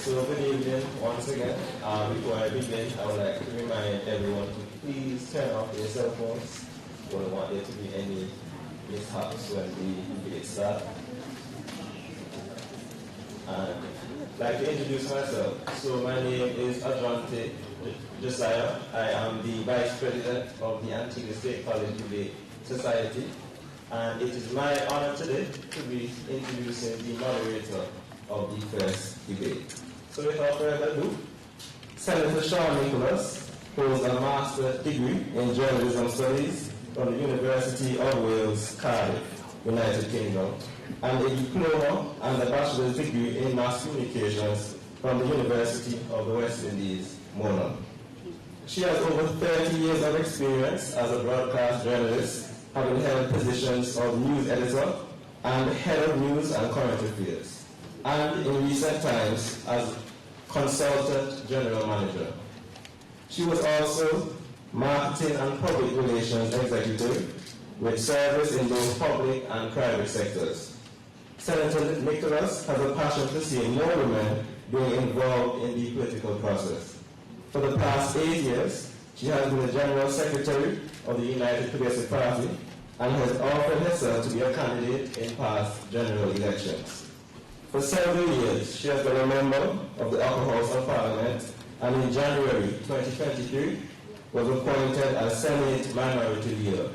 So good evening once again. Before I begin, I would like to remind everyone to please turn off your cell phones. We don't want there to be any mishaps when the debate starts. And I'd like to introduce myself. So my name is Adjante Josiah. I am the Vice President of the Antigua State College Debate Society. And it is my honor today to be introducing the moderator of the first debate. So without further ado, Senator Sean Nicholas holds a master's degree in journalism studies from the University of Wales, Cardiff, United Kingdom, and a diploma and a bachelor's degree in mass communications from the University of the West Indies, Mona. She has over 30 years of experience as a broadcast journalist, having held positions of news editor and head of news and current affairs, and in recent times as consultant general manager. She was also marketing and public relations executive with service in both public and private sectors. Senator Nicholas has a passion to see more women being involved in the political process. For the past 8 years, she has been the General Secretary of the United Progressive Party and has offered herself to be a candidate in past general elections. For several years, she has been a member of the Upper House of Parliament and in January 2023 was appointed as Senate Minority Leader.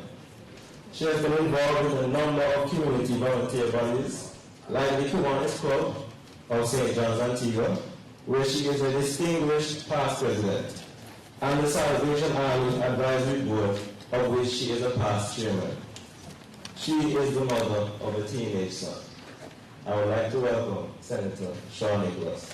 She has been involved in a number of community volunteer bodies like the Kiwanis Club of St. John's, Antigua, where she is a distinguished past president, and the Salvation Army Advisory Board, of which she is a past chairman. She is the mother of a teenage son. I would like to welcome Senator Sean Nicholas.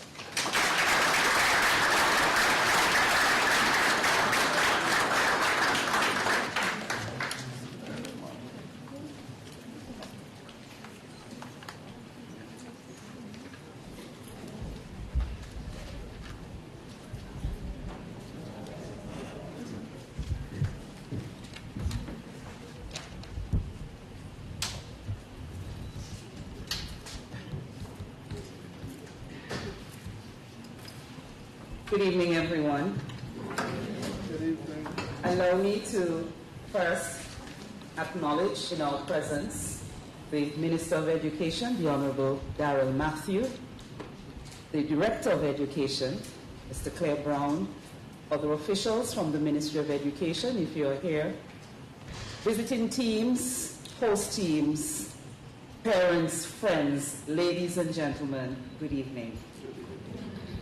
Good evening, everyone. Good evening. Allow me to first acknowledge in our presence the Minister of Education, the Honorable Darrell Matthew, the Director of Education, Mr. Claire Brown, other officials from the Ministry of Education, if you're here, visiting teams, host teams, parents, friends, ladies and gentlemen, good evening.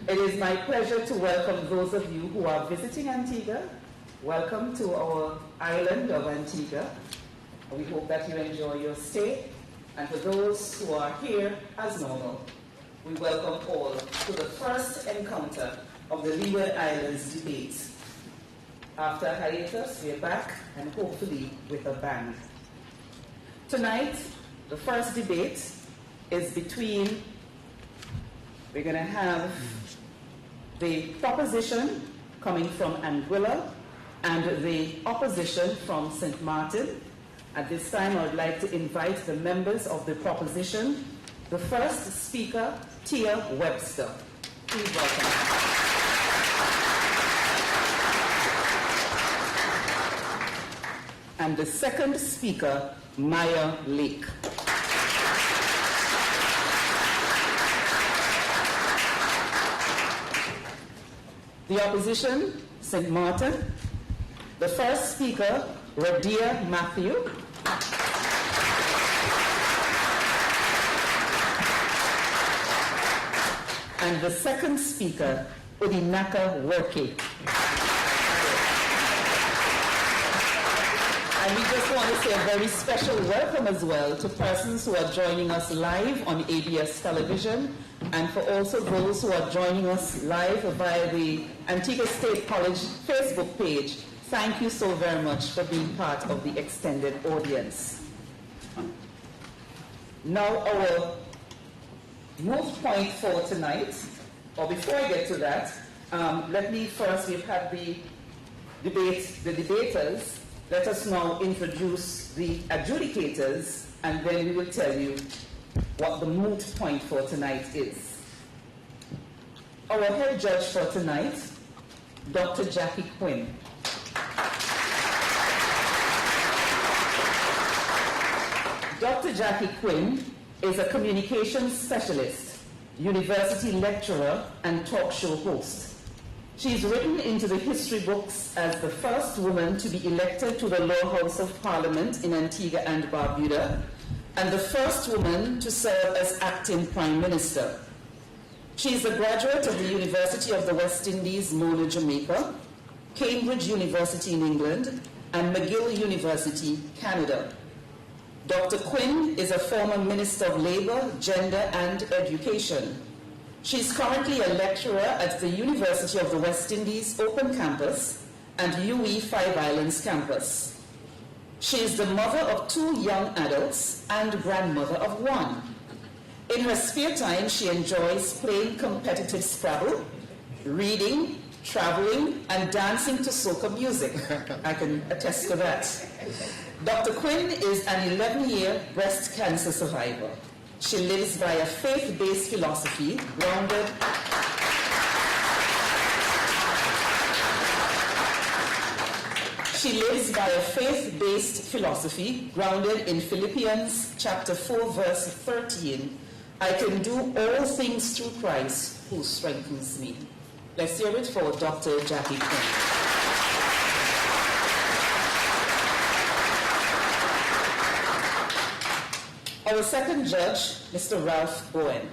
It is my pleasure to welcome those of you who are visiting Antigua. Welcome to our island of Antigua. We hope that you enjoy your stay. And for those who are here as normal, we welcome all to the first encounter of the Leeward Islands debate. After a hiatus, we're back, and hopefully with a bang. Tonight, the first debate is between, we're going to have the proposition coming from Anguilla and the opposition from St. Maarten. At this time, I would like to invite the members of the proposition. The first speaker, Tia Webster. Please welcome. And the second speaker, Maya Lake. The opposition, St. Maarten. The first speaker, Radia Matthew. And the second speaker, Udinaka Worki. And we just want to say a very special welcome as well to persons who are joining us live on ABS television, and for also those who are joining us live via the Antigua State College Facebook page. Thank you so very much for being part of the extended audience. Now our move point for tonight, or before I get to that, let me first, we've had the debaters. Let us now introduce the adjudicators, and then we will tell you what the moot point for tonight is. Our head judge for tonight, Dr. Jackie Quinn. Dr. Jackie Quinn is a communications specialist, university lecturer, and talk show host. She's written into the history books as the first woman to be elected to the Lower House of Parliament in Antigua and Barbuda, and the first woman to serve as acting Prime Minister. She is a graduate of the University of the West Indies, Mona, Jamaica, Cambridge University in England, and McGill University, Canada. Dr. Quinn is a former Minister of Labour, Gender and Education. She is currently a lecturer at the University of the West Indies Open Campus and UE Five Islands Campus. She is the mother of 2 young adults and grandmother of 1. In her spare time, she enjoys playing competitive Scrabble, reading, traveling, and dancing to soca music. I can attest to that. Dr. Quinn is an 11-year breast cancer survivor. She lives by a faith-based philosophy grounded in Philippians chapter 4, verse 13. I can do all things through Christ who strengthens me. Let's hear it for Dr. Jackie Quinn. Our second judge, Mr. Ralph Bowen.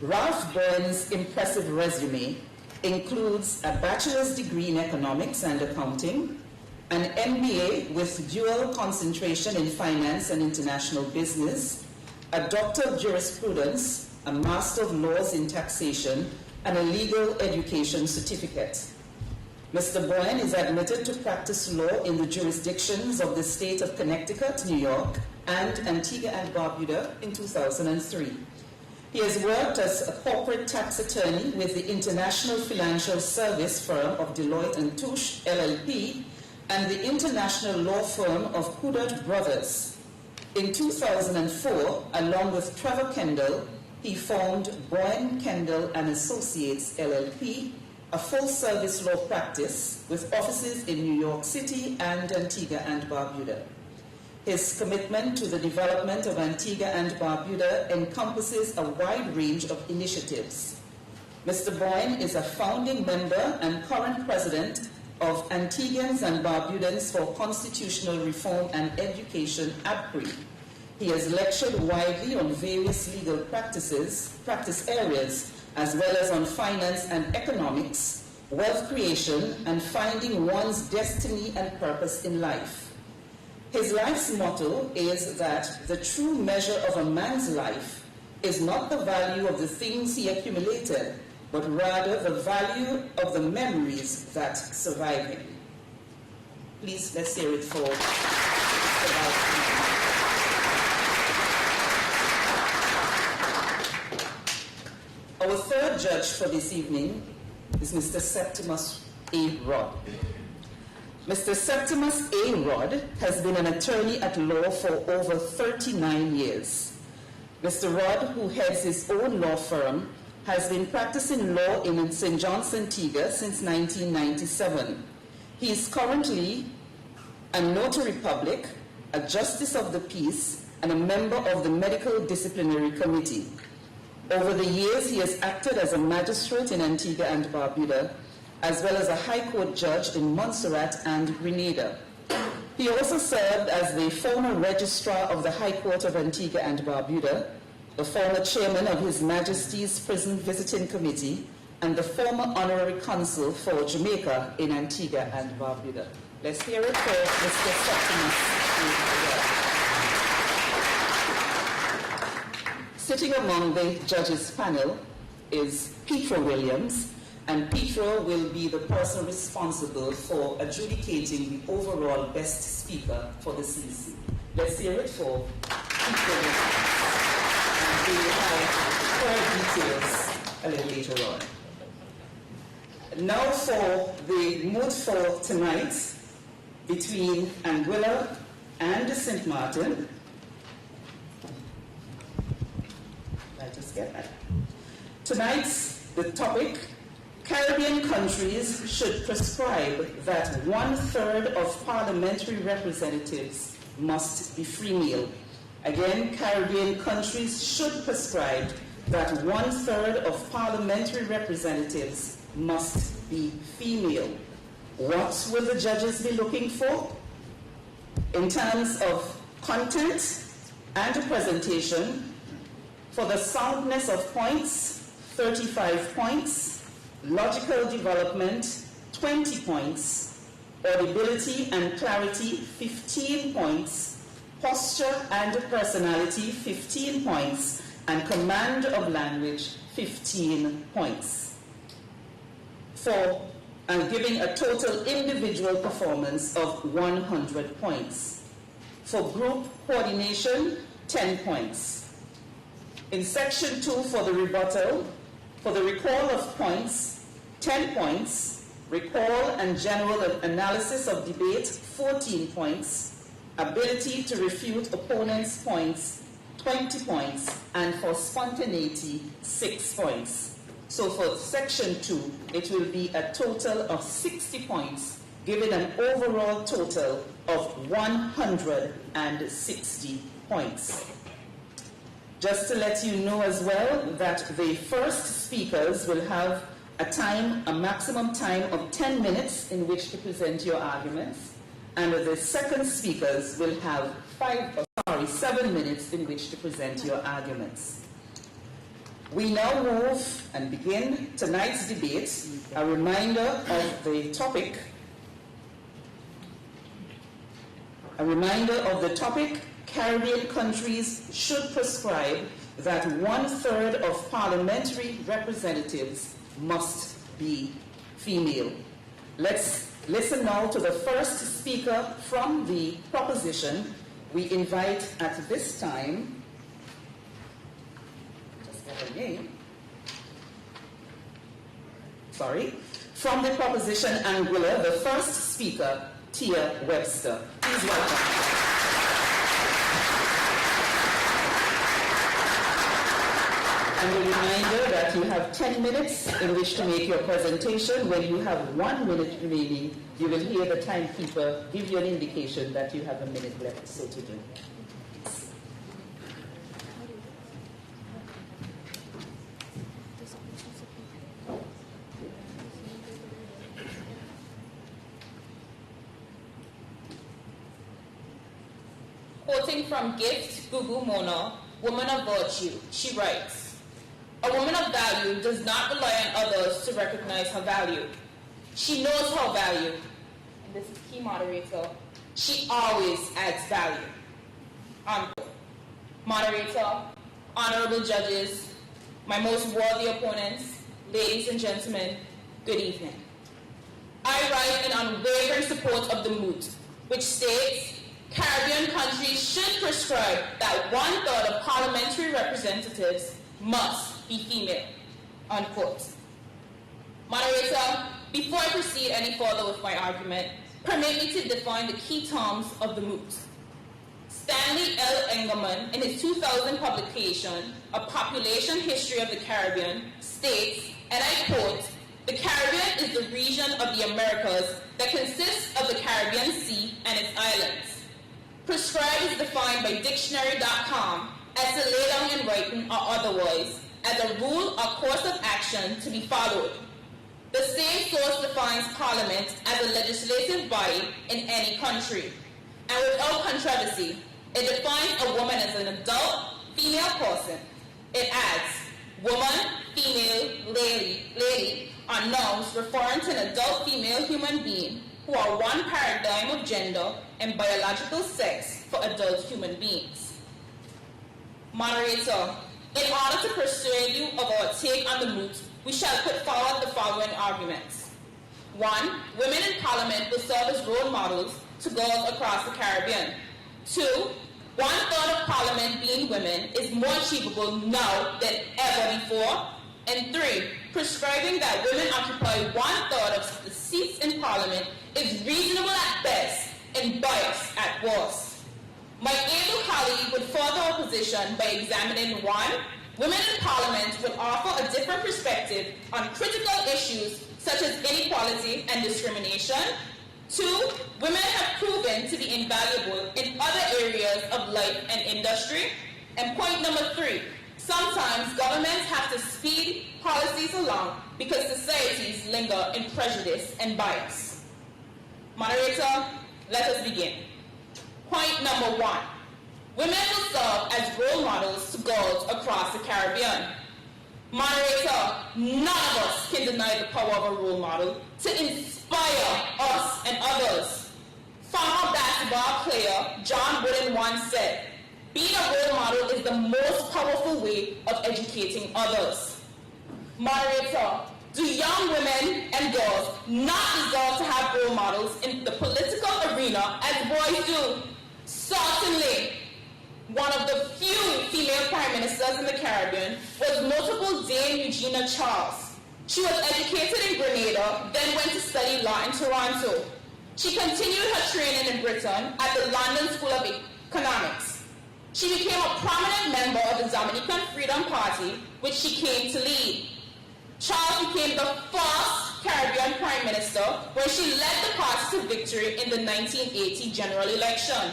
Ralph Bowen's impressive resume includes a bachelor's degree in economics and accounting, an MBA with dual concentration in finance and international business, a doctor of jurisprudence, a master of laws in taxation, and a legal education certificate. Mr. Bowen is admitted to practice law in the jurisdictions of the state of Connecticut, New York, and Antigua and Barbuda in 2003. He has worked as a corporate tax attorney with the International Financial Service firm of Deloitte & Touche, LLP, and the international law firm of Coudert Brothers. In 2004, along with Trevor Kendall, he formed Bowen, Kendall & Associates, LLP, a full-service law practice with offices in New York City and Antigua and Barbuda. His commitment to the development of Antigua and Barbuda encompasses a wide range of initiatives. Mr. Bowen is a founding member and current president of Antiguans and Barbudans for Constitutional Reform and Education, ABPRI. He has lectured widely on various legal practice areas, as well as on finance and economics, wealth creation, and finding one's destiny and purpose in life. His life's motto is that the true measure of a man's life is not the value of the things he accumulated, but rather the value of the memories that survive him. Please, let's hear it for Mr. Ralph. Our third judge for this evening is Mr. Septimus A. Rodd. Mr. Septimus A. Rodd has been an attorney at law for over 39 years. Mr. Rodd, who heads his own law firm, has been practicing law in St. John's, Antigua since 1997. He is currently a notary public, a justice of the peace, and a member of the Medical Disciplinary Committee. Over the years, he has acted as a magistrate in Antigua and Barbuda, as well as a High Court judge in Montserrat and Grenada. He also served as the former registrar of the High Court of Antigua and Barbuda, the former chairman of His Majesty's Prison Visiting Committee, and the former honorary consul for Jamaica in Antigua and Barbuda. Let's hear it for Mr. Septimus. Sitting among the judges' panel is Petra Williams, and Petra will be the person responsible for adjudicating the overall best speaker for the season. Let's hear it for Petra Williams. And we will have further details a little later on. Now for the mood for tonight between Anguilla and St. Maarten. Let us get that. Tonight's The topic, Caribbean countries should prescribe that 1/3 of parliamentary representatives must be female. Again, Caribbean countries should prescribe that 1/3 of parliamentary representatives must be female. What will the judges be looking for? In terms of content and presentation, for the soundness of points, 35 points, logical development, 20 points, audibility and clarity, 15 points, posture and personality, 15 points, and command of language, 15 points. And giving a total individual performance of 100 points. For group coordination, 10 points. In section 2 for the rebuttal, for the recall of points, 10 points, recall and general analysis of debate, 14 points, ability to refute opponents' points, 20 points, and for spontaneity, 6 points. So for section 2, it will be a total of 60 points, giving an overall total of 160 points. Just to let you know as well that the first speakers will have a maximum time of 10 minutes in which to present your arguments, and the second speakers will have 7 minutes in which to present your arguments. We now move and begin tonight's debate. A reminder of the topic. Caribbean countries should prescribe that 1/3 of parliamentary representatives must be female. Let's listen now to the first speaker from the proposition. We invite at this time, from the proposition Anguilla, the first speaker, Tia Webster. Please welcome. And a reminder that you have 10 minutes in which to make your presentation. When you have 1 minute remaining, you will hear the timekeeper give you an indication that you have a minute left, so to do. Quoting from Gift Gugu Mona, Woman of Virtue, she writes, "A woman of value does not rely on others to recognize her value. She knows her value." And this is key moderator. "She always adds value." Moderator, honorable judges, my most worthy opponents, ladies and gentlemen, good evening. I write in unwavering support of the moot, which states, Caribbean countries should prescribe that 1/3 of parliamentary representatives must be female, unquote. Moderator, before I proceed any further with my argument, permit me to define the key terms of the moot. Stanley L. Engelman, in his 2000 publication, A Population History of the Caribbean, states, and I quote, "The Caribbean is the region of the Americas that consists of the Caribbean Sea and its islands. Prescribed is defined by dictionary.com as to lay down in writing or otherwise as a rule or course of action to be followed. The same source defines Parliament as a legislative body in any country. And without controversy, it defines a woman as an adult female person. It adds, woman, female, lady are nouns referring to an adult female human being who are one paradigm of gender and biological sex for adult human beings." Moderator, in order to persuade you of our take on the moot, we shall put forward the following arguments. 1. Women in Parliament will serve as role models to girls across the Caribbean. 2. 1/3 of Parliament being women is more achievable now than ever before. And 3. Prescribing that women occupy 1/3 of the seats in Parliament is reasonable at best and biased at worst. My able colleague would further our position by examining 1. women in Parliament will offer a different perspective on critical issues such as inequality and discrimination. 2, women have proven to be invaluable in other areas of life and industry. And point number 3, sometimes governments have to speed policies along because societies linger in prejudice and bias. Moderator, let us begin. Point number 1, women will serve as role models to girls across the Caribbean. Moderator, none of us can deny the power of a role model to inspire us and others. Former basketball player John Wooden once said, being a role model is the most powerful way of educating others. Moderator, do young women and girls not deserve to have role models in the political arena as boys do? Certainly. One of the few female prime ministers in the Caribbean was notable Dame Eugenia Charles. She was educated in Grenada, then went to study law in Toronto. She continued her training in Britain at the London School of Economics. She became a prominent member of the Dominican Freedom Party, which she came to lead. Charles became the first Caribbean prime minister when she led the party to victory in the 1980 general election.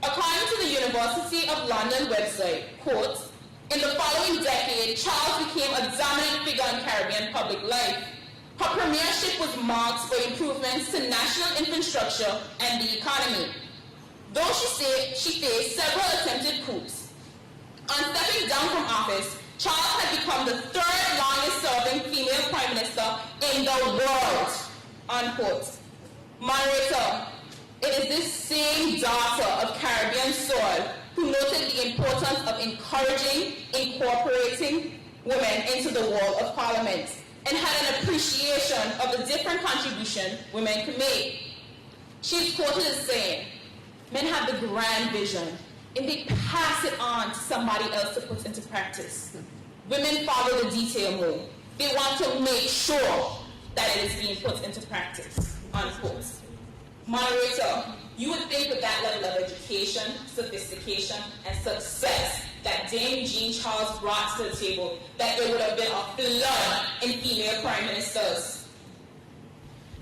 According to the University of London website, quote, in the following decade, Charles became a dominant figure in Caribbean public life. Her premiership was marked by improvements to national infrastructure and the economy. Though she faced several attempted coups. On stepping down from office, Charles had become the 3rd longest-serving female prime minister in the world, unquote. Moderator, it is this same daughter of Caribbean soil who noted the importance of incorporating women into the world of Parliament and had an appreciation of the different contribution women can make. She is quoted as saying, men have the grand vision and they pass it on to somebody else to put into practice. Women follow the detail more. They want to make sure that it is being put into practice, unquote. Moderator, you would think with that level of education, sophistication, and success that Dame Jean Charles brought to the table, that there would have been a flood in female prime ministers.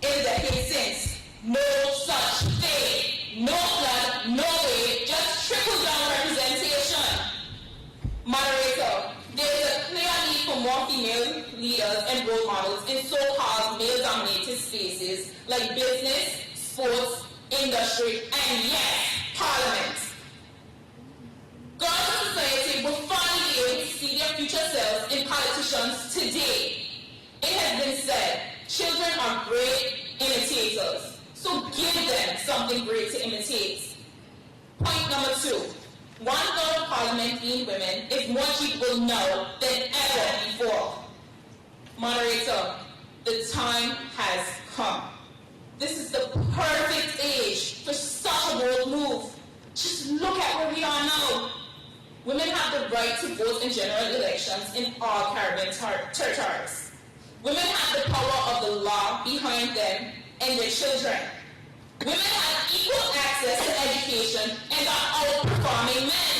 In the decade since, no such thing. No flood, no way, just trickle-down representation. Moderator, there is a clear need for more female leaders and role models in so-called male-dominated spaces like business, sports, industry, and yes, Parliament. Girls in society will finally be able to see their future selves in politicians today. It has been said, children are great imitators, so give them something great to imitate. Point number 2, 1/3 of Parliament being women is more people know than ever before. Moderator, the time has come. This is the perfect age for such a bold move. Just look at where we are now. Women have the right to vote in general elections in all Caribbean territories. Women have the power of the law behind them and their children. Women have equal access to education and are outperforming men.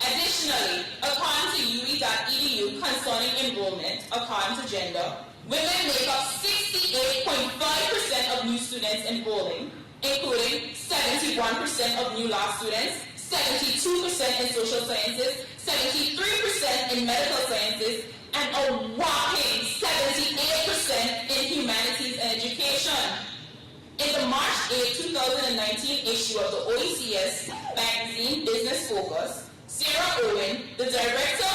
Additionally, according to UE.edu concerning enrollment, according to gender, women make up 68.5% of new students enrolling, including 71% of new law students, 72% in social sciences, 73% in medical sciences, and a whopping 78% in humanities and education. In the March 8, 2019 issue of the OECS magazine Business Focus, Sarah Owen, the director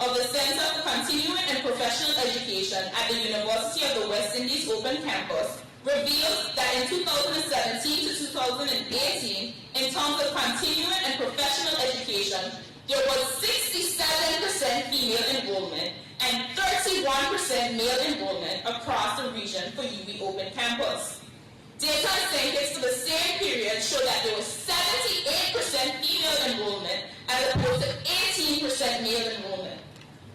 of the Center for Continuing and Professional Education at the University of the West Indies Open Campus, reveals that in 2017 to 2018, in terms of continuing and professional education, there was 67% female enrollment and 31% male enrollment across the region for UW Open Campus. Data and statistics for the same period show that there was 78% female enrollment as opposed to 18% male enrollment.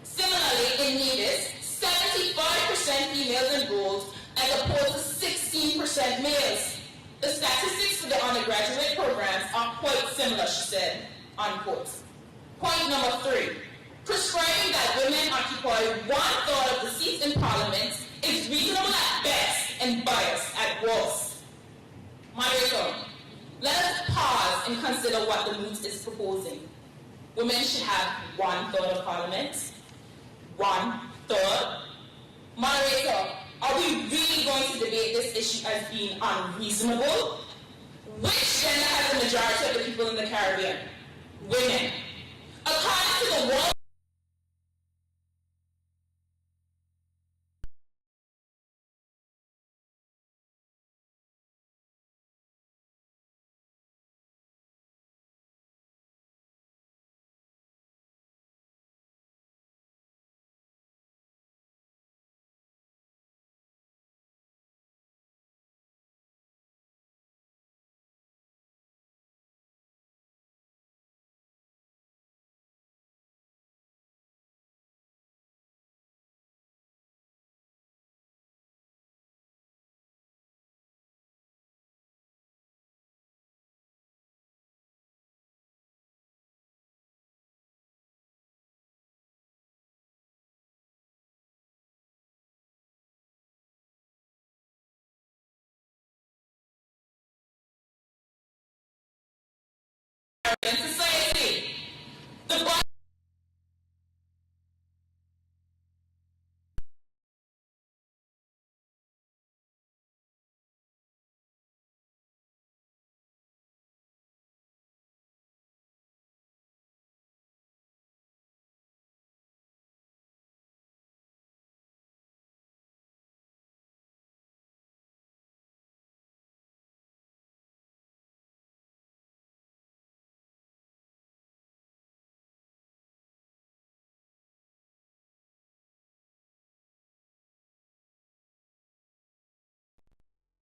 Similarly, in NEDIS, 75% females enrolled as opposed to 16% males. The statistics for the undergraduate programs are quite similar, she said, unquote. Point number 3. Prescribing that women occupy 1/3 of the seats in Parliament is reasonable at best and biased at worst. Moderator, let us pause and consider what the moot is proposing. Women should have 1/3 of Parliament. 1/3. Moderator, are we really going to debate this issue as being unreasonable? Which gender has the majority of the people in the Caribbean? Women. According to the World Society. The body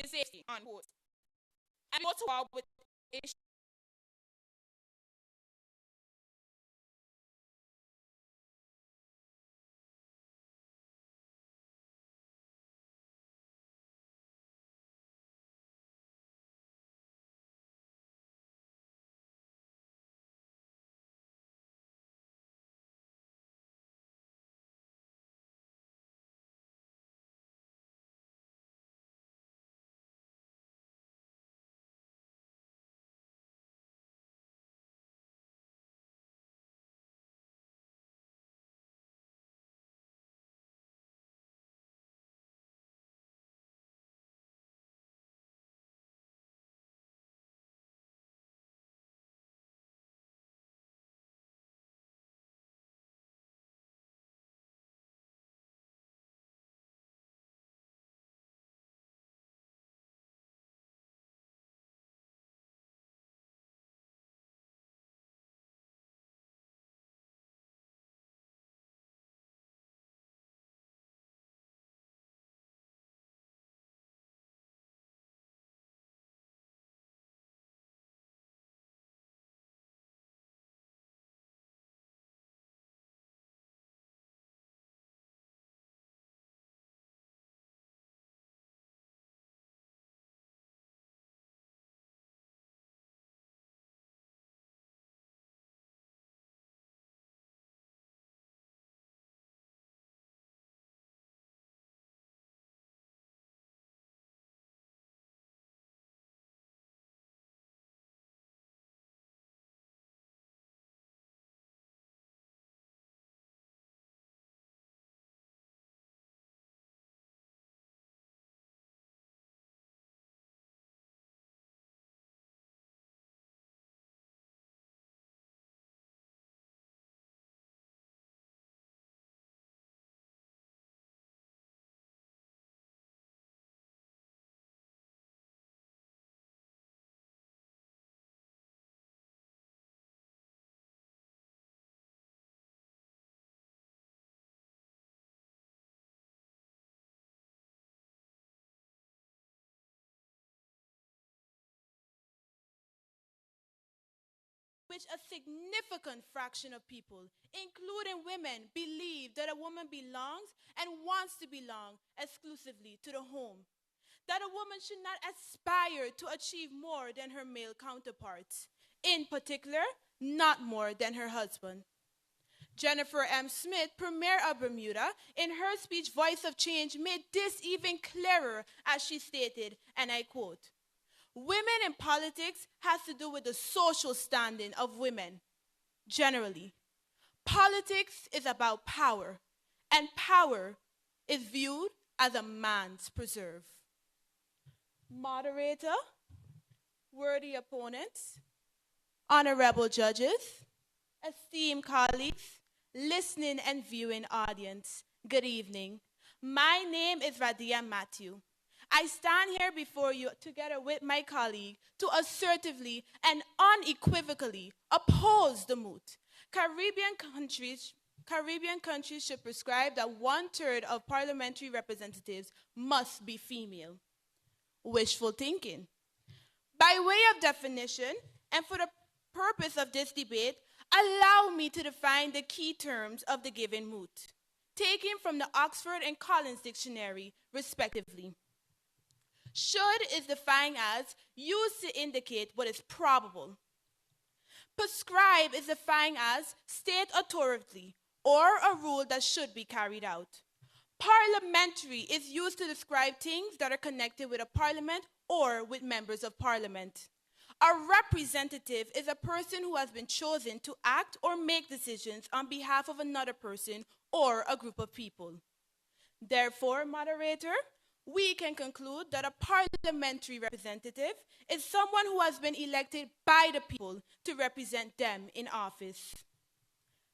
is safety, unquote. And go to war with issues. which a significant fraction of people, including women, believe that a woman belongs and wants to belong exclusively to the home. That a woman should not aspire to achieve more than her male counterparts, in particular, not more than her husband. Jennifer M. Smith, Premier of Bermuda, in her speech, Voice of Change, made this even clearer as she stated, and I quote, "Women in politics has to do with the social standing of women, generally. Politics is about power, and power is viewed as a man's preserve." Moderator, worthy opponents, honorable judges, esteemed colleagues, listening and viewing audience, good evening. My name is Radia Matthew. I stand here before you together with my colleague to assertively and unequivocally oppose the moot. Caribbean countries should prescribe that 1/3 of parliamentary representatives must be female. Wishful thinking. By way of definition, and for the purpose of this debate, allow me to define the key terms of the given moot, taken from the Oxford and Collins Dictionary, respectively. Should is defined as used to indicate what is probable. Prescribe is defined as state authoritatively or a rule that should be carried out. Parliamentary is used to describe things that are connected with a parliament or with members of parliament. A representative is a person who has been chosen to act or make decisions on behalf of another person or a group of people. Therefore, moderator, we can conclude that a parliamentary representative is someone who has been elected by the people to represent them in office.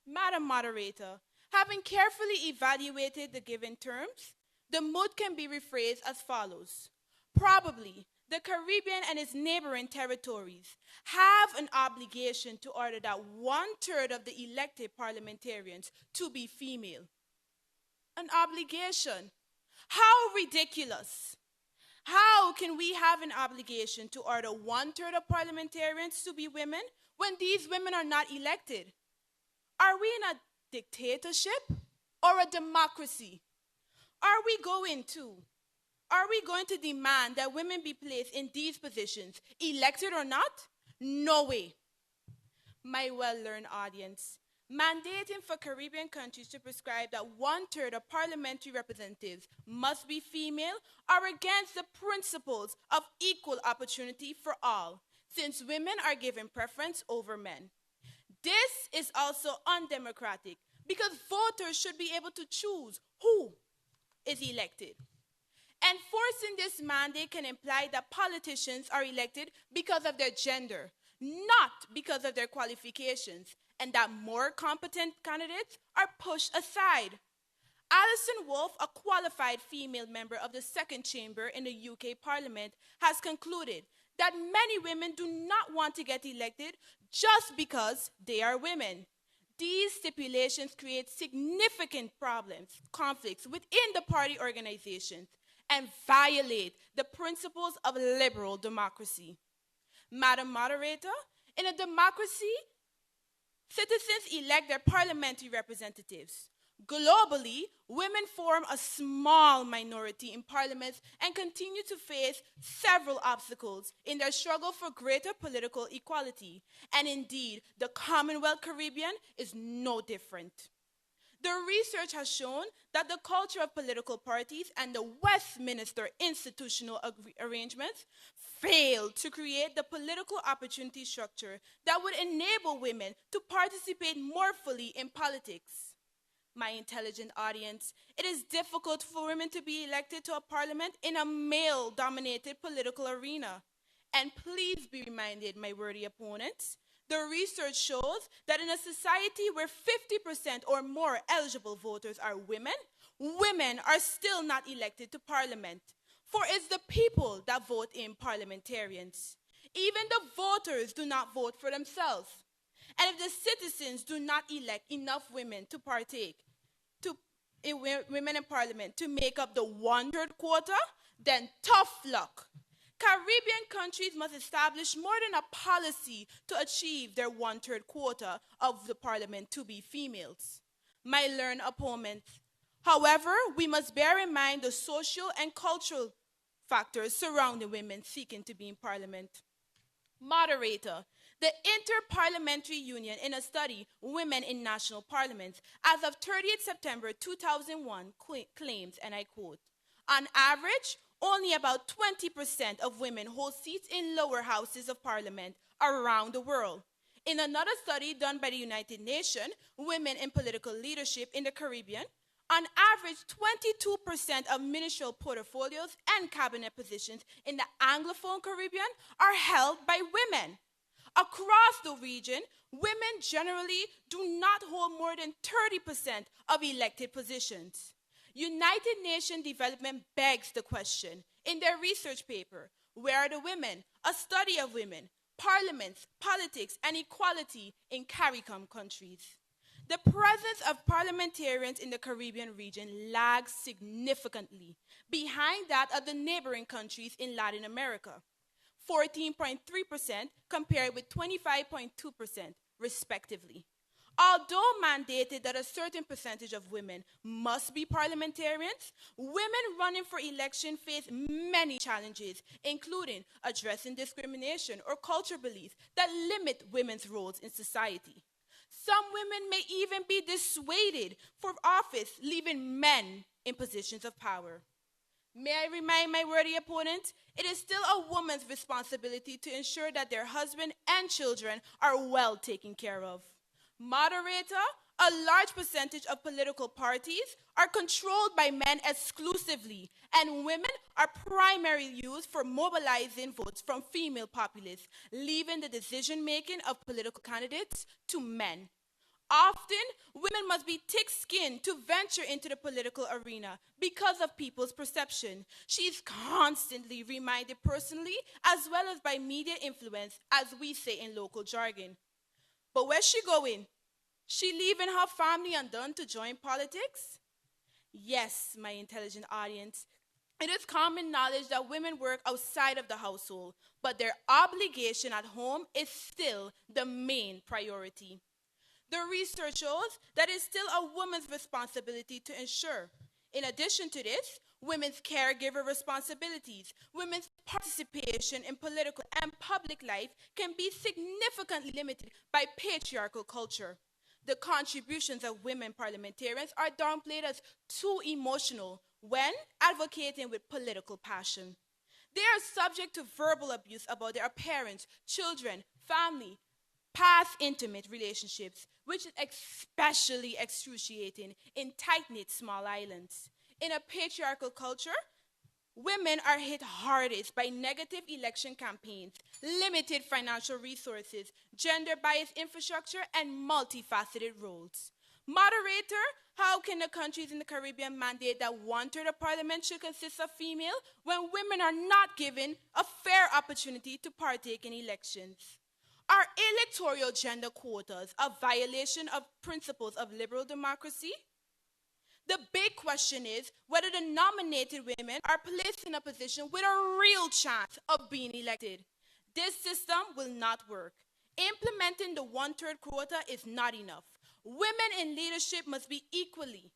Madam Moderator, having carefully evaluated the given terms, the moot can be rephrased as follows. Probably, the Caribbean and its neighboring territories have an obligation to order that 1/3 of the elected parliamentarians to be female. An obligation. How ridiculous. How can we have an obligation to order 1/3 of parliamentarians to be women when these women are not elected? Are we in a dictatorship or a democracy? Are we going to demand that women be placed in these positions, elected or not? No way. My well-learned audience, mandating for Caribbean countries to prescribe that 1/3 of parliamentary representatives must be female are against the principles of equal opportunity for all, since women are given preference over men. This is also undemocratic because voters should be able to choose who is elected. Enforcing this mandate can imply that politicians are elected because of their gender, not because of their qualifications, and that more competent candidates are pushed aside. Alison Wolfe, a qualified female member of the second chamber in the UK Parliament, has concluded that many women do not want to get elected just because they are women. These stipulations create significant problems, conflicts within the party organizations, and violate the principles of liberal democracy. Madam Moderator, in a democracy, citizens elect their parliamentary representatives. Globally, women form a small minority in parliaments and continue to face several obstacles in their struggle for greater political equality. And indeed, the Commonwealth Caribbean is no different. The research has shown that the culture of political parties and the Westminster institutional arrangements failed to create the political opportunity structure that would enable women to participate more fully in politics. My intelligent audience, it is difficult for women to be elected to a parliament in a male-dominated political arena. And please be reminded, my worthy opponents, the research shows that in a society where 50% or more eligible voters are women, women are still not elected to parliament. For it's the people that vote in parliamentarians. Even the voters do not vote for themselves. And if the citizens do not elect enough women to partake, women in parliament to make up the 1/3 quota, then tough luck. Caribbean countries must establish more than a policy to achieve their 1/3 quota of the parliament to be females. My learned opponents, however, we must bear in mind the social and cultural factors surrounding women seeking to be in parliament. Moderator, The Inter-Parliamentary Union, in a study, Women in National Parliaments, as of 30th September 2001, claims, and I quote, on average, only about 20% of women hold seats in lower houses of parliament around the world. In another study done by the United Nations, Women in Political Leadership in the Caribbean, on average, 22% of ministerial portfolios and cabinet positions in the Anglophone Caribbean are held by women. Across the region, women generally do not hold more than 30% of elected positions. United Nations Development begs the question in their research paper, Where are the Women? A study of women, parliaments, politics, and equality in CARICOM countries. The presence of parliamentarians in the Caribbean region lags significantly behind that of the neighboring countries in Latin America, 14.3% compared with 25.2% respectively. Although mandated that a certain percentage of women must be parliamentarians, women running for election face many challenges, including addressing discrimination or cultural beliefs that limit women's roles in society. Some women may even be dissuaded for office, leaving men in positions of power. May I remind my worthy opponent, it is still a woman's responsibility to ensure that their husband and children are well taken care of. Moderator, a large percentage of political parties are controlled by men exclusively, and women are primarily used for mobilizing votes from female populace, leaving the decision-making of political candidates to men. Often, women must be thick-skinned to venture into the political arena because of people's perception. She is constantly reminded personally as well as by media influence, as we say in local jargon. But where's she going? She leaving her family undone to join politics? Yes, my intelligent audience. It is common knowledge that women work outside of the household, but their obligation at home is still the main priority. The research shows that it's still a woman's responsibility to ensure. In addition to this, women's caregiver responsibilities, women's participation in political and public life can be significantly limited by patriarchal culture. The contributions of women parliamentarians are downplayed as too emotional when advocating with political passion. They are subject to verbal abuse about their parents, children, family, past intimate relationships, which is especially excruciating in tight-knit small islands. In a patriarchal culture, women are hit hardest by negative election campaigns, limited financial resources, gender-biased infrastructure, and multifaceted roles. Moderator, how can the countries in the Caribbean mandate that 1/3 of parliament should consist of female when women are not given a fair opportunity to partake in elections? Are electoral gender quotas a violation of principles of liberal democracy? The big question is whether the nominated women are placed in a position with a real chance of being elected. This system will not work. Implementing the 1/3 quota is not enough. Women in leadership must be equally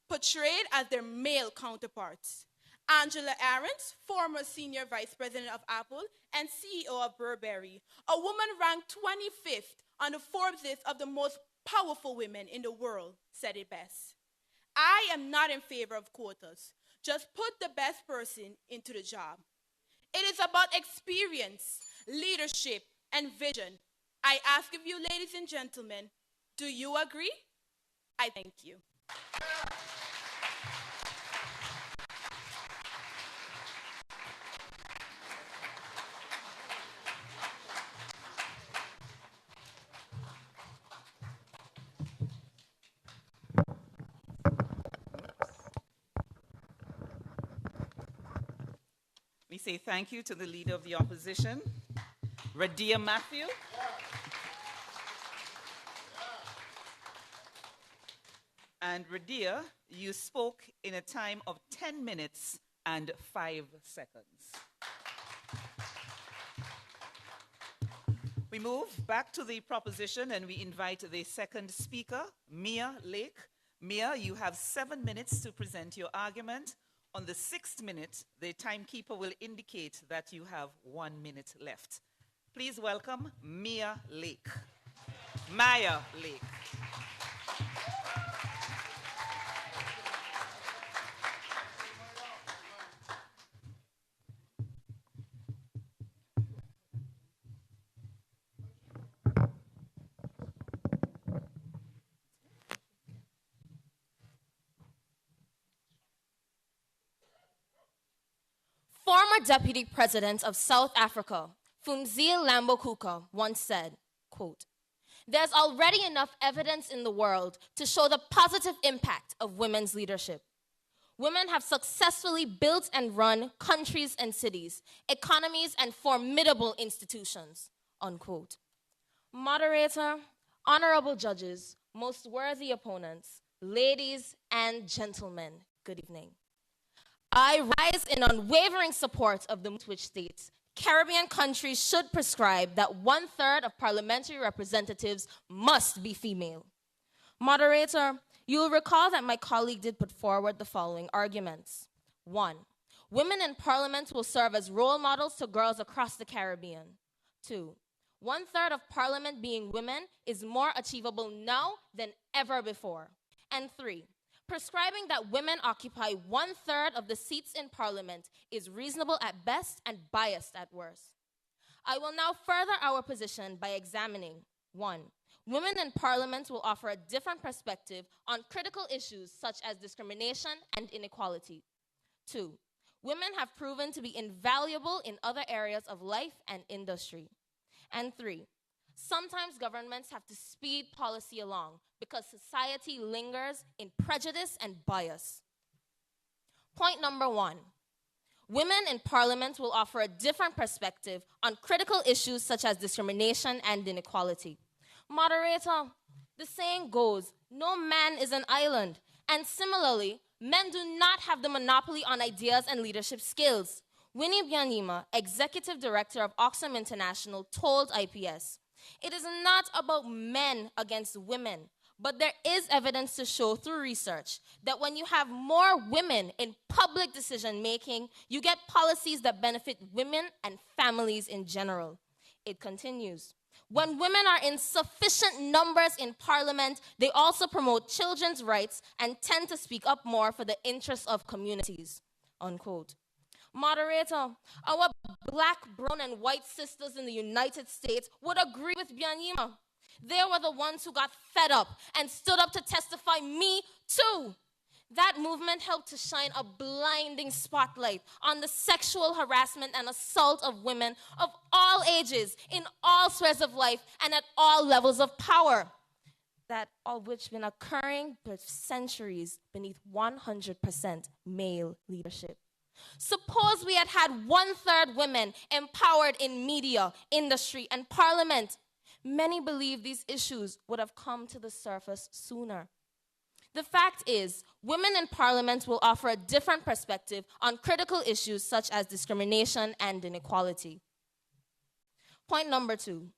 portrayed as their male counterparts. Angela Arendt, former senior vice president of Apple and CEO of Burberry, a woman ranked 25th on the Forbes list of the most powerful women in the world, said it best. I am not in favor of quotas. Just put the best person into the job. It is about experience, leadership, and vision. I ask of you, ladies and gentlemen, do you agree? I thank you. We say thank you to the Leader of the Opposition, Radia Matthew. And Radia, you spoke in a time of 10 minutes and 5 seconds. We move back to the proposition and we invite the second speaker, Mia Lake. Mia, you have 7 minutes to present your argument. On the 6th minute, the timekeeper will indicate that you have 1 minute left. Please welcome Mia Lake. Maya Lake. Former Deputy President of South Africa, Funzile Lambo-Kuka, once said, quote, "There's already enough evidence in the world to show the positive impact of women's leadership. Women have successfully built and run countries and cities, economies, and formidable institutions," unquote. Moderator, honorable judges, most worthy opponents, ladies and gentlemen, good evening. I rise in unwavering support of the which states Caribbean countries should prescribe that 1/3 of parliamentary representatives must be female. Moderator, you will recall that my colleague did put forward the following arguments. 1, women in parliament will serve as role models to girls across the Caribbean. 2, 1/3 of parliament being women is more achievable now than ever before. And 3, prescribing that women occupy 1/3 of the seats in parliament is reasonable at best and biased at worst. I will now further our position by examining 1, women in parliament will offer a different perspective on critical issues such as discrimination and inequality. 2, women have proven to be invaluable in other areas of life and industry. And 3, sometimes governments have to speed policy along because society lingers in prejudice and bias. Point number 1, women in parliament will offer a different perspective on critical issues such as discrimination and inequality. Moderator, the saying goes, no man is an island, and similarly, men do not have the monopoly on ideas and leadership skills. Winnie Byanyima, executive director of Oxfam International, told IPS, "It is not about men against women, but there is evidence to show through research that when you have more women in public decision-making, you get policies that benefit women and families in general." It continues, "When women are in sufficient numbers in parliament, they also promote children's rights and tend to speak up more for the interests of communities," unquote. Moderator, our black, brown, and white sisters in the United States would agree with Byanyima. They were the ones who got fed up and stood up to testify, me too. That movement helped to shine a blinding spotlight on the sexual harassment and assault of women of all ages, in all spheres of life, and at all levels of power. That all which been occurring for centuries beneath 100% male leadership. Suppose we had had 1/3 women empowered in media, industry, and parliament. Many believe these issues would have come to the surface sooner. The fact is, women in parliament will offer a different perspective on critical issues such as discrimination and inequality. Point number 2,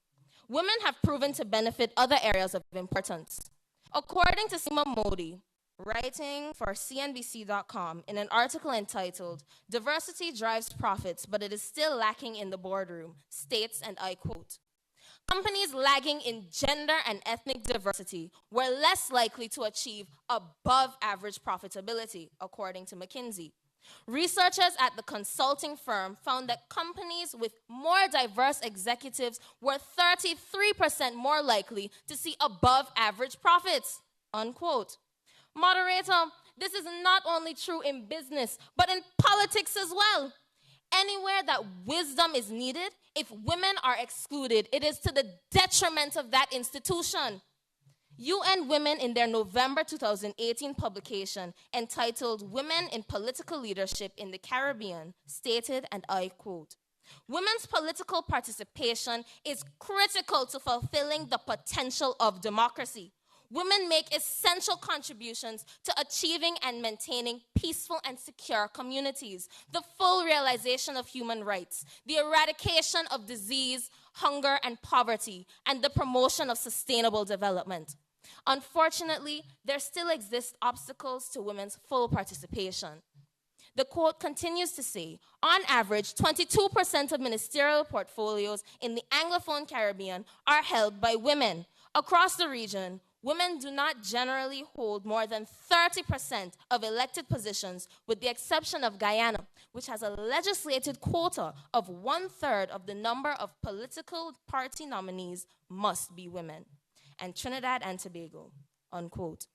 women have proven to benefit other areas of importance. According to Seema Modi, writing for CNBC.com in an article entitled, "Diversity Drives Profits, but it is still lacking in the boardroom," states, and I quote, "Companies lagging in gender and ethnic diversity were less likely to achieve above average profitability," according to McKinsey. Researchers at the consulting firm found that companies with more diverse executives were 33% more likely to see above average profits, unquote. Moderator, this is not only true in business, but in politics as well. Anywhere that wisdom is needed, if women are excluded, it is to the detriment of that institution. UN Women, in their November 2018 publication entitled "Women in Political Leadership in the Caribbean," stated, and I quote, "Women's political participation is critical to fulfilling the potential of democracy. Women make essential contributions to achieving and maintaining peaceful and secure communities, the full realization of human rights, the eradication of disease, hunger, and poverty, and the promotion of sustainable development. Unfortunately, there still exist obstacles to women's full participation. The quote continues to say, on average, 22% of ministerial portfolios in the Anglophone Caribbean are held by women. Across the region, women do not generally hold more than 30% of elected positions, with the exception of Guyana, which has a legislated quota of 1/3 of the number of political party nominees must be women, and Trinidad and Tobago, unquote.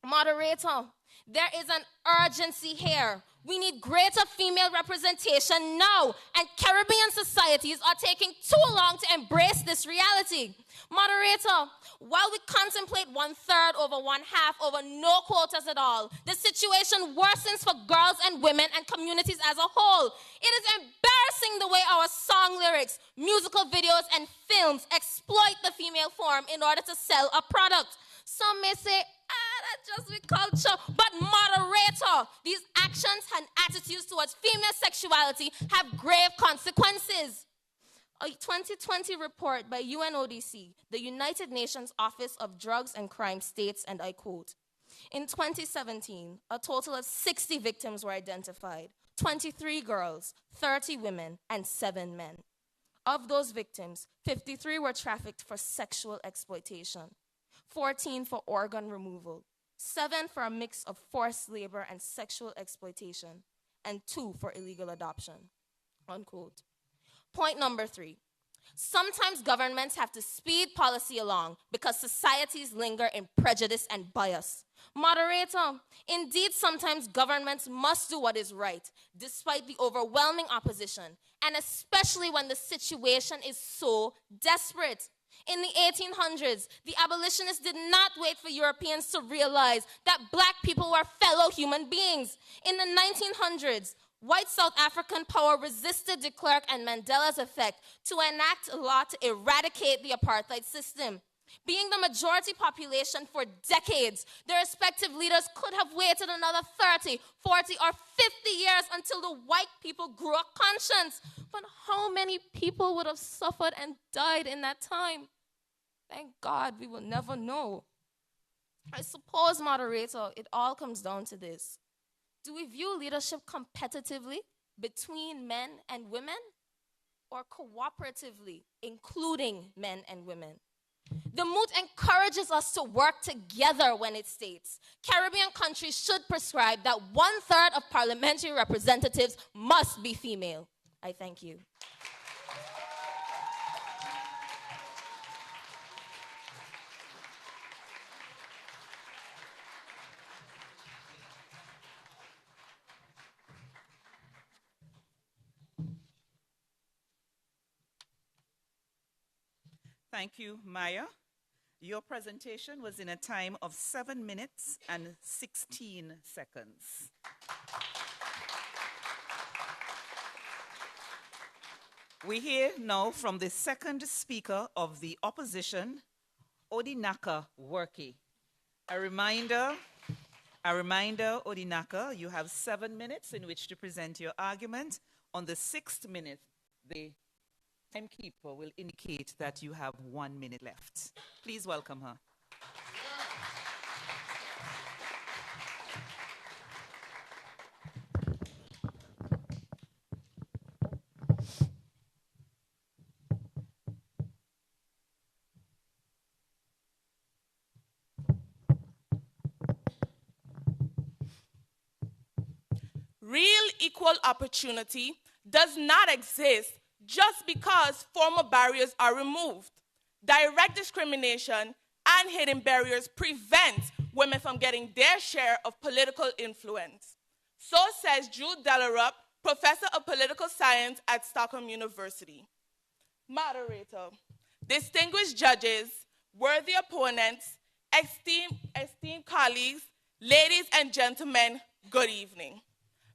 Moderator, there is an urgency here. We need greater female representation now, and Caribbean societies are taking too long to embrace this reality. Moderator, while we contemplate 1/3 over 1/2 over no quotas at all, the situation worsens for girls and women and communities as a whole. It is embarrassing the way our song lyrics, musical videos, and films exploit the female form in order to sell a product. Some may say, that's just with culture. But moderator, these actions and attitudes towards female sexuality have grave consequences. A 2020 report by UNODC, the United Nations Office of Drugs and Crime, states, and I quote, in 2017, a total of 60 victims were identified, 23 girls, 30 women, and 7 men. Of those victims, 53 were trafficked for sexual exploitation, 14 for organ removal, 7 for a mix of forced labor and sexual exploitation, and 2 for illegal adoption, unquote. Point number 3. Sometimes governments have to speed policy along because societies linger in prejudice and bias. Moderator, indeed, sometimes governments must do what is right, despite the overwhelming opposition, and especially when the situation is so desperate. In the 1800s, the abolitionists did not wait for Europeans to realize that black people were fellow human beings. In the 1900s, white South African power resisted de Klerk and Mandela's effect to enact a law to eradicate the apartheid system. Being the majority population for decades, their respective leaders could have waited another 30, 40, or 50 years until the white people grew a conscience. But how many people would have suffered and died in that time? Thank God we will never know. I suppose, moderator, it all comes down to this. Do we view leadership competitively between men and women, or cooperatively, including men and women? The moot encourages us to work together when it states Caribbean countries should prescribe that 1/3 of parliamentary representatives must be female. I thank you. Thank you, Maya. Your presentation was in a time of 7 minutes and 16 seconds. We hear now from the second speaker of the opposition, Odinaka Worky. A reminder, Odinaka, you have 7 minutes in which to present your argument. On the 6th minute, the timekeeper will indicate that you have 1 minute left. Please welcome her. Real equal opportunity does not exist just because formal barriers are removed. Direct discrimination and hidden barriers prevent women from getting their share of political influence. So says Jude Delarup, professor of political science at Stockholm University. Moderator, distinguished judges, worthy opponents, esteemed colleagues, ladies and gentlemen, good evening.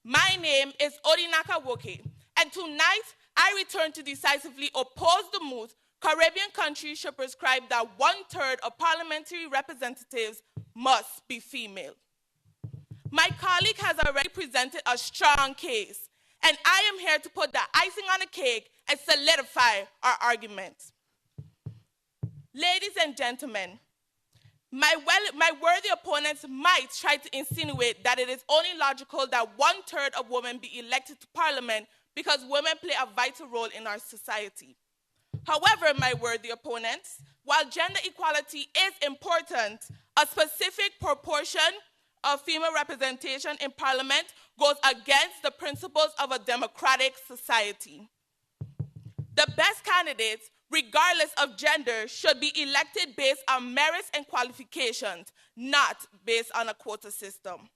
My name is Odinaka Worky, and tonight I return to decisively oppose the moot Caribbean countries should prescribe that 1/3 of parliamentary representatives must be female. My colleague has already presented a strong case, and I am here to put the icing on the cake and solidify our argument. Ladies and gentlemen, My worthy opponents might try to insinuate that it is only logical that 1/3 of women be elected to parliament because women play a vital role in our society. However, my worthy opponents, while gender equality is important, a specific proportion of female representation in parliament goes against the principles of a democratic society. The best candidates, regardless of gender, should be elected based on merits and qualifications, not based on a quota system.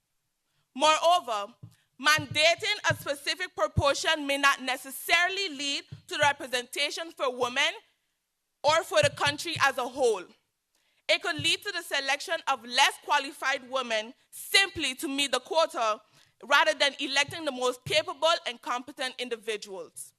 Moreover, mandating a specific proportion may not necessarily lead to the representation for women or for the country as a whole. It could lead to the selection of less qualified women simply to meet the quota rather than electing the most capable and competent individuals.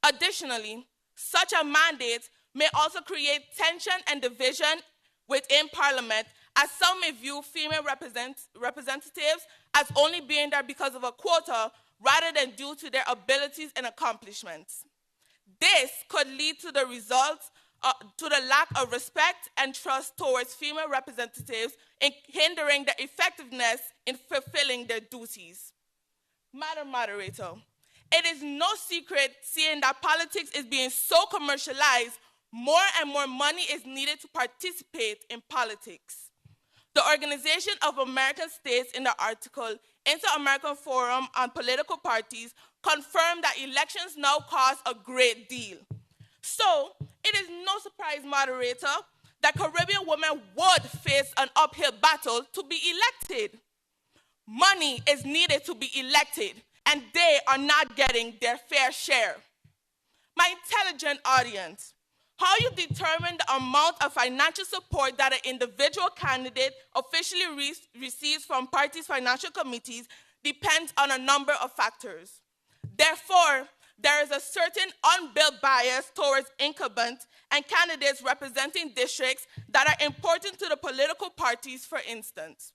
Additionally, such a mandate may also create tension and division within Parliament, as some may view female representatives as only being there because of a quota rather than due to their abilities and accomplishments. This could lead to the lack of respect and trust towards female representatives in hindering their effectiveness in fulfilling their duties. Madam Moderator, it is no secret, seeing that politics is being so commercialized, more and more money is needed to participate in politics. The Organization of American States, in the article Inter-American Forum on Political Parties, confirmed that elections now cost a great deal. So, it is no surprise, Moderator, that Caribbean women would face an uphill battle to be elected. Money is needed to be elected, and they are not getting their fair share. My intelligent audience, how you determine the amount of financial support that an individual candidate officially receives from parties' financial committees depends on a number of factors. Therefore, there is a certain unbuilt bias towards incumbents and candidates representing districts that are important to the political parties, for instance.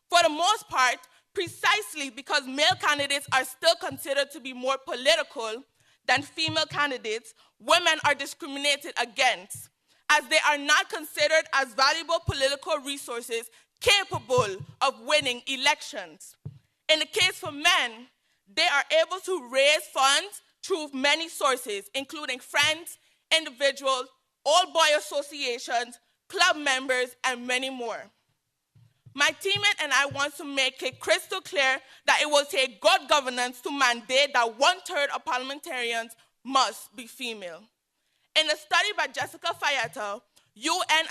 For the most part, precisely because male candidates are still considered to be more political than female candidates, women are discriminated against, as they are not considered as valuable political resources capable of winning elections. In the case for men, they are able to raise funds through many sources, including friends, individuals, old boy associations, club members, and many more. My teammate and I want to make it crystal clear that it will take good governance to mandate that 1/3 of parliamentarians must be female. In a study by Jessica Fayetta, UN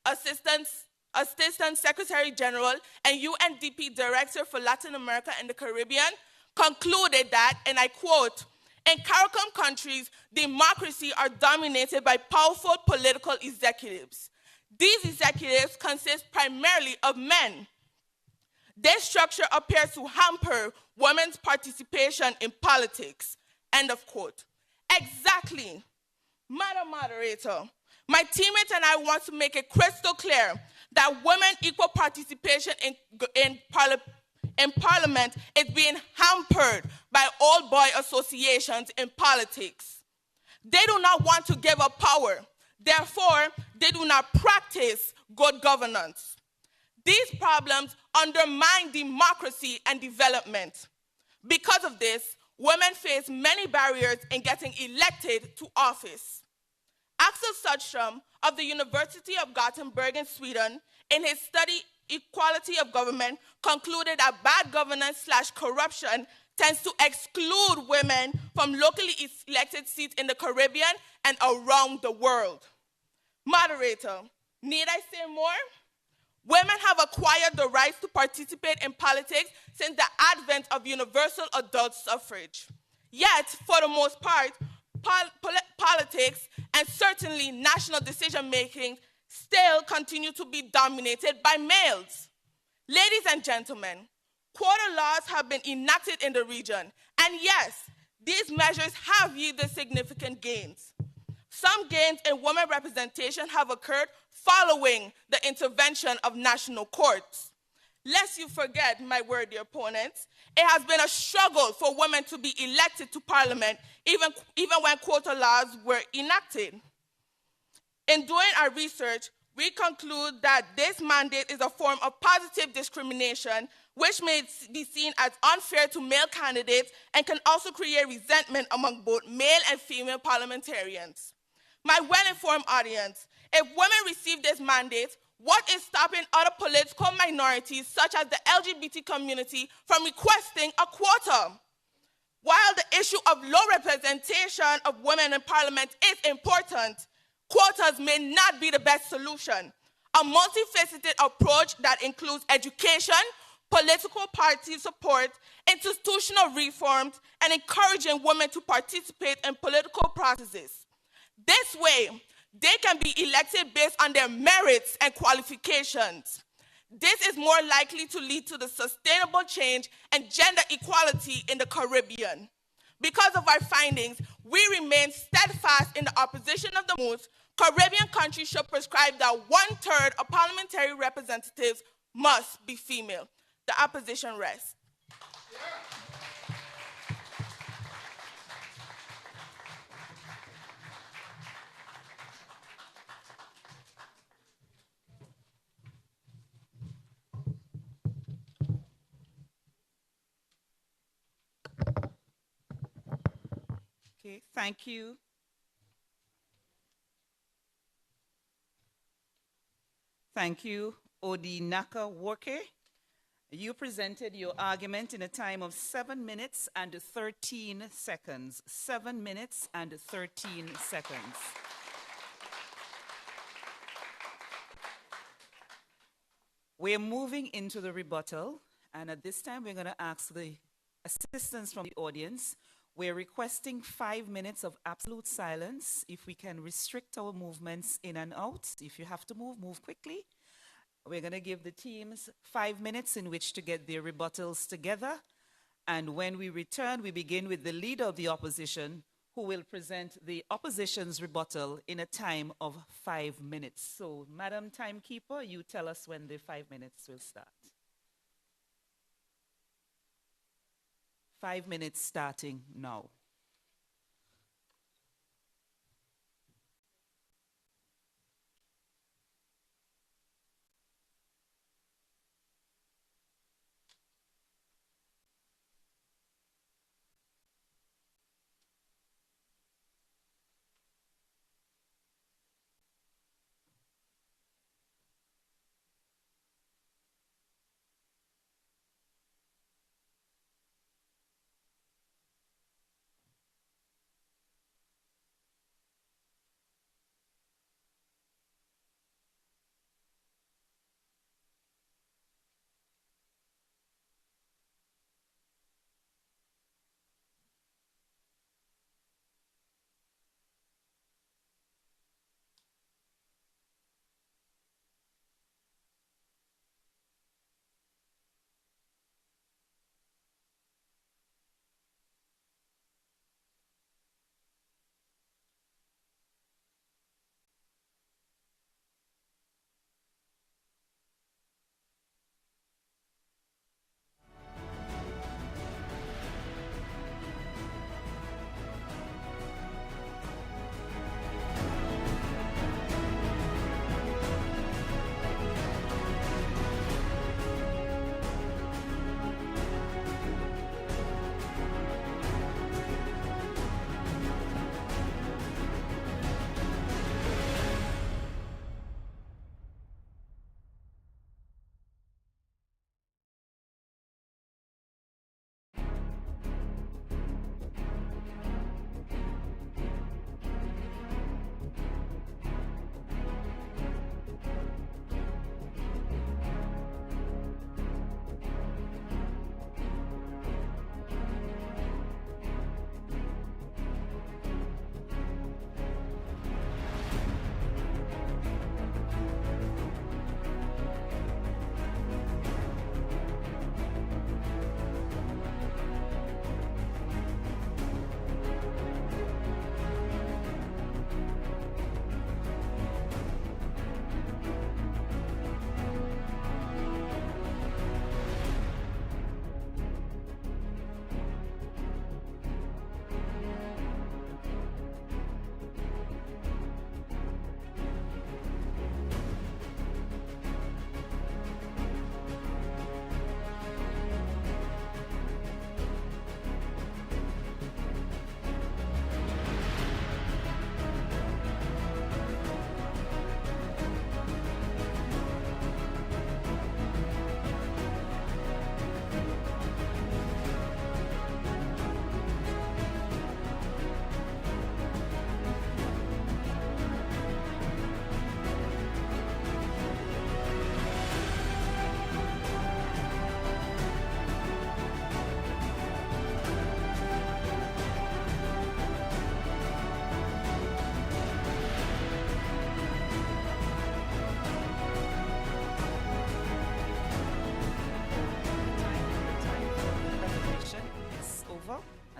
Assistant Secretary General and UNDP Director for Latin America and the Caribbean, concluded that, and I quote, "In CARICOM countries, democracy are dominated by powerful political executives. These executives consist primarily of men. This structure appears to hamper women's participation in politics." End of quote. Exactly. Madam Moderator, my teammates and I want to make it crystal clear that women equal participation in Parliament is being hampered by old boy associations in politics. They do not want to give up power. Therefore, they do not practice good governance. These problems undermine democracy and development. Because of this, women face many barriers in getting elected to office. Axel Sundström of the University of Gothenburg in Sweden, in his study Equality of Government, concluded that bad governance/corruption tends to exclude women from locally elected seats in the Caribbean and around the world. Moderator, need I say more? Women have acquired the right to participate in politics since the advent of universal adult suffrage. Yet, for the most part, politics and certainly national decision-making still continue to be dominated by males. Ladies and gentlemen, quota laws have been enacted in the region, and yes, these measures have yielded significant gains. Some gains in women representation have occurred following the intervention of national courts. Lest you forget, my worthy opponents, it has been a struggle for women to be elected to parliament, even when quota laws were enacted. In doing our research, we conclude that this mandate is a form of positive discrimination, which may be seen as unfair to male candidates and can also create resentment among both male and female parliamentarians. My well-informed audience, if women receive this mandate, what is stopping other political minorities, such as the LGBT community, from requesting a quota? While the issue of low representation of women in parliament is important, quotas may not be the best solution. A multifaceted approach that includes education, political party support, institutional reforms, and encouraging women to participate in political processes. This way, they can be elected based on their merits and qualifications. This is more likely to lead to the sustainable change and gender equality in the Caribbean. Because of our findings, we remain steadfast in the opposition of the moot. Caribbean countries should prescribe that 1/3 of parliamentary representatives must be female. The opposition rests. Okay, thank you. Thank you, Odinaka Worke. You presented your argument in a time of 7 minutes and 13 seconds. 7 minutes and 13 seconds. We're moving into the rebuttal, and at this time we're going to ask the assistance from the audience. We're requesting 5 minutes of absolute silence. If we can restrict our movements in and out. If you have to move, move quickly. We're going to give the teams 5 minutes in which to get their rebuttals together. And when we return, we begin with the leader of the opposition, who will present the opposition's rebuttal in a time of 5 minutes. So, Madam Timekeeper, you tell us when the 5 minutes will start. 5 minutes starting now.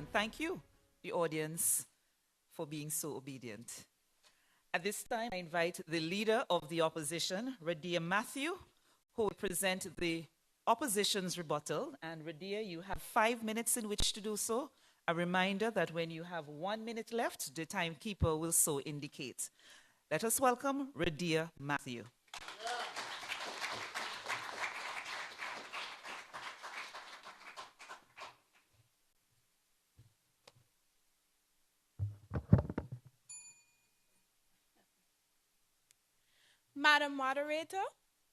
And thank you, the audience, for being so obedient. At this time, I invite the leader of the opposition, Radia Matthew, who will present the opposition's rebuttal. And Radia, you have 5 minutes in which to do so. A reminder that when you have 1 minute left, the timekeeper will so indicate. Let us welcome Radia Matthew. Madam Moderator,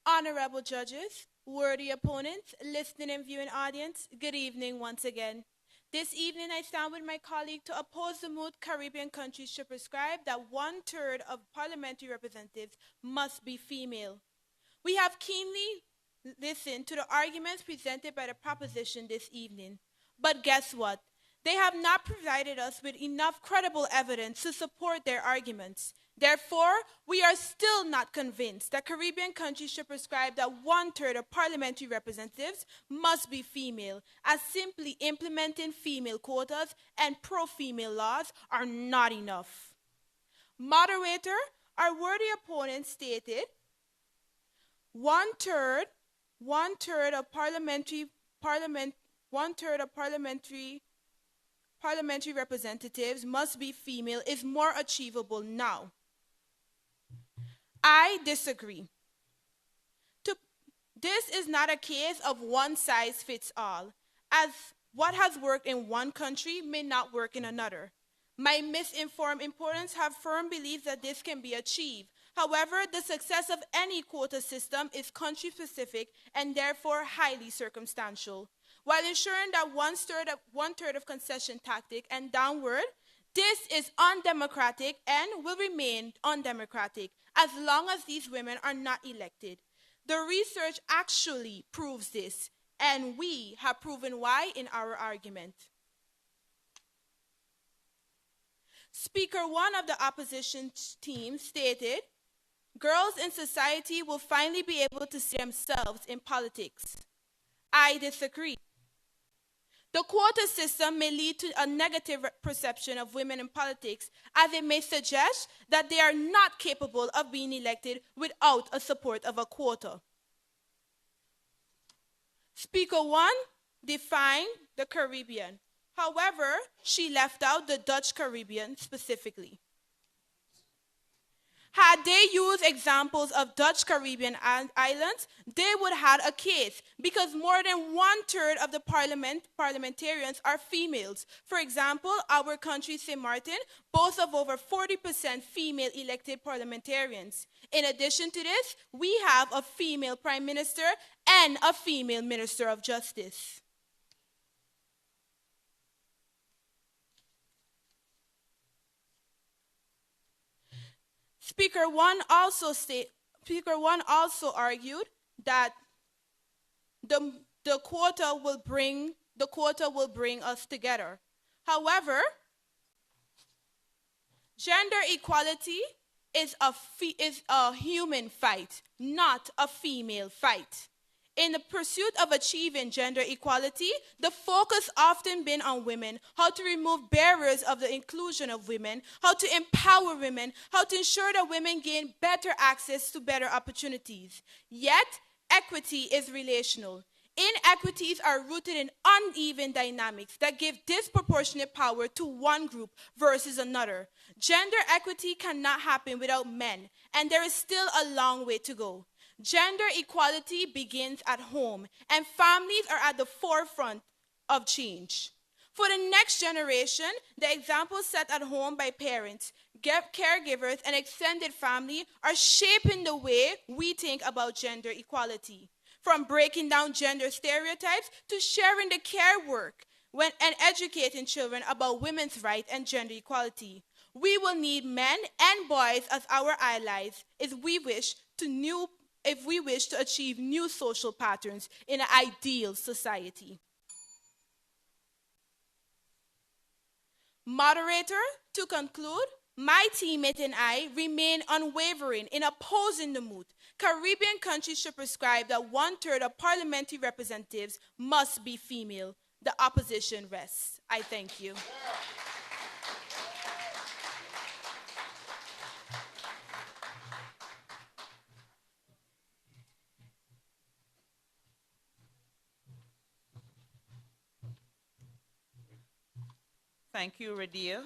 honorable judges, worthy opponents, listening and viewing audience, good evening once again. This evening I stand with my colleague to oppose the moot Caribbean countries should prescribe that 1/3 of parliamentary representatives must be female. We have keenly listened to the arguments presented by the proposition this evening. But guess what? They have not provided us with enough credible evidence to support their arguments. Therefore, we are still not convinced that Caribbean countries should prescribe that 1/3 of parliamentary representatives must be female, as simply implementing female quotas and pro-female laws are not enough. Moderator, our worthy opponent stated, 1/3 of parliamentary representatives must be female is more achievable now. I disagree. This is not a case of one size fits all, as what has worked in one country may not work in another. My misinformed opponents have firm beliefs that this can be achieved. However, the success of any quota system is country-specific and therefore highly circumstantial. While ensuring that 1/3 of concession tactic and downward, this is undemocratic and will remain undemocratic as long as these women are not elected. The research actually proves this, and we have proven why in our argument. Speaker 1 of the opposition team stated, girls in society will finally be able to see themselves in politics. I disagree. The quota system may lead to a negative perception of women in politics, as it may suggest that they are not capable of being elected without a support of a quota. Speaker 1 defined the Caribbean. However, she left out the Dutch Caribbean specifically. Had they used examples of Dutch Caribbean islands, they would have had a case, because more than 1/3 of the parliamentarians are females. For example, our country, St. Maarten, boasts of over 40% female elected parliamentarians. In addition to this, we have a female prime minister and a female minister of justice. Speaker 1 also argued that the quota will bring us together. However, gender equality is a human fight, not a female fight. In the pursuit of achieving gender equality, the focus often been on women, how to remove barriers of the inclusion of women, how to empower women, how to ensure that women gain better access to better opportunities. Yet, equity is relational. Inequities are rooted in uneven dynamics that give disproportionate power to one group versus another. Gender equity cannot happen without men, and there is still a long way to go. Gender equality begins at home, and families are at the forefront of change. For the next generation, the examples set at home by parents, caregivers, and extended family are shaping the way we think about gender equality. From breaking down gender stereotypes to sharing the care work and educating children about women's rights and gender equality. We will need men and boys as our allies if we wish to achieve new social patterns in an ideal society. Moderator, to conclude, my teammate and I remain unwavering in opposing the moot. Caribbean countries should prescribe that 1/3 of parliamentary representatives must be female. The opposition rests. I thank you. Thank you, Radia.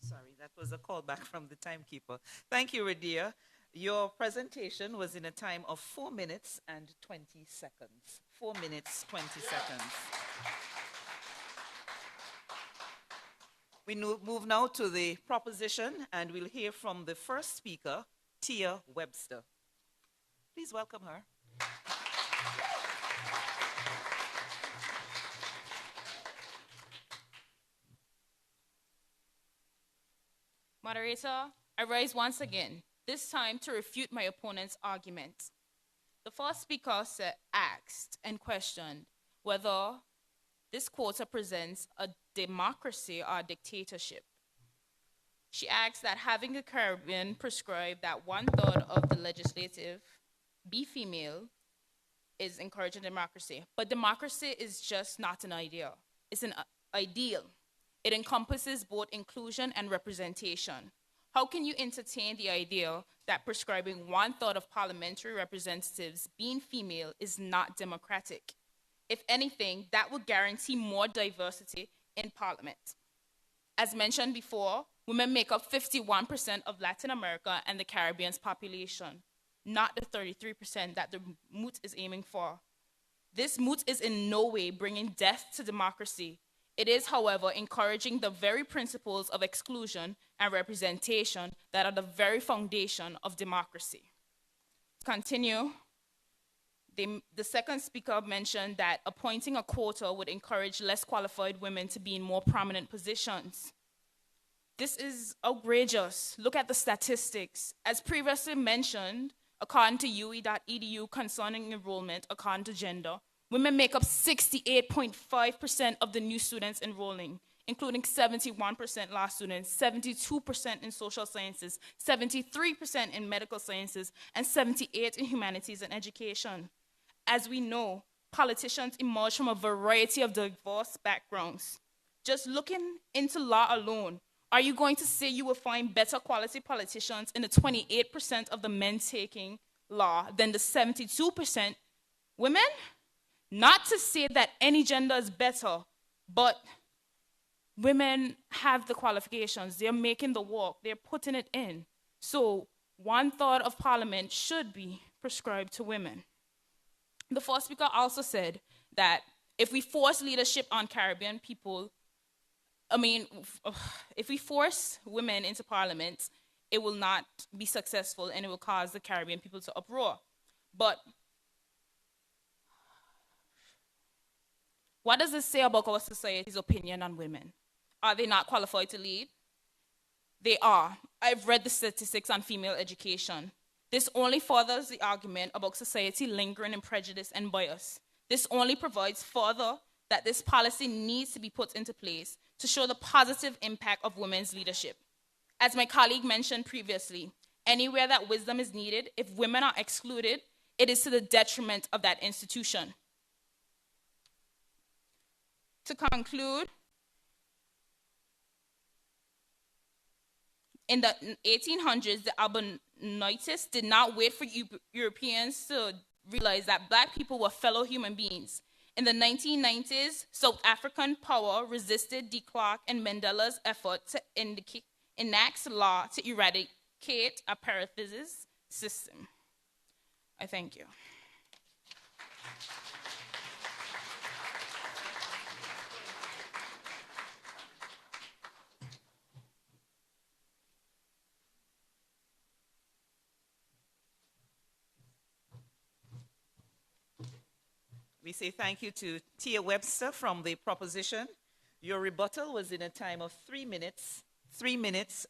Sorry, that was a callback from the timekeeper. Thank you, Radia. Your presentation was in a time of 4 minutes and 20 seconds. 4 minutes, 20 seconds. We move now to the proposition, and we'll hear from the first speaker, Tia Webster. Please welcome her. Moderator, I rise once again, this time to refute my opponent's argument. The first speaker asked and questioned whether this quota presents a democracy or a dictatorship. She asked that having the Caribbean prescribe that 1/3 of the legislative be female is encouraging democracy. But democracy is just not an idea. It's an ideal. It encompasses both inclusion and representation. How can you entertain the idea that prescribing 1/3 of parliamentary representatives being female is not democratic? If anything, that would guarantee more diversity in parliament. As mentioned before, women make up 51% of Latin America and the Caribbean's population, not the 33% that the moot is aiming for. This moot is in no way bringing death to democracy. It is, however, encouraging the very principles of exclusion and representation that are the very foundation of democracy. To continue, the second speaker mentioned that appointing a quota would encourage less qualified women to be in more prominent positions. This is outrageous. Look at the statistics. As previously mentioned, according to UE.edu concerning enrollment according to gender, women make up 68.5% of the new students enrolling, including 71% law students, 72% in social sciences, 73% in medical sciences, and 78% in humanities and education. As we know, politicians emerge from a variety of diverse backgrounds. Just looking into law alone, are you going to say you will find better quality politicians in the 28% of the men taking law than the 72% women? Not to say that any gender is better, but women have the qualifications. They're making the work. They're putting it in. So 1/3 of parliament should be prescribed to women. The first speaker also said that if we force leadership on Caribbean people, if we force women into parliament, it will not be successful and it will cause the Caribbean people to uproar. But what does this say about our society's opinion on women? Are they not qualified to lead? They are. I've read the statistics on female education. This only furthers the argument about society lingering in prejudice and bias. This only provides further that this policy needs to be put into place to show the positive impact of women's leadership. As my colleague mentioned previously, anywhere that wisdom is needed, if women are excluded, it is to the detriment of that institution. To conclude, in the 1800s, the Albanites did not wait for Europeans to realize that Black people were fellow human beings. In the 1990s, South African power resisted de Klerk and Mandela's effort to enact law to eradicate apartheid's system. I thank you. We say thank you to Tia Webster from the proposition. Your rebuttal was in a time of 3 minutes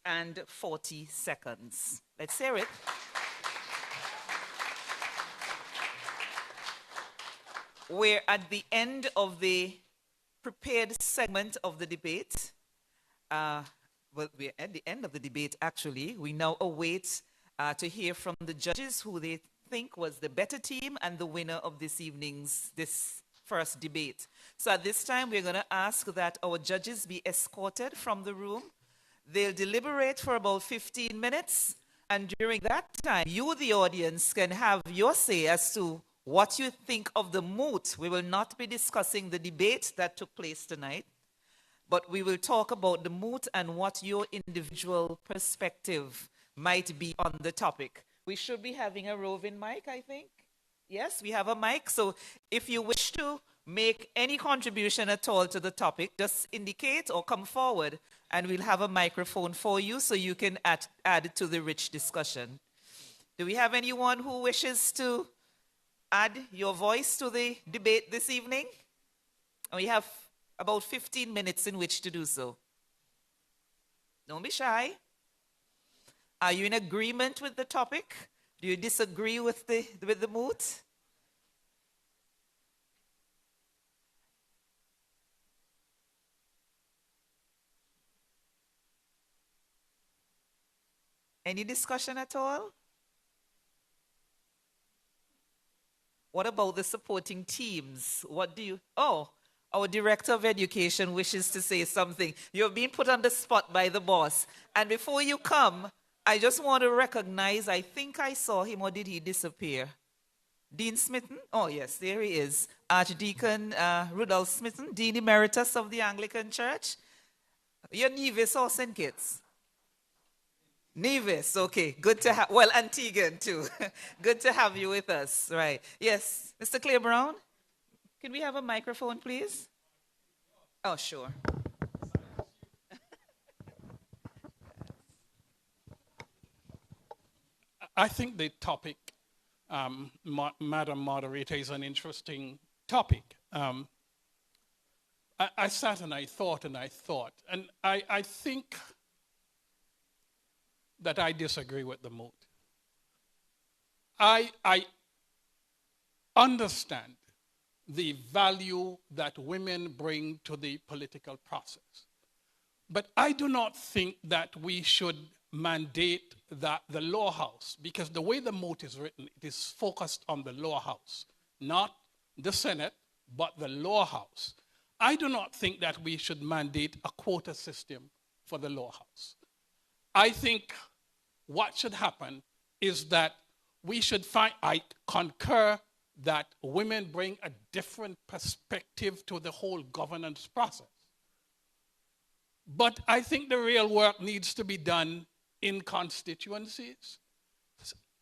and 40 seconds. Let's hear it. We're at the end of the prepared segment of the debate. We're at the end of the debate, actually. We now await to hear from the judges who they think was the better team and the winner of this first debate. So at this time, we're going to ask that our judges be escorted from the room. They'll deliberate for about 15 minutes, and during that time, you, the audience, can have your say as to what you think of the moot. We will not be discussing the debate that took place tonight, but we will talk about the moot and what your individual perspective might be on the topic. We should be having a roving mic, I think. Yes, we have a mic. So if you wish to make any contribution at all to the topic, just indicate or come forward, and we'll have a microphone for you so you can add to the rich discussion. Do we have anyone who wishes to add your voice to the debate this evening? And we have about 15 minutes in which to do so. Don't be shy. Are you in agreement with the topic? Do you disagree with the moot? Any discussion at all? What about the supporting teams? What do you... Oh, our Director of Education wishes to say something. You're being put on the spot by the boss. And before you come, I just want to recognize, I think I saw him, or did he disappear? Dean Smitten? Oh, yes, there he is. Archdeacon Rudolph Smitten, Dean Emeritus of the Anglican Church. You're Nevis or St. Kitts? Nevis, okay. Good to have, well, Antiguan too. Good to have you with us, right. Yes, Mr. Clay Brown, can we have a microphone, please? Oh, sure. I think the topic, Madam Moderator, is an interesting topic. I sat and I thought, and I think that I disagree with the moot. I understand the value that women bring to the political process, but I do not think that we should mandate that the lower house, because the way the moot is written, it is focused on the lower house, not the Senate, but the lower house. I do not think that we should mandate a quota system for the lower house. I think what should happen is that we should I concur that women bring a different perspective to the whole governance process. But I think the real work needs to be done in constituencies.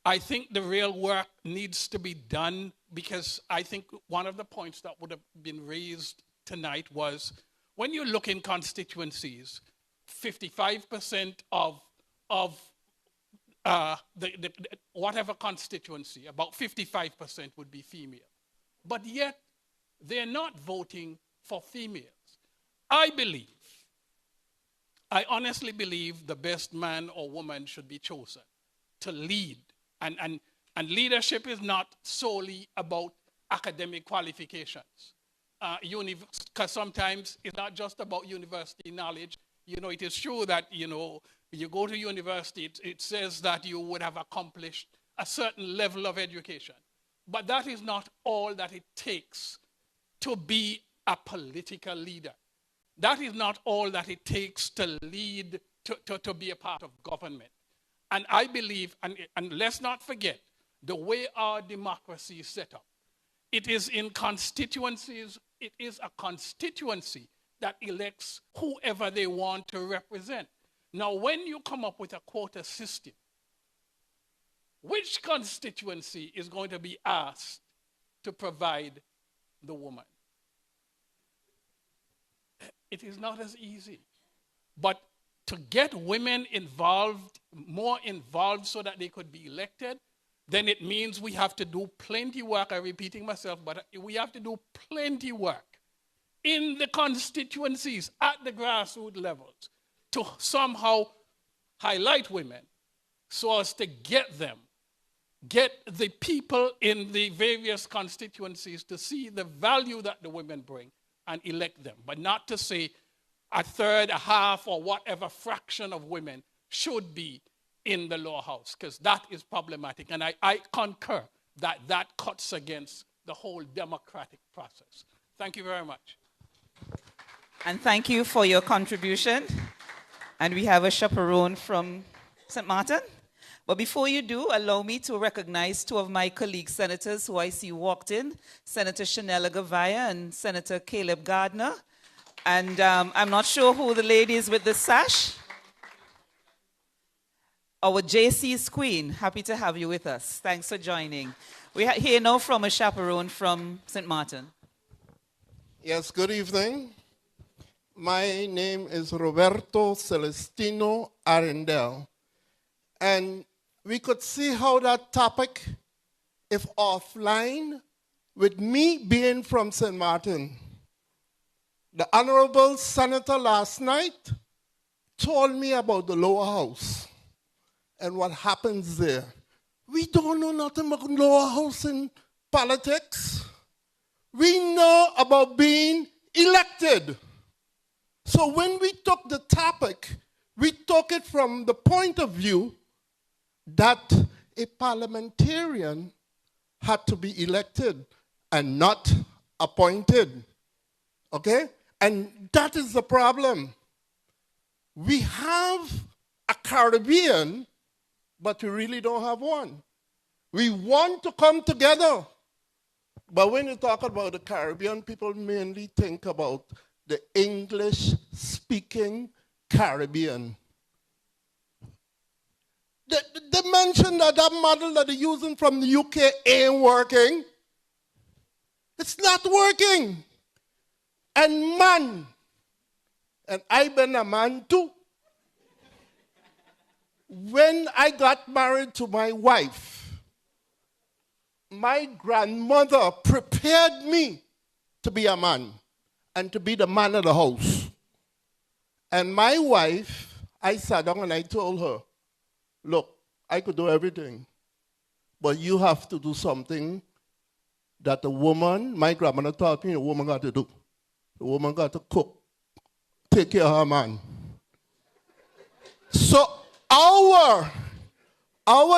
I think the real work needs to be done because I think one of the points that would have been raised tonight was when you look in constituencies, 55% of whatever constituency, about 55% would be female. But yet, they're not voting for females. I honestly believe the best man or woman should be chosen to lead. And leadership is not solely about academic qualifications. Because sometimes it's not just about university knowledge. You know, it is true that, you know, you go to university, it says that you would have accomplished a certain level of education. But that is not all that it takes to be a political leader. That is not all that it takes to lead, to be a part of government. And I believe, and let's not forget, the way our democracy is set up, it is in constituencies, it is a constituency that elects whoever they want to represent. Now, when you come up with a quota system, which constituency is going to be asked to provide the woman? It is not as easy. But to get women involved, more involved so that they could be elected, then it means we have to do plenty work. I'm repeating myself, but we have to do plenty work in the constituencies at the grassroots levels to somehow highlight women so as to get the people in the various constituencies to see the value that the women bring and elect them. But not to say a third, a half, or whatever fraction of women should be in the lower house, because that is problematic. And I concur. that cuts against the whole democratic process. Thank you very much. And thank you for your contribution. And we have a chaperone from St. Maarten. But before you do, allow me to recognize two of my colleague senators who I see walked in, Senator Chanella Gavaya and Senator Caleb Gardner. And I'm not sure who the lady is with the sash. Our JC's queen, happy to have you with us. Thanks for joining. We hear now from a chaperone from St. Maarten. Yes, good evening. My name is Roberto Celestino Arendel. And we could see how that topic, if offline, with me being from St. Maarten. The Honorable Senator last night told me about the lower house and what happens there. We don't know nothing about lower house in politics. We know about being elected. So when we took the topic, we took it from the point of view that a parliamentarian had to be elected and not appointed. Okay? And that is the problem. We have a Caribbean, but we really don't have one. We want to come together. But when you talk about the Caribbean, people mainly think about the English-speaking Caribbean. They mentioned that model that they're using from the UK ain't working. It's not working. And man, and I've been a man too. When I got married to my wife, my grandmother prepared me to be a man and to be the man of the house. And my wife, I sat down and I told her, look, I could do everything, but you have to do something that the woman, my grandmother taught me, the woman got to do. The woman got to cook, take care of her man. So our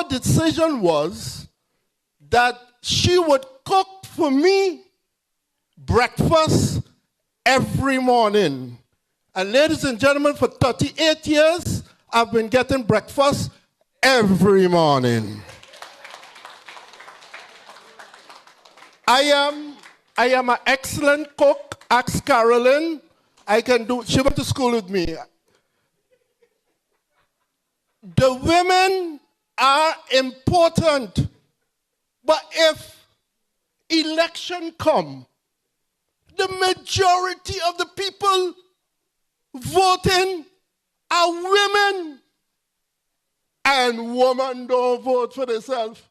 decision was that she would cook for me breakfast every morning. And ladies and gentlemen, for 38 years, I've been getting breakfast every morning. I am an excellent cook. Ask Carolyn. She went to school with me. The women are important. But if election come, the majority of the people voting are women. And women don't vote for themselves.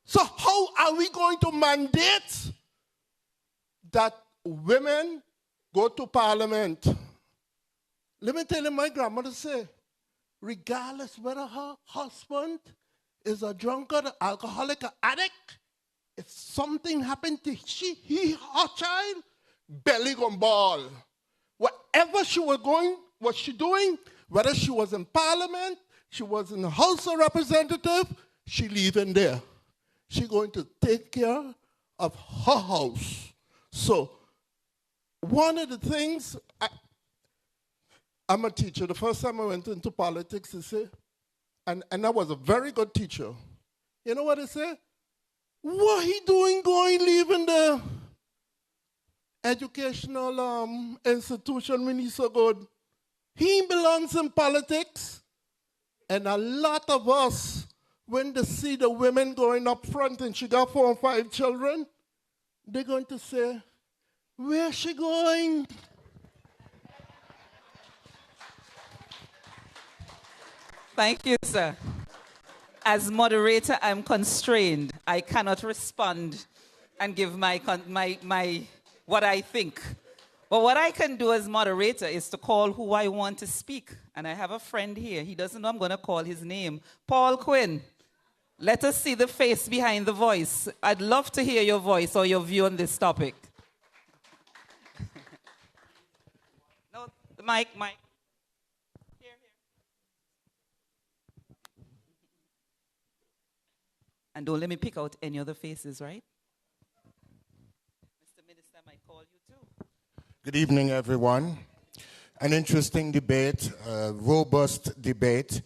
So how are we going to mandate that women go to parliament? Let me tell you, my grandmother said, regardless whether her husband is a drunkard, alcoholic, or addict, if something happened to her child, belly gonna ball. Whatever she was she doing, whether she was in parliament, she was in the House of Representatives, she leaving there. She going to take care of her house. So one of the things, I'm a teacher. The first time I went into politics, they say, and I was a very good teacher. You know what they say? What he doing leaving the educational institution when he's so good? He belongs in politics. And a lot of us, when they see the women going up front and she got 4 or 5 children, they're going to say, where's she going? Thank you, sir. As moderator, I'm constrained. I cannot respond and give my what I think. But what I can do as moderator is to call who I want to speak. And I have a friend here. He doesn't know I'm going to call his name. Paul Quinn. Let us see the face behind the voice. I'd love to hear your voice or your view on this topic. No, the mic. Here. And don't let me pick out any other faces, right? Mr. Minister, I might call you too. Good evening, everyone. An interesting debate, robust debate.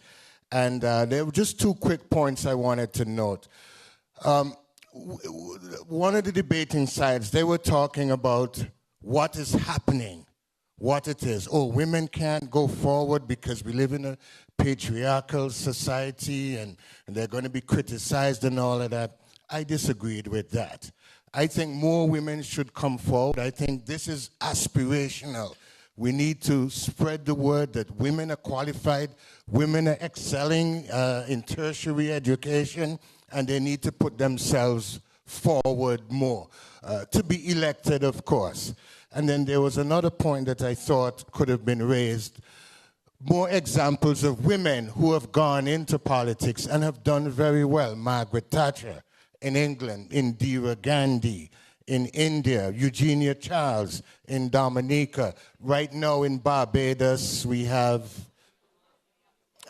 And there were just two quick points I wanted to note. One of the debating sides, they were talking about what is happening, what it is. Oh, women can't go forward because we live in a patriarchal society and they're going to be criticized and all of that. I disagreed with that. I think more women should come forward. I think this is aspirational. We need to spread the word that women are qualified, women are excelling in tertiary education, and they need to put themselves forward more. To be elected, of course. And then there was another point that I thought could have been raised. More examples of women who have gone into politics and have done very well. Margaret Thatcher in England, Indira Gandhi in India, Eugenia Charles in Dominica. Right now in Barbados, we have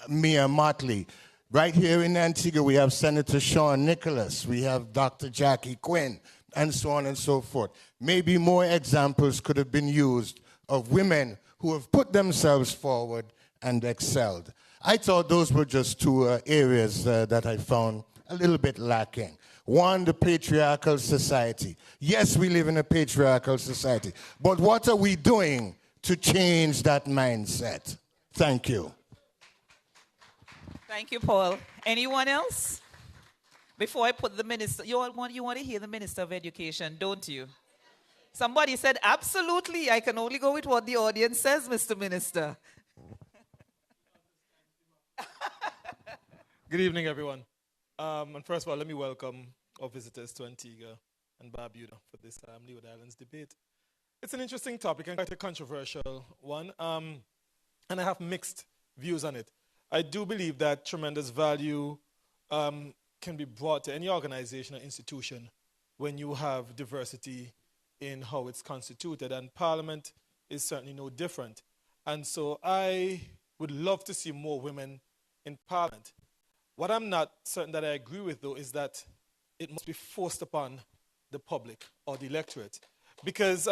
Mia Motley. Right here in Antigua, we have Senator Sean Nicholas. We have Dr. Jackie Quinn, and so on and so forth. Maybe more examples could have been used of women who have put themselves forward and excelled. I thought those were just two areas that I found a little bit lacking. One, the patriarchal society. Yes, we live in a patriarchal society, but what are we doing to change that mindset? Thank you. Thank you, Paul. Anyone else? Before I put the minister, you want to hear the Minister of Education, don't you? Somebody said, absolutely. I can only go with what the audience says, Mr. Minister. Good evening, everyone. And first of all, let me welcome our visitors to Antigua and Barbuda for this Leeward Islands debate. It's an interesting topic and quite a controversial one, and I have mixed views on it. I do believe that tremendous value can be brought to any organization or institution when you have diversity in how it's constituted, and Parliament is certainly no different. And so I would love to see more women in Parliament. What I'm not certain that I agree with, though, is that it must be forced upon the public or the electorate, because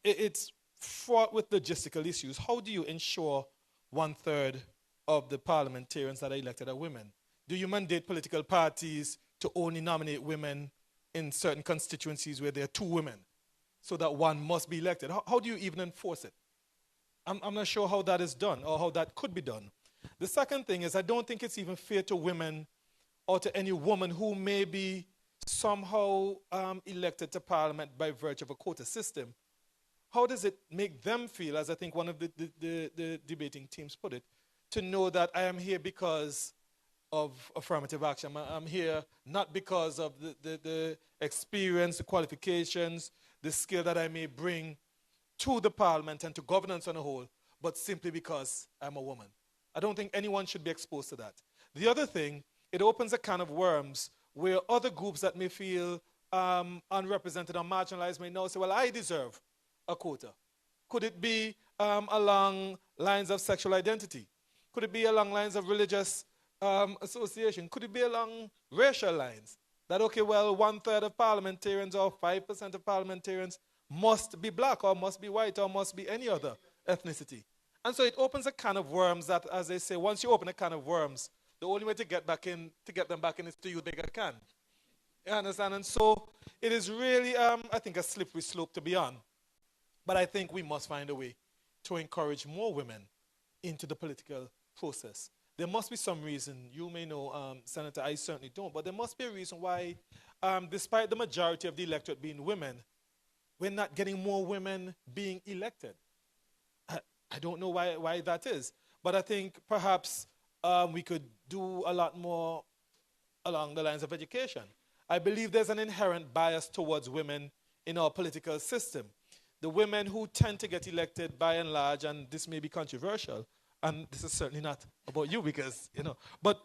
it's fraught with logistical issues. How do you ensure 1/3 of the parliamentarians that are elected are women? Do you mandate political parties to only nominate women in certain constituencies where there are 2 women, so that one must be elected? How do you even enforce it? I'm not sure how that is done or how that could be done. The second thing is, I don't think it's even fair to women or to any woman who may be somehow elected to Parliament by virtue of a quota system. How does it make them feel, as I think one of the debating teams put it, to know that I am here because of affirmative action? I'm here not because of the experience, the qualifications, the skill that I may bring to the Parliament and to governance on a whole, but simply because I'm a woman. I don't think anyone should be exposed to that. The other thing, it opens a can of worms where other groups that may feel unrepresented or marginalized may now say, well, I deserve a quota. Could it be along lines of sexual identity? Could it be along lines of religious association? Could it be along racial lines? That, okay, well, 1/3 of parliamentarians or 5% of parliamentarians must be black or must be white or must be any other ethnicity. And so it opens a can of worms that, as they say, once you open a can of worms, the only way to get them back in is to use a bigger can. You understand? And so it is really, I think, a slippery slope to be on. But I think we must find a way to encourage more women into the political process. There must be some reason. You may know, Senator, I certainly don't, but there must be a reason why, despite the majority of the electorate being women, we're not getting more women being elected. I don't know why that is, but I think perhaps we could do a lot more along the lines of education. I believe there's an inherent bias towards women in our political system. The women who tend to get elected by and large, and this may be controversial, and this is certainly not about you because, but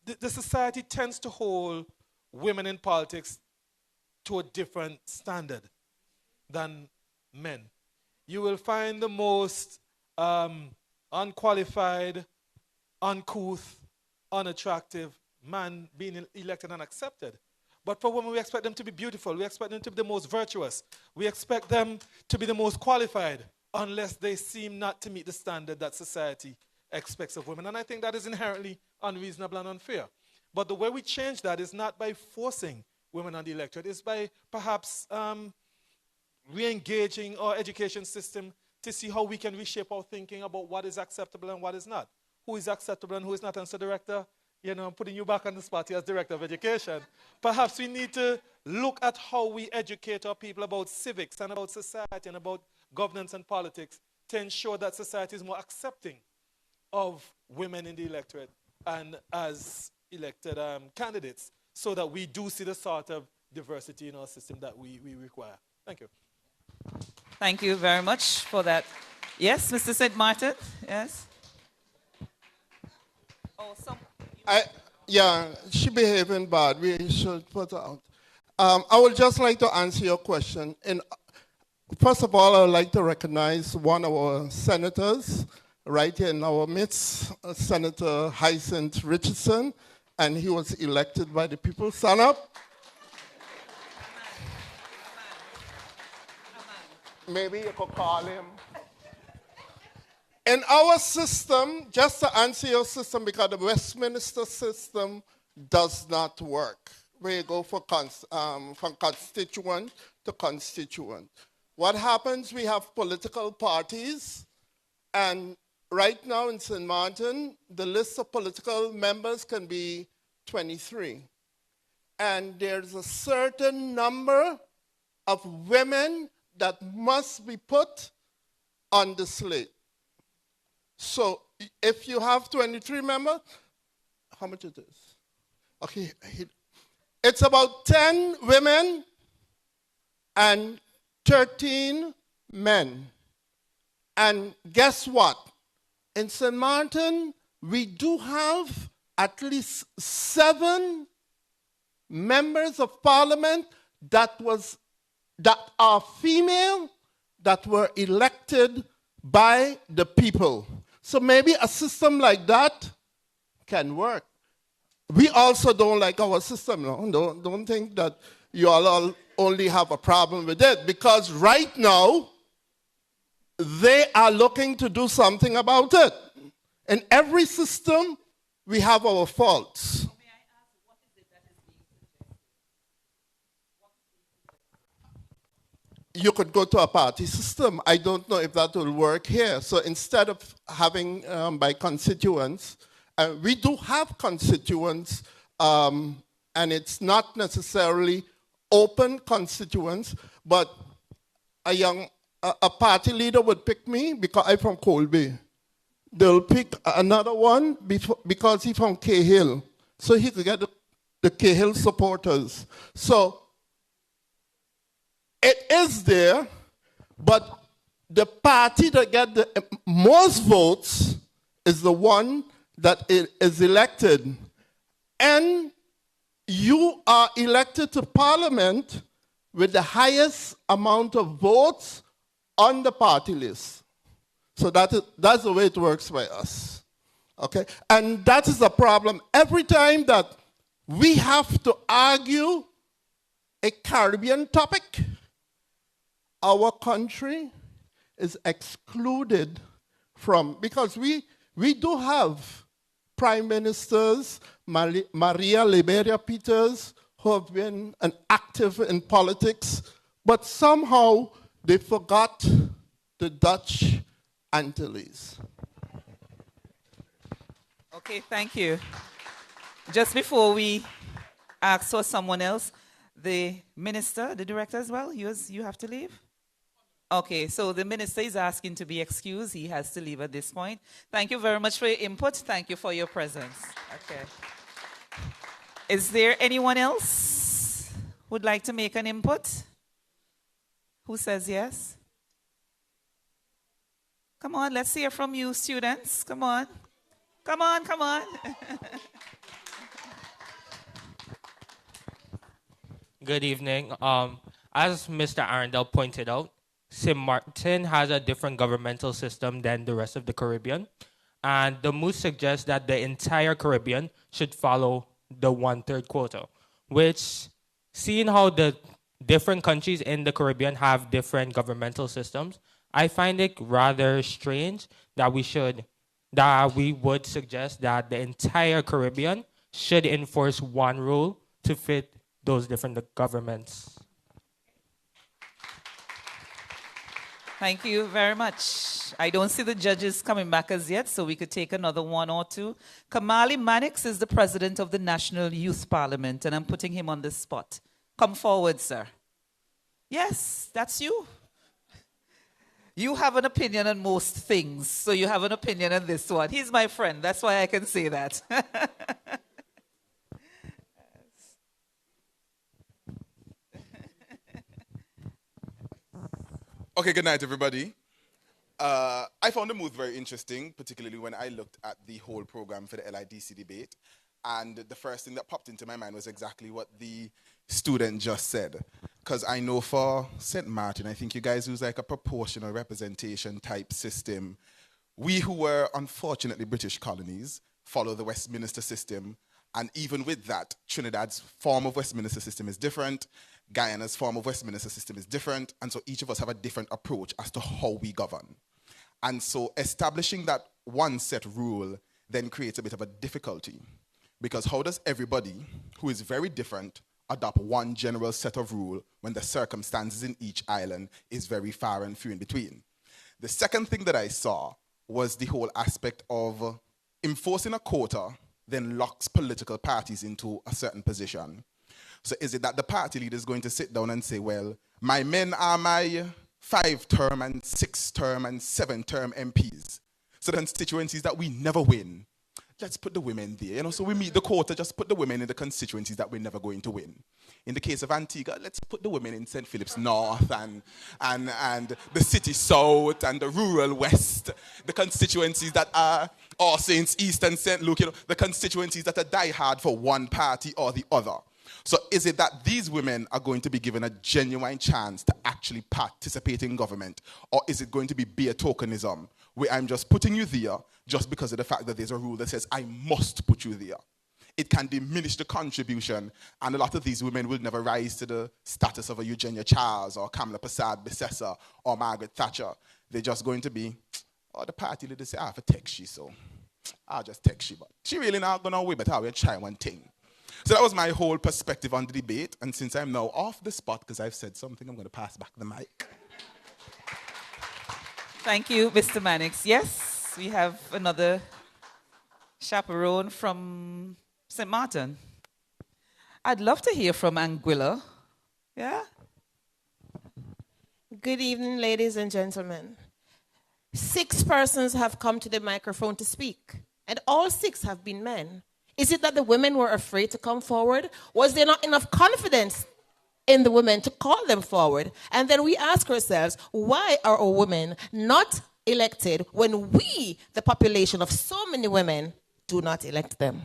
the society tends to hold women in politics to a different standard than men. You will find the most unqualified, uncouth, unattractive man being elected and accepted. But for women, we expect them to be beautiful. We expect them to be the most virtuous. We expect them to be the most qualified, unless they seem not to meet the standard that society expects of women. And I think that is inherently unreasonable and unfair. But the way we change that is not by forcing women on the electorate. It's by perhaps re-engaging our education system to see how we can reshape our thinking about what is acceptable and what is not. Who is acceptable and who is not. And so, Director, I'm putting you back on the spot here as Director of Education. Perhaps we need to look at how we educate our people about civics and about society and about governance and politics to ensure that society is more accepting of women in the electorate and as elected candidates, so that we do see the sort of diversity in our system that we require. Thank you. Thank you very much for that. Yes, Mr. St. Maarten, yes? Oh, Yeah, she behaving bad. We should put her out. I would just like to answer your question. First of all, I would like to recognize one of our senators right here in our midst, Senator Hyacinth Richardson, and he was elected by the people. Stand up. Maybe you could call him. In our system, just to answer your system, because the Westminster system does not work, where you go from constituent to constituent. What happens, we have political parties, and right now in St. Maarten, the list of political members can be 23. And there's a certain number of women that must be put on the slate. So if you have 23 members, how much it is? Okay, it's about 10 women and 13 men. And guess what? In St. Maarten, we do have at least 7 members of parliament that are female, that were elected by the people. So maybe a system like that can work. We also don't like our system. No? Don't think that you all only have a problem with it, because right now they are looking to do something about it. In every system, we have our faults. You could go to a party system. I don't know if that will work here. So instead of having by constituents, we do have constituents, and it's not necessarily open constituents, but a party leader would pick me because I'm from Colby. They'll pick another one because he's from Cahill. So he could get the Cahill supporters. So it is there, but the party that gets the most votes is the one that is elected. And you are elected to parliament with the highest amount of votes on the party list. So that's the way it works by us. Okay? And that is the problem. Every time that we have to argue a Caribbean topic, our country is excluded from, because we do have prime ministers, Maria Liberia Peters, who have been active in politics, but somehow they forgot the Dutch Antilles. Okay, thank you. Just before we ask for someone else, the minister, the director as well, you have to leave? Okay, so the minister is asking to be excused. He has to leave at this point. Thank you very much for your input. Thank you for your presence. Okay. Is there anyone else who would like to make an input? Who says yes? Come on, let's hear from you, students. Come on. Come on, come on. Good evening. As Mr. Arundel pointed out, St. Maarten has a different governmental system than the rest of the Caribbean. And the mood suggests that the entire Caribbean should follow the 1/3 quota, which seeing how the different countries in the Caribbean have different governmental systems, I find it rather strange that we would suggest that the entire Caribbean should enforce one rule to fit those different governments. Thank you very much. I don't see the judges coming back as yet, so we could take another one or two. Kamali Mannix is the president of the National Youth Parliament, and I'm putting him on the spot. Come forward, sir. Yes, that's you. You have an opinion on most things, so you have an opinion on this one. He's my friend, that's why I can say that. Okay, good night, everybody. I found the mood very interesting, particularly when I looked at the whole program for the LIDC debate. And the first thing that popped into my mind was exactly what the student just said. Because I know for St. Maarten, I think you guys use like a proportional representation type system. We who were unfortunately British colonies follow the Westminster system. And even with that, Trinidad's form of Westminster system is different. Guyana's form of Westminster system is different, and so each of us have a different approach as to how we govern. And so establishing that one set rule then creates a bit of a difficulty, because how does everybody who is very different adopt one general set of rule when the circumstances in each island is very far and few in between? The second thing that I saw was the whole aspect of enforcing a quota then locks political parties into a certain position. So is it that the party leader is going to sit down and say, well, my men are my 5-term and 6-term and 7-term MPs. So the constituencies that we never win, let's put the women there. You know, so we meet the quota, just put the women in the constituencies that we're never going to win. In the case of Antigua, let's put the women in St. Philip's North and the city South and the rural West, the constituencies that are All Saints East and St. Luke, you know, the constituencies that are diehard for one party or the other. So is it that these women are going to be given a genuine chance to actually participate in government? Or is it going to be bare tokenism, where I'm just putting you there just because of the fact that there's a rule that says I must put you there? It can diminish the contribution, and a lot of these women will never rise to the status of a Eugenia Charles or Kamala Persad-Bissessar or Margaret Thatcher. They're just going to be, oh, the party leader say, I have to text you, so I'll just text you. But she really not going to wait, but I will try one thing. So that was my whole perspective on the debate. And since I'm now off the spot because I've said something, I'm going to pass back the mic. Thank you, Mr. Mannix. Yes, we have another chaperone from St. Maarten. I'd love to hear from Anguilla. Yeah? Good evening, ladies and gentlemen. 6 persons have come to the microphone to speak, and all 6 have been men. Is it that the women were afraid to come forward? Was there not enough confidence in the women to call them forward? And then we ask ourselves, why are our women not elected when we, the population of so many women, do not elect them?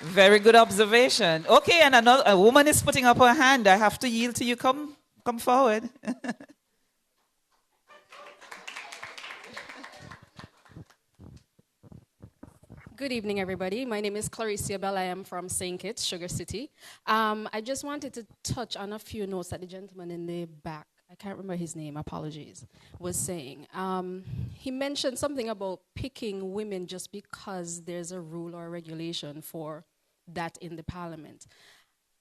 Very good observation. Okay, and a woman is putting up her hand. I have to yield to you. Come forward. Good evening, everybody. My name is Claricia Bell. I am from St. Kitts, Sugar City. I just wanted to touch on a few notes that the gentleman in the back, I can't remember his name, apologies, was saying. He mentioned something about picking women just because there's a rule or a regulation for that in the parliament.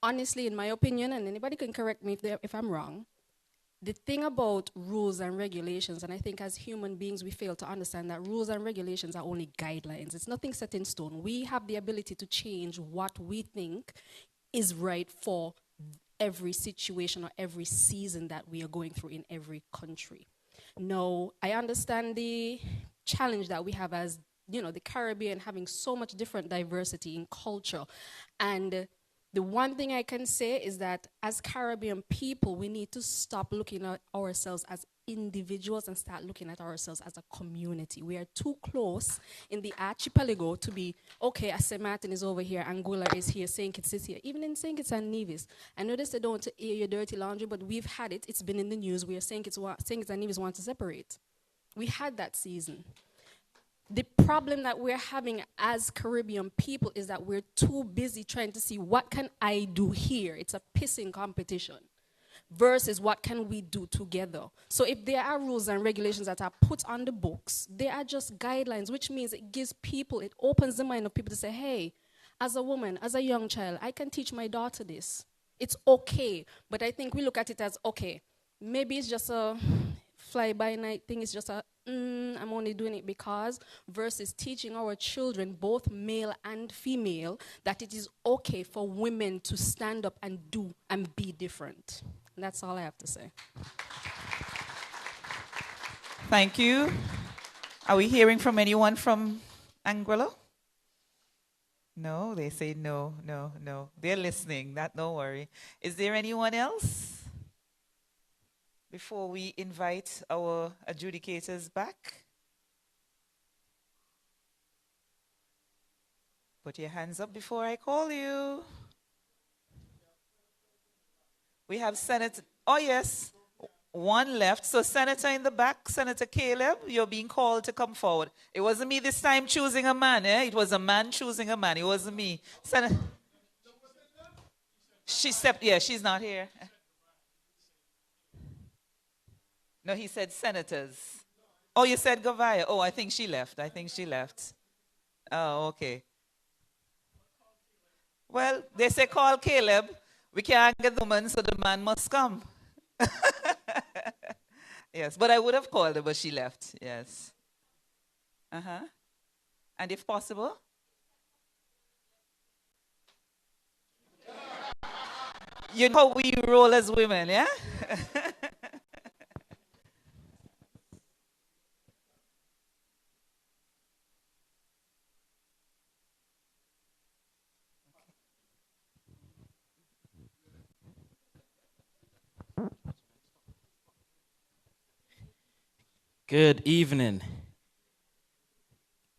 Honestly, in my opinion, and anybody can correct me if I'm wrong, the thing about rules and regulations, and I think as human beings we fail to understand that rules and regulations are only guidelines. It's nothing set in stone. We have the ability to change what we think is right for every situation or every season that we are going through in every country. Now, I understand the challenge that we have as, you know, the Caribbean having so much different diversity in culture. And the one thing I can say is that as Caribbean people, we need to stop looking at ourselves as individuals and start looking at ourselves as a community. We are too close in the archipelago to be, okay, as St. Maarten is over here, Anguilla is here, St. Kitts is here, even in St. Kitts and Nevis. I know they don't air your dirty laundry, but we've had it. It's been in the news where St. Kitts and Nevis want to separate. We had that season. The problem that we're having as Caribbean people is that we're too busy trying to see what can I do here. It's a pissing competition versus what can we do together. So if there are rules and regulations that are put on the books, they are just guidelines, which means it gives people, it opens the mind of people to say, hey, as a woman, as a young child, I can teach my daughter this. It's okay. But I think we look at it as, okay, maybe it's just a fly-by-night thing. It's just a, I'm only doing it because, versus teaching our children, both male and female, that it is okay for women to stand up and do and be different. And that's all I have to say. Thank you. Are we hearing from anyone from Anguilla? No, they say no. They're listening, don't worry. Is there anyone else? Before we invite our adjudicators back. Put your hands up before I call you. We have Senator, oh yes, one left. So Senator in the back, Senator Caleb, you're being called to come forward. It wasn't me this time choosing a man, eh? It was a man choosing a man. It wasn't me. She stepped, yeah, she's not here. No, he said senators. Oh, you said Govaya. Oh, I think she left. Oh, okay. Well, they say call Caleb. We can't get the woman, so the man must come. Yes, but I would have called her, but she left. Yes. And if possible? You know how we roll as women, yeah? Good evening.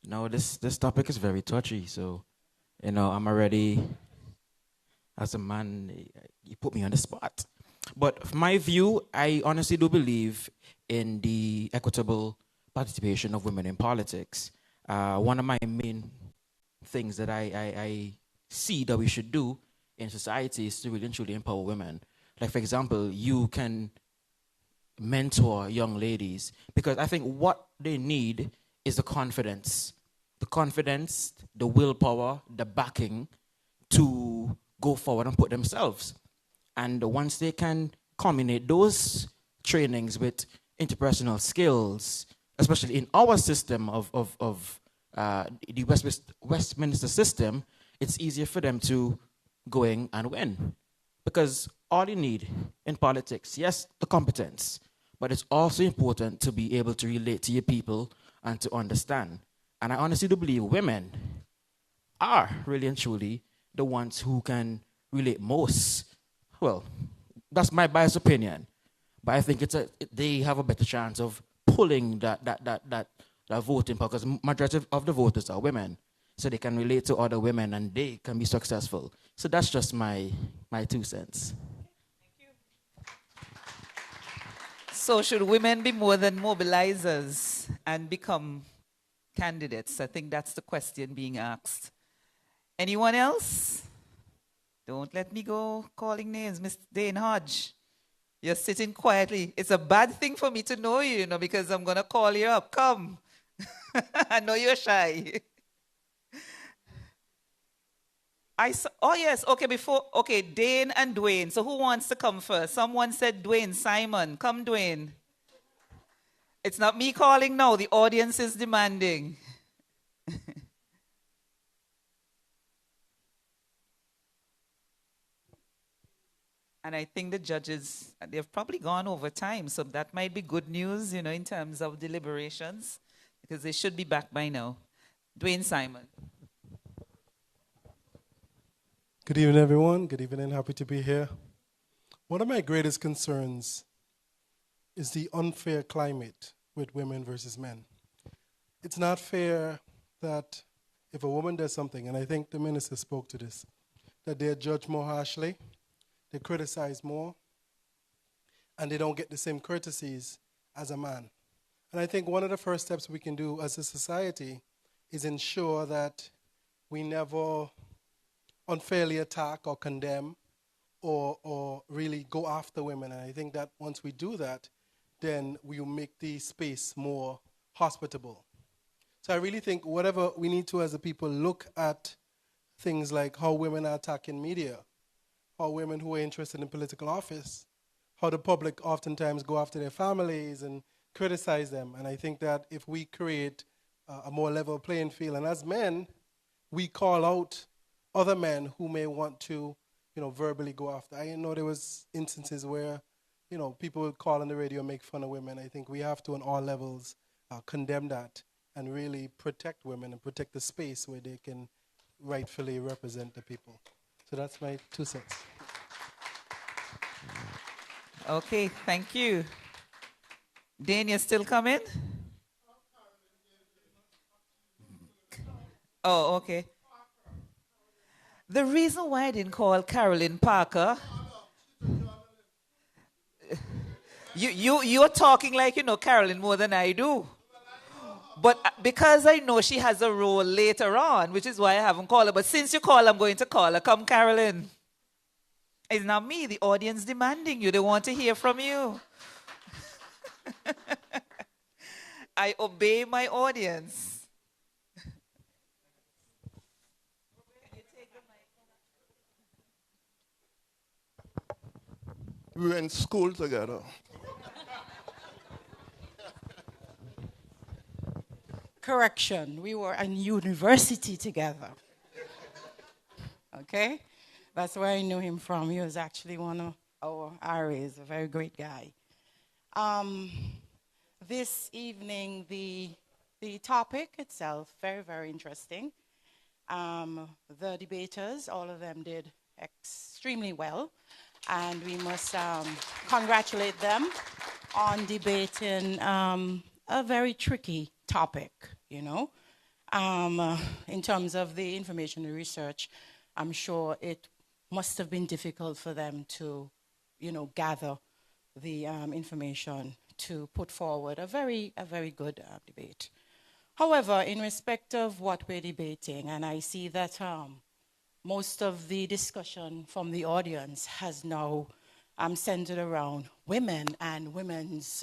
This topic is very touchy, so, I'm already, as a man, you put me on the spot. But from my view, I honestly do believe in the equitable participation of women in politics. One of my main things that I see that we should do in society is to really and truly empower women. Like, for example, you can mentor young ladies, because I think what they need is the confidence, the willpower, the backing to go forward and put themselves. And once they can combine those trainings with interpersonal skills, especially in our system of the Westminster system, it's easier for them to go in and win. Because all you need in politics, yes, the competence, but it's also important to be able to relate to your people and to understand. And I honestly do believe women are really and truly the ones who can relate most. Well, that's my biased opinion, but I think they have a better chance of pulling that voting power, because majority of the voters are women, so they can relate to other women and they can be successful. So that's just my 2 cents. So should women be more than mobilizers and become candidates? I think that's the question being asked. Anyone else? Don't let me go calling names. Miss Dane Hodge, you're sitting quietly. It's a bad thing for me to know you, because I'm going to call you up. Come. I know you're shy. Oh, yes. Okay, Dane and Dwayne. So who wants to come first? Someone said Dwayne. Simon. Come, Dwayne. It's not me calling now. The audience is demanding. And I think the judges, they've probably gone over time. So that might be good news, in terms of deliberations, because they should be back by now. Dwayne Simon. Good evening, everyone. Good evening. Happy to be here. One of my greatest concerns is the unfair climate with women versus men. It's not fair that if a woman does something, and I think the minister spoke to this, that they're judged more harshly, they criticize more, and they don't get the same courtesies as a man. And I think one of the first steps we can do as a society is ensure that we never unfairly attack or condemn or really go after women. And I think that once we do that, then we will make the space more hospitable. So I really think whatever we need to as a people look at things like how women are attacked in media, how women who are interested in political office, how the public oftentimes go after their families and criticize them. And I think that if we create a more level playing field, and as men, we call out other men who may want to, verbally go after. I know there was instances where, people would call on the radio and make fun of women. I think we have to, on all levels, condemn that and really protect women and protect the space where they can rightfully represent the people. So that's my 2 cents. Okay, thank you. Dane, you're still coming? Oh, okay. The reason why I didn't call Carolyn Parker, you're talking like you know Carolyn more than I do. But because I know she has a role later on, which is why I haven't called her. But since you call, I'm going to call her. Come, Carolyn. It's not me, the audience demanding you. They want to hear from you. I obey my audience. We were in school together. Correction, we were in university together. Okay? That's where I knew him from. He was actually one of our RAs, a very great guy. This evening, the topic itself, very, very interesting. The debaters, all of them did extremely well. And we must congratulate them on debating a very tricky topic, in terms of the information and research. I'm sure it must have been difficult for them to, gather the information to put forward a very good debate. However, in respect of what we're debating, and I see that most of the discussion from the audience has now centered around women and women's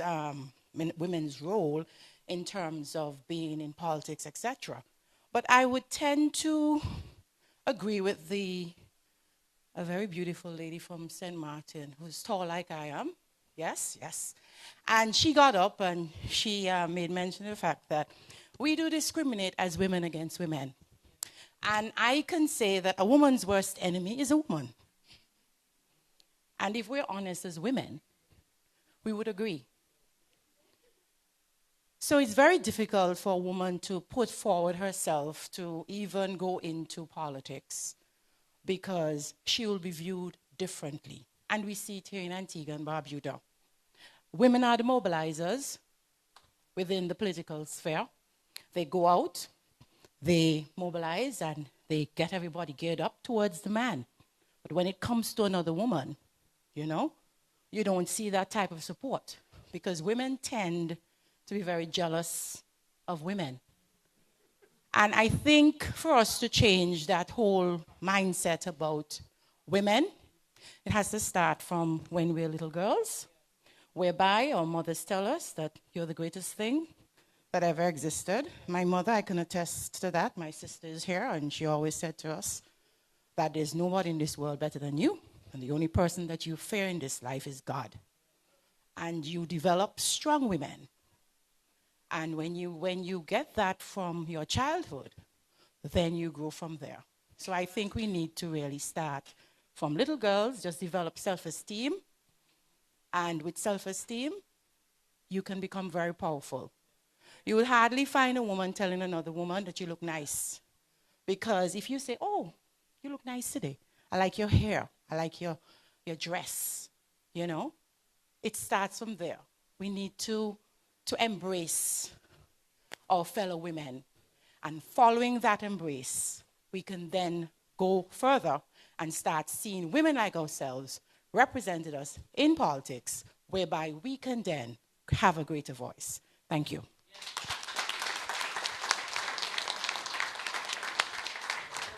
role in terms of being in politics, etc. But I would tend to agree with a very beautiful lady from St. Maarten who's tall like I am. Yes, yes. And she got up and she made mention of the fact that we do discriminate as women against women. And I can say that a woman's worst enemy is a woman. And if we're honest as women, we would agree. So it's very difficult for a woman to put forward herself to even go into politics because she will be viewed differently. And we see it here in Antigua and Barbuda. Women are the mobilizers within the political sphere. They go out, they mobilize, and they get everybody geared up towards the man. But when it comes to another woman, you don't see that type of support because women tend to be very jealous of women. And I think for us to change that whole mindset about women, it has to start from when we're little girls, whereby our mothers tell us that you're the greatest thing that ever existed. My mother, I can attest to that. My sister is here, and she always said to us that there's nobody in this world better than you, and the only person that you fear in this life is God. And you develop strong women. And when you get that from your childhood, then you grow from there. So I think we need to really start from little girls, just develop self-esteem. And with self-esteem, you can become very powerful. You will hardly find a woman telling another woman that you look nice. Because if you say, oh, you look nice today. I like your hair. I like your dress. It starts from there. We need to embrace our fellow women. And following that embrace, we can then go further and start seeing women like ourselves represented us in politics, whereby we can then have a greater voice. Thank you.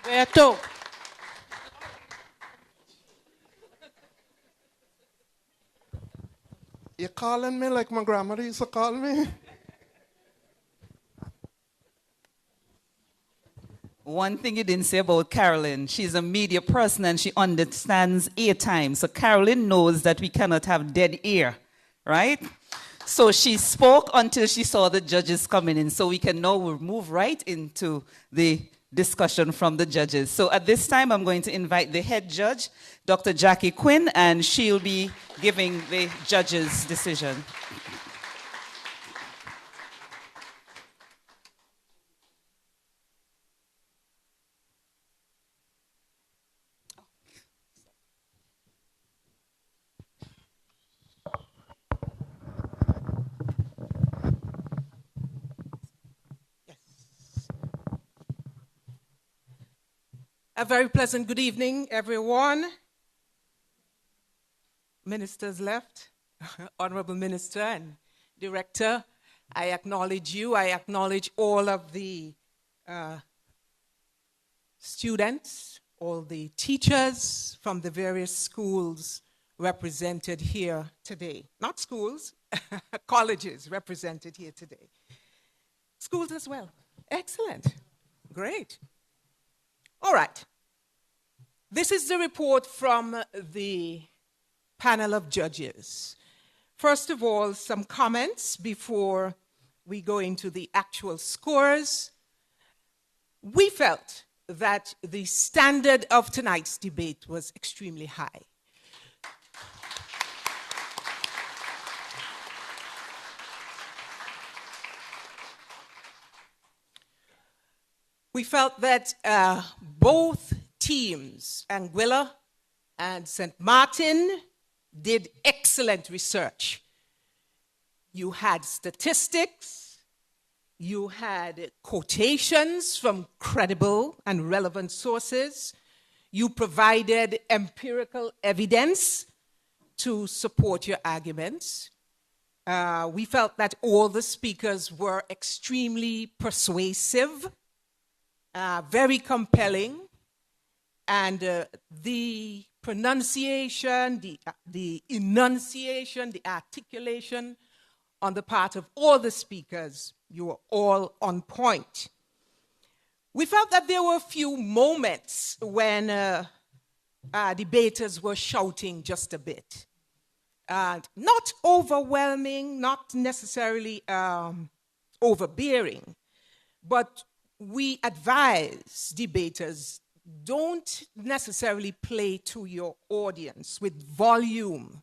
Roberto. You calling me like my grandmother used to call me? One thing you didn't say about Carolyn, she's a media person and she understands airtime. So Carolyn knows that we cannot have dead air, right? So she spoke until she saw the judges coming in. So we can now move right into the discussion from the judges. So at this time, I'm going to invite the head judge, Dr. Jackie Quinn, and she'll be giving the judges' decision. A very pleasant good evening, everyone. Ministers left, Honorable Minister and Director, I acknowledge you. I acknowledge all of the students, all the teachers from the various schools represented here today. Not schools, colleges represented here today. Schools as well. Excellent. Great. All right. This is the report from the panel of judges. First of all, some comments before we go into the actual scores. We felt that the standard of tonight's debate was extremely high. We felt that both teams, Anguilla and St. Maarten, did excellent research. You had statistics, you had quotations from credible and relevant sources, you provided empirical evidence to support your arguments. We felt that all the speakers were extremely persuasive, very compelling, and the pronunciation, the enunciation, the articulation on the part of all the speakers, you were all on point. We felt that there were a few moments when debaters were shouting just a bit. Not overwhelming, not necessarily overbearing, but we advise debaters, don't necessarily play to your audience with volume.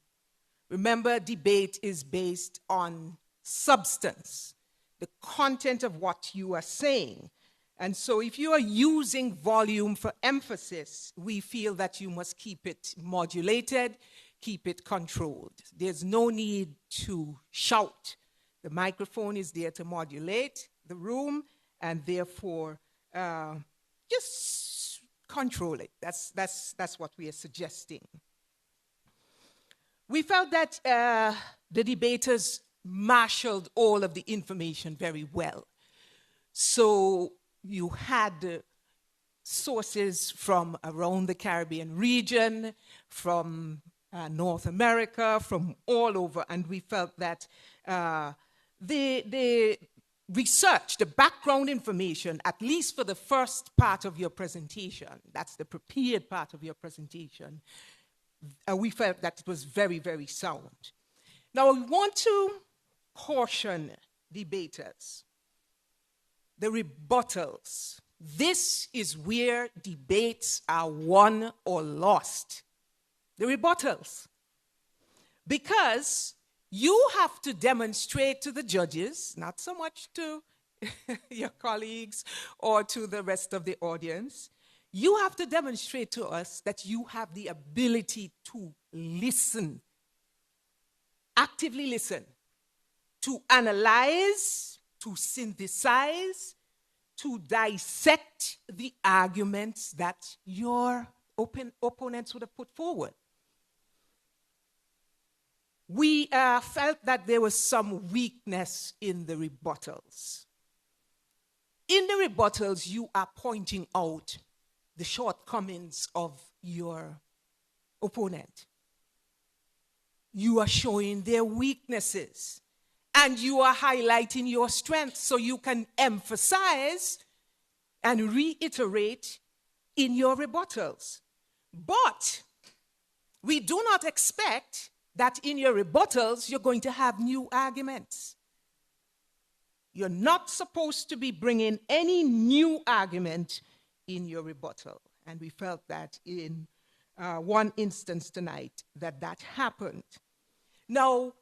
Remember, debate is based on substance, the content of what you are saying. And so if you are using volume for emphasis, we feel that you must keep it modulated, keep it controlled. There's no need to shout. The microphone is there to modulate the room, and therefore just control it. That's what we are suggesting. We felt that the debaters marshaled all of the information very well. So you had sources from around the Caribbean region, from North America, from all over, and we felt that the research, the background information, at least for the first part of your presentation, that's the prepared part of your presentation, we felt that it was very, very sound. Now, we want to caution debaters. The rebuttals. This is where debates are won or lost. The rebuttals. Because you have to demonstrate to the judges, not so much to your colleagues or to the rest of the audience, you have to demonstrate to us that you have the ability to listen, actively listen, to analyze, to synthesize, to dissect the arguments that your opponents would have put forward. we felt that there was some weakness in the rebuttals. In the rebuttals, you are pointing out the shortcomings of your opponent. You are showing their weaknesses, and you are highlighting your strengths so you can emphasize and reiterate in your rebuttals. But we do not expect that in your rebuttals you're going to have new arguments. You're not supposed to be bringing any new argument in your rebuttal. And we felt that in one instance tonight that happened. Now,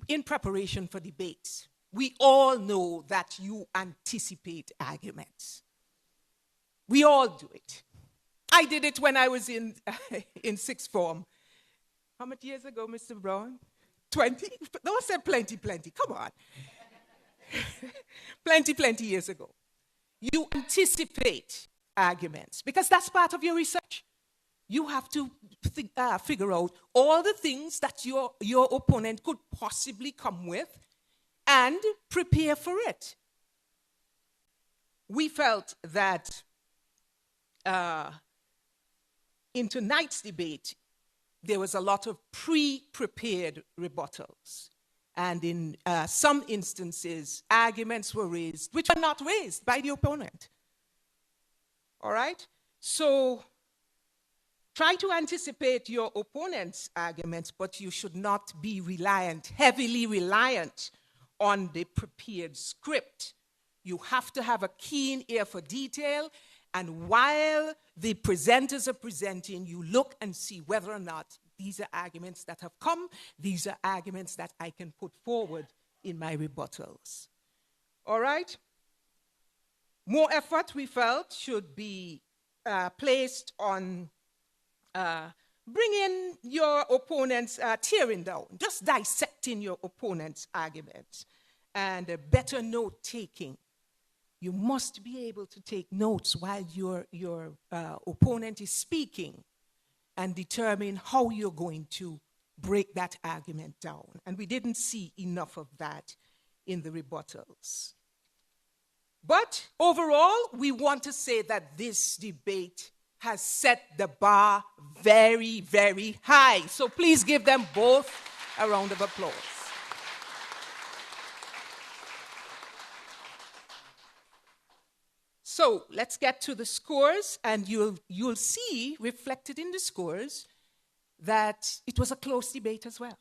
in preparation for debates, we all know that you anticipate arguments. We all do it. I did it when I was in sixth form. How many years ago, Mr. Brown? 20? Don't say plenty. Come on. plenty years ago. You anticipate arguments because that's part of your research. You have to figure out all the things that your opponent could possibly come with and prepare for it. We felt that in tonight's debate, there was a lot of pre-prepared rebuttals. And in some instances, arguments were raised which were not raised by the opponent. All right? So try to anticipate your opponent's arguments, but you should not be heavily reliant on the prepared script. You have to have a keen ear for detail, and while the presenters are presenting, you look and see whether or not these are arguments that have come, these are arguments that I can put forward in my rebuttals. All right? More effort, we felt, should be placed on bringing your opponent's tearing down, just dissecting your opponent's arguments, and better note-taking. You must be able to take notes while your opponent is speaking and determine how you're going to break that argument down. And we didn't see enough of that in the rebuttals. But overall, we want to say that this debate has set the bar very, very high. So please give them both a round of applause. So let's get to the scores, and you'll see reflected in the scores that it was a close debate as well.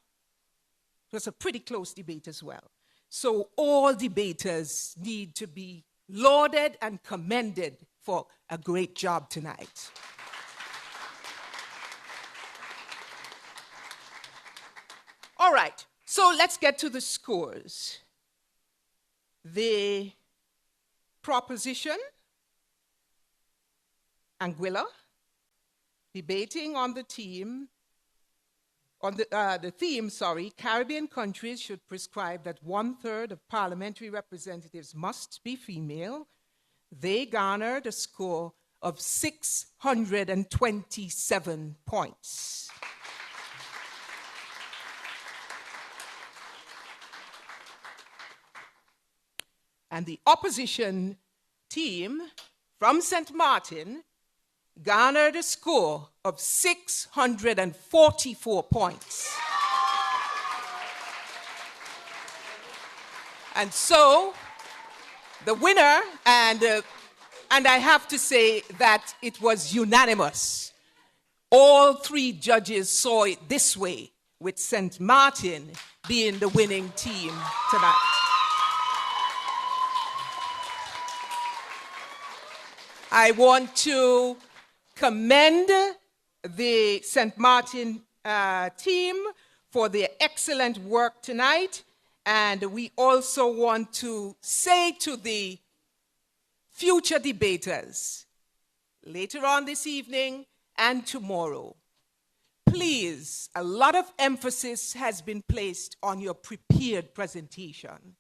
It was a pretty close debate as well. So all debaters need to be lauded and commended for a great job tonight. All right, so let's get to the scores. The proposition, Anguilla, debating on the theme, Caribbean countries should prescribe that 1/3 of parliamentary representatives must be female. They garnered a score of 627 points. And the opposition team from St. Maarten garnered a score of 644 points. And so, the winner, and I have to say that it was unanimous. All three judges saw it this way, with St. Maarten being the winning team tonight. I want to commend the St. Maarten team for their excellent work tonight. And we also want to say to the future debaters, later on this evening and tomorrow, please, a lot of emphasis has been placed on your prepared presentation.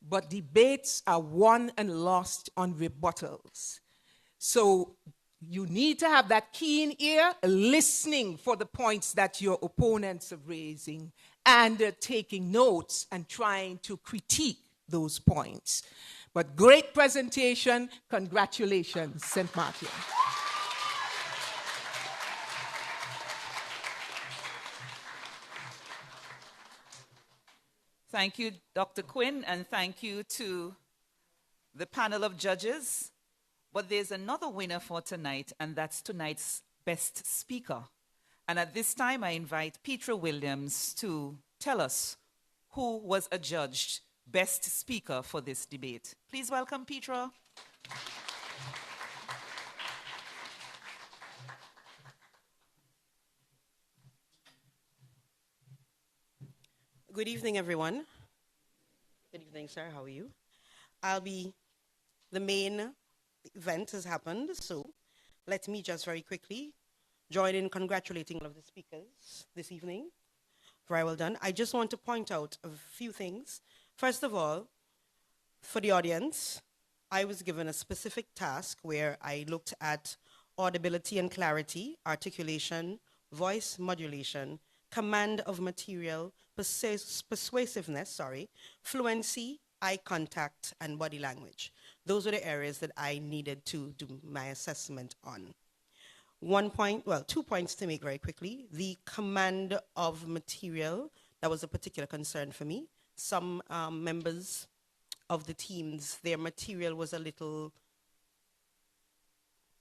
But debates are won and lost on rebuttals. So You need to have that keen ear, listening for the points that your opponents are raising, and taking notes and trying to critique those points. But great presentation. Congratulations, St. Maarten. Thank you, Dr. Quinn, and thank you to the panel of judges. But there's another winner for tonight, and that's tonight's best speaker. And at this time, I invite Petra Williams to tell us who was adjudged best speaker for this debate. Please welcome Petra. Good evening, everyone. Good evening, sir. How are you? The main event has happened, so let me just very quickly join in congratulating all of the speakers this evening. Very well done. I just want to point out a few things. First of all, for the audience, I was given a specific task where I looked at audibility and clarity, articulation, voice modulation, command of material, persuasiveness, fluency, eye contact, and body language. Those were the areas that I needed to do my assessment on. 2 points to make very quickly. The command of material, that was a particular concern for me. Some members of the teams, their material was a little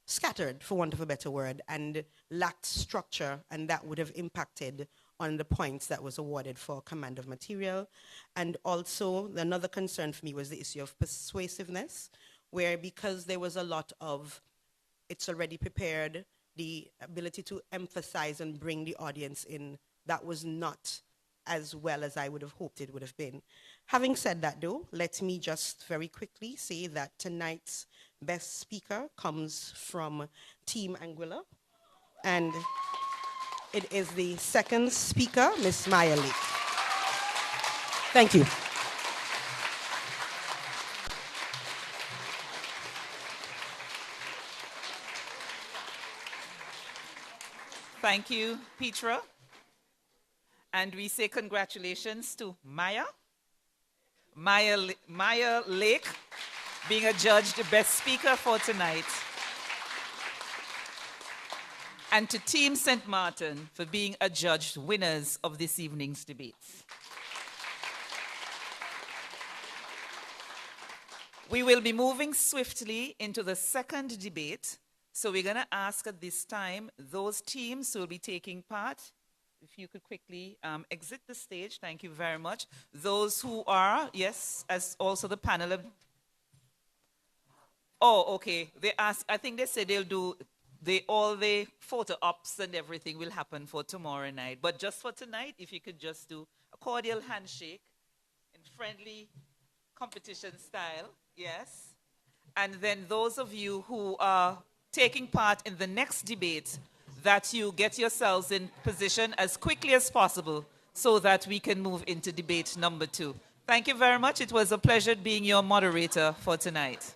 scattered, for want of a better word, and lacked structure, and that would have impacted on the points that was awarded for command of material. And also, another concern for me was the issue of persuasiveness, where because there was a lot of it's already prepared, the ability to emphasize and bring the audience in, that was not as well as I would have hoped it would have been. Having said that, though, let me just very quickly say that tonight's best speaker comes from Team Anguilla, and it is the second speaker, Ms. Maya Lake. Thank you. Thank you, Petra. And we say congratulations to Maya Lake, being adjudged the best speaker for tonight. And to Team St. Maarten for being adjudged winners of this evening's debates. We will be moving swiftly into the second debate. So we're going to ask at this time those teams who will be taking part, if you could quickly exit the stage. Thank you very much. Those who are, yes, as also the panel of... Oh, okay. They ask, I think they said they'll do... all the photo ops and everything will happen for tomorrow night. But just for tonight, if you could just do a cordial handshake in friendly competition style, yes. And then those of you who are taking part in the next debate, that you get yourselves in position as quickly as possible so that we can move into debate number 2. Thank you very much. It was a pleasure being your moderator for tonight.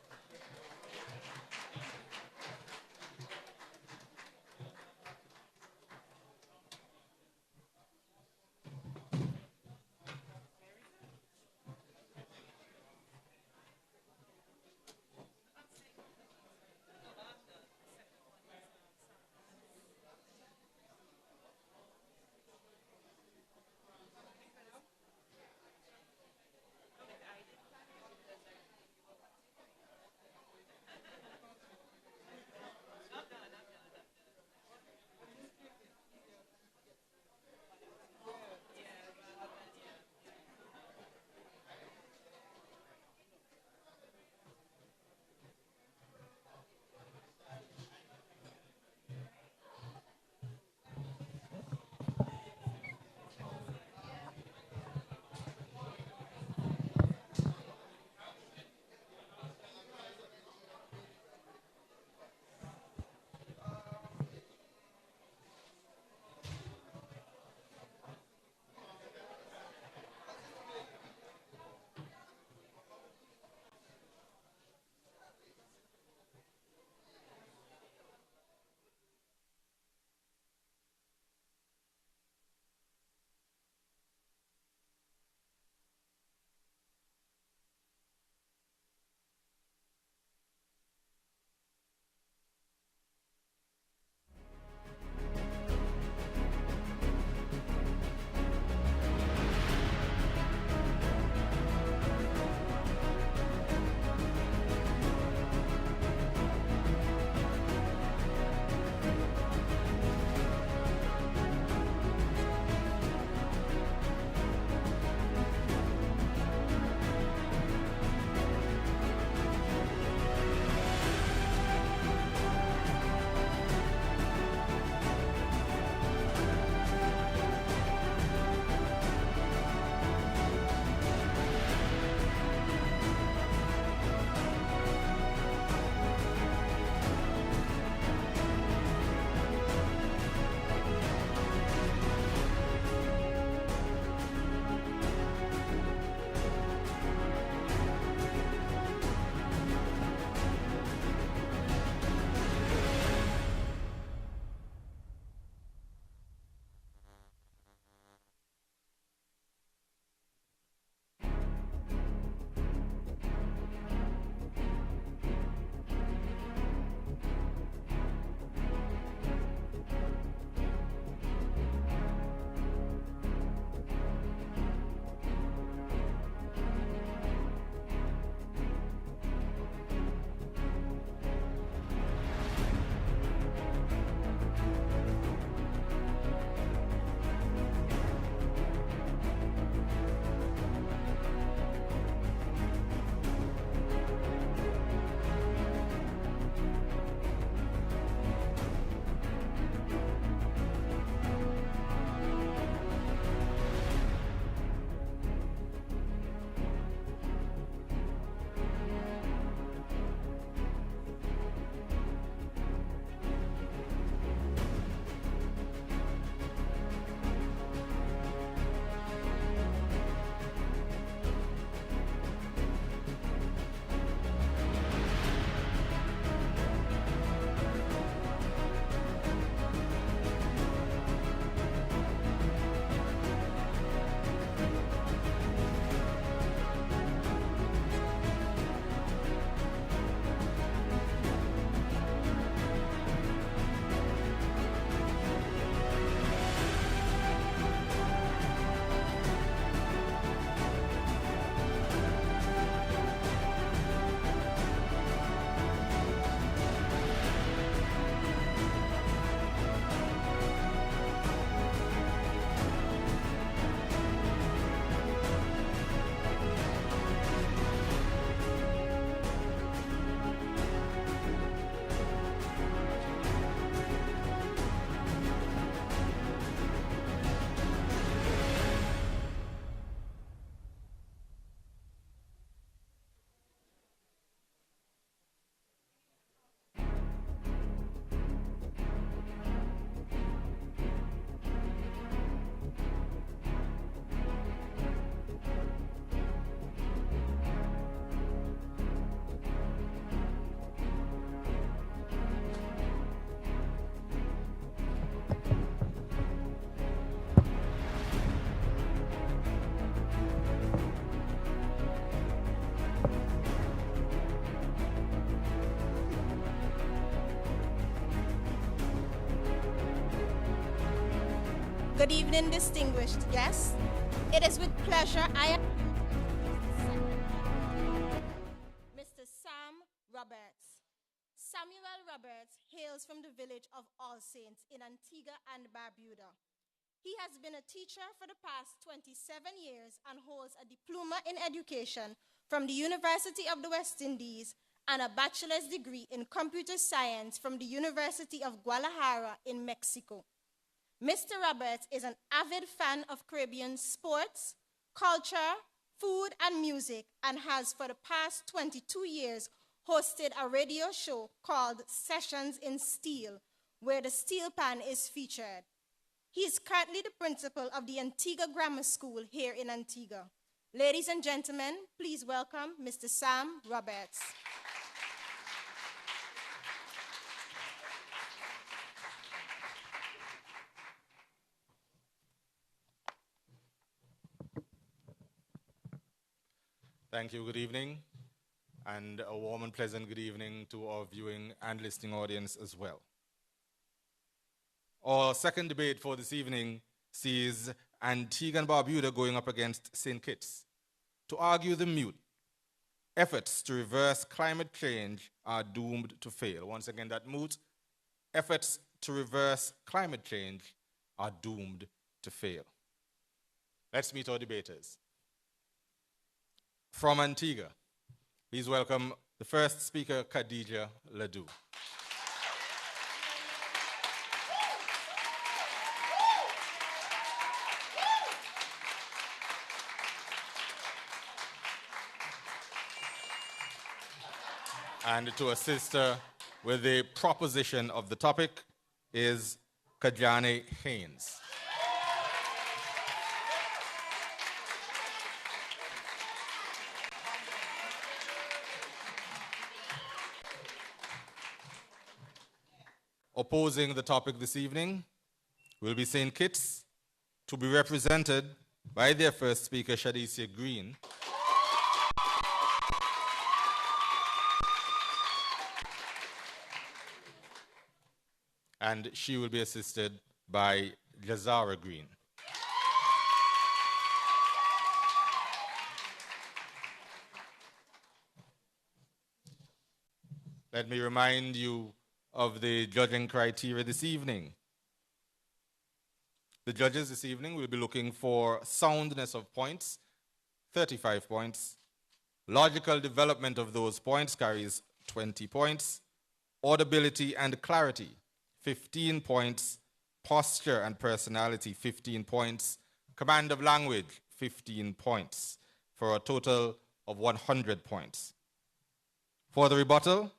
Good evening, distinguished guests. It is with pleasure I am Mr. Sam Roberts. Samuel Roberts hails from the village of All Saints in Antigua and Barbuda. He has been a teacher for the past 27 years and holds a diploma in education from the University of the West Indies and a bachelor's degree in computer science from the University of Guadalajara in Mexico. Mr. Roberts is an avid fan of Caribbean sports, culture, food, and music, and has for the past 22 years hosted a radio show called Sessions in Steel, where the steel pan is featured. He is currently the principal of the Antigua Grammar School here in Antigua. Ladies and gentlemen, please welcome Mr. Sam Roberts. Thank you. Good evening, and a warm and pleasant good evening to our viewing and listening audience as well. Our second debate for this evening sees Antigua and Barbuda going up against St. Kitts. To argue the moot, efforts to reverse climate change are doomed to fail. Once again, that moot, efforts to reverse climate change are doomed to fail. Let's meet our debaters. From Antigua, please welcome the first speaker, Khadija Ladou. And to assist her with the proposition of the topic is Kajane Haynes. Opposing the topic this evening will be St. Kitts, to be represented by their first speaker, Shadicia Green. And she will be assisted by Jazara Green. Let me remind you of the judging criteria this evening. The judges this evening will be looking for soundness of points, 35 points. Logical development of those points carries 20 points. Audibility and clarity, 15 points. Posture and personality, 15 points. Command of language, 15 points, for a total of 100 points. For the rebuttal,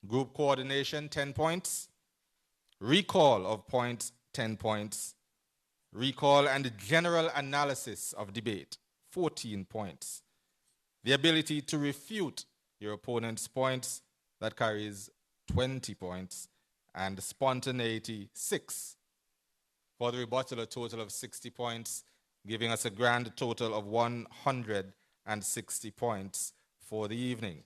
group coordination, 10 points. Recall of points, 10 points. Recall and general analysis of debate, 14 points. The ability to refute your opponent's points, that carries 20 points. And spontaneity, 6. For the rebuttal, a total of 60 points, giving us a grand total of 160 points for the evening.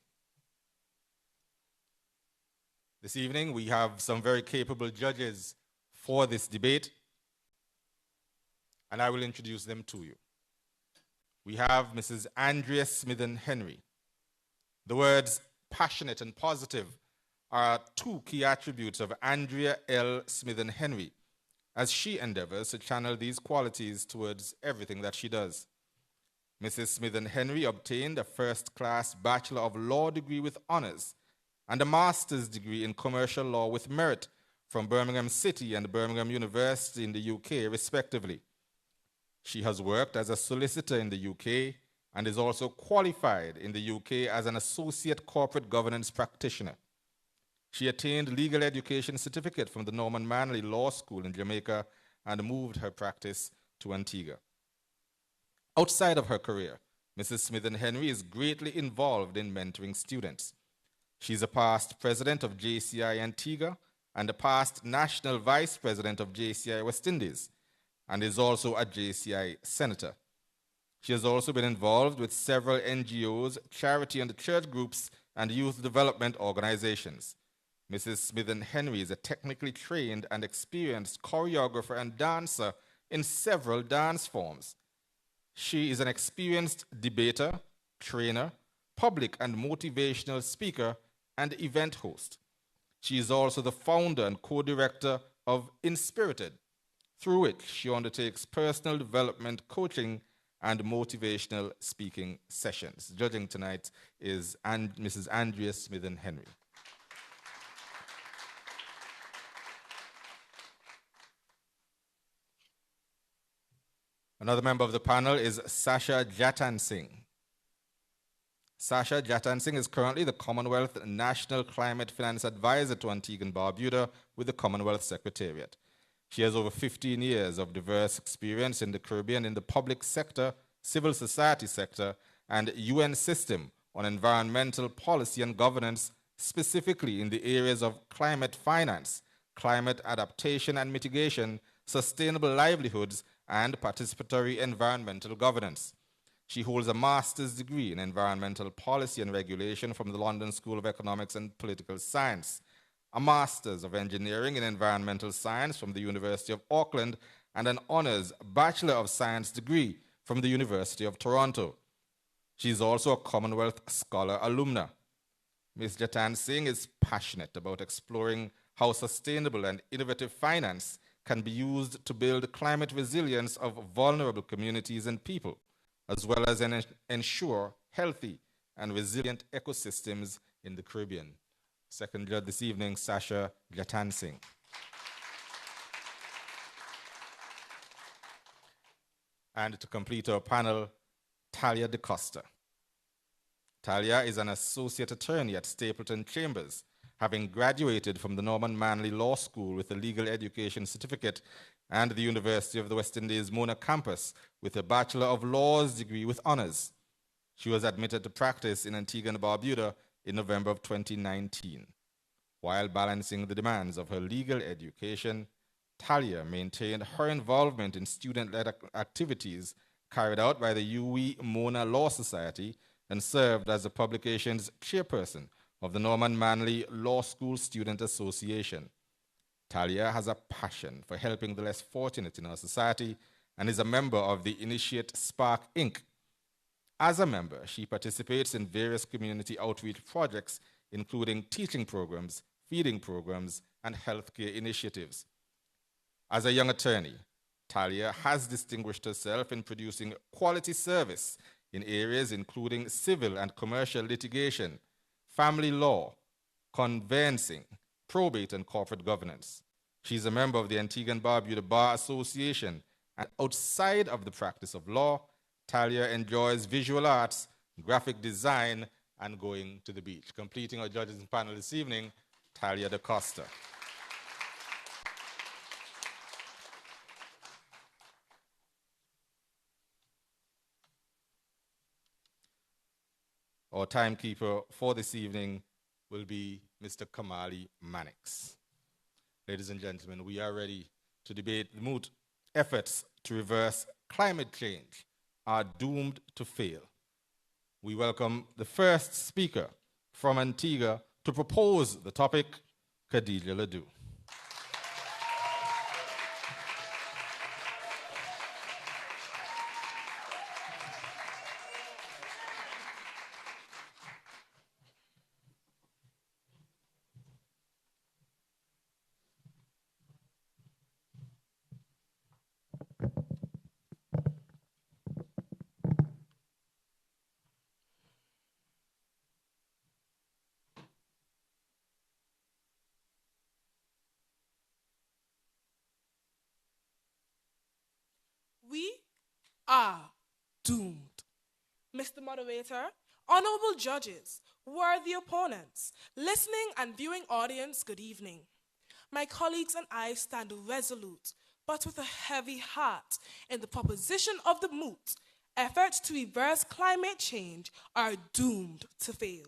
This evening, we have some very capable judges for this debate, and I will introduce them to you. We have Mrs. Andrea Smithen-Henry. The words passionate and positive are two key attributes of Andrea L. Smithen-Henry, as she endeavors to channel these qualities towards everything that she does. Mrs. Smithen-Henry obtained a first-class Bachelor of Law degree with honors and a master's degree in commercial law with merit from Birmingham City and Birmingham University in the UK, respectively. She has worked as a solicitor in the UK and is also qualified in the UK as an associate corporate governance practitioner. She attained legal education certificate from the Norman Manley Law School in Jamaica and moved her practice to Antigua. Outside of her career, Mrs. Smithen-Henry is greatly involved in mentoring students. She's a past president of JCI Antigua and a past national vice president of JCI West Indies, and is also a JCI senator. She has also been involved with several NGOs, charity and church groups, and youth development organizations. Mrs. Smithen-Henry is a technically trained and experienced choreographer and dancer in several dance forms. She is an experienced debater, trainer, public and motivational speaker, and event host. She is also the founder and co-director of Inspirited, through which she undertakes personal development coaching and motivational speaking sessions. Judging tonight is Mrs. Andrea Smith-Henry. Another member of the panel is Sasha Jatan Singh. Sasha Jatan Singh is currently the Commonwealth National Climate Finance Advisor to Antigua and Barbuda with the Commonwealth Secretariat. She has over 15 years of diverse experience in the Caribbean in the public sector, civil society sector, and UN system on environmental policy and governance, specifically in the areas of climate finance, climate adaptation and mitigation, sustainable livelihoods, and participatory environmental governance. She holds a master's degree in environmental policy and regulation from the London School of Economics and Political Science, a master's of engineering in environmental science from the University of Auckland, and an honors Bachelor of Science degree from the University of Toronto. She is also a Commonwealth Scholar alumna. Ms. Jatan Singh is passionate about exploring how sustainable and innovative finance can be used to build climate resilience of vulnerable communities and people, as well as ensure healthy and resilient ecosystems in the Caribbean. Second judge this evening, Sasha Jatan Singh. And to complete our panel, Talia DeCosta. Talia is an associate attorney at Stapleton Chambers, having graduated from the Norman Manley Law School with a legal education certificate and the University of the West Indies Mona campus with a Bachelor of Laws degree with honors. She was admitted to practice in Antigua and Barbuda in November of 2019. While balancing the demands of her legal education, Talia maintained her involvement in student-led activities carried out by the UE Mona Law Society and served as the publication's chairperson of the Norman Manley Law School Student Association. Talia has a passion for helping the less fortunate in our society and is a member of the Initiate Spark, Inc. As a member, she participates in various community outreach projects, including teaching programs, feeding programs, and healthcare initiatives. As a young attorney, Talia has distinguished herself in producing quality service in areas including civil and commercial litigation, family law, conveyancing, probate, and corporate governance. She's a member of the Antigua and Barbuda Bar Association, and outside of the practice of law, Talia enjoys visual arts, graphic design, and going to the beach. Completing our judges panel this evening, Talia DeCosta. Our timekeeper for this evening will be Mr. Kamali Mannix. Ladies and gentlemen, we are ready to debate the moot efforts to reverse climate change are doomed to fail. We welcome the first speaker from Antigua to propose the topic, Khadija Ledoux. We are doomed. Mr. Moderator, honorable judges, worthy opponents, listening and viewing audience, good evening. My colleagues and I stand resolute, but with a heavy heart, in the proposition of the moot. Efforts to reverse climate change are doomed to fail.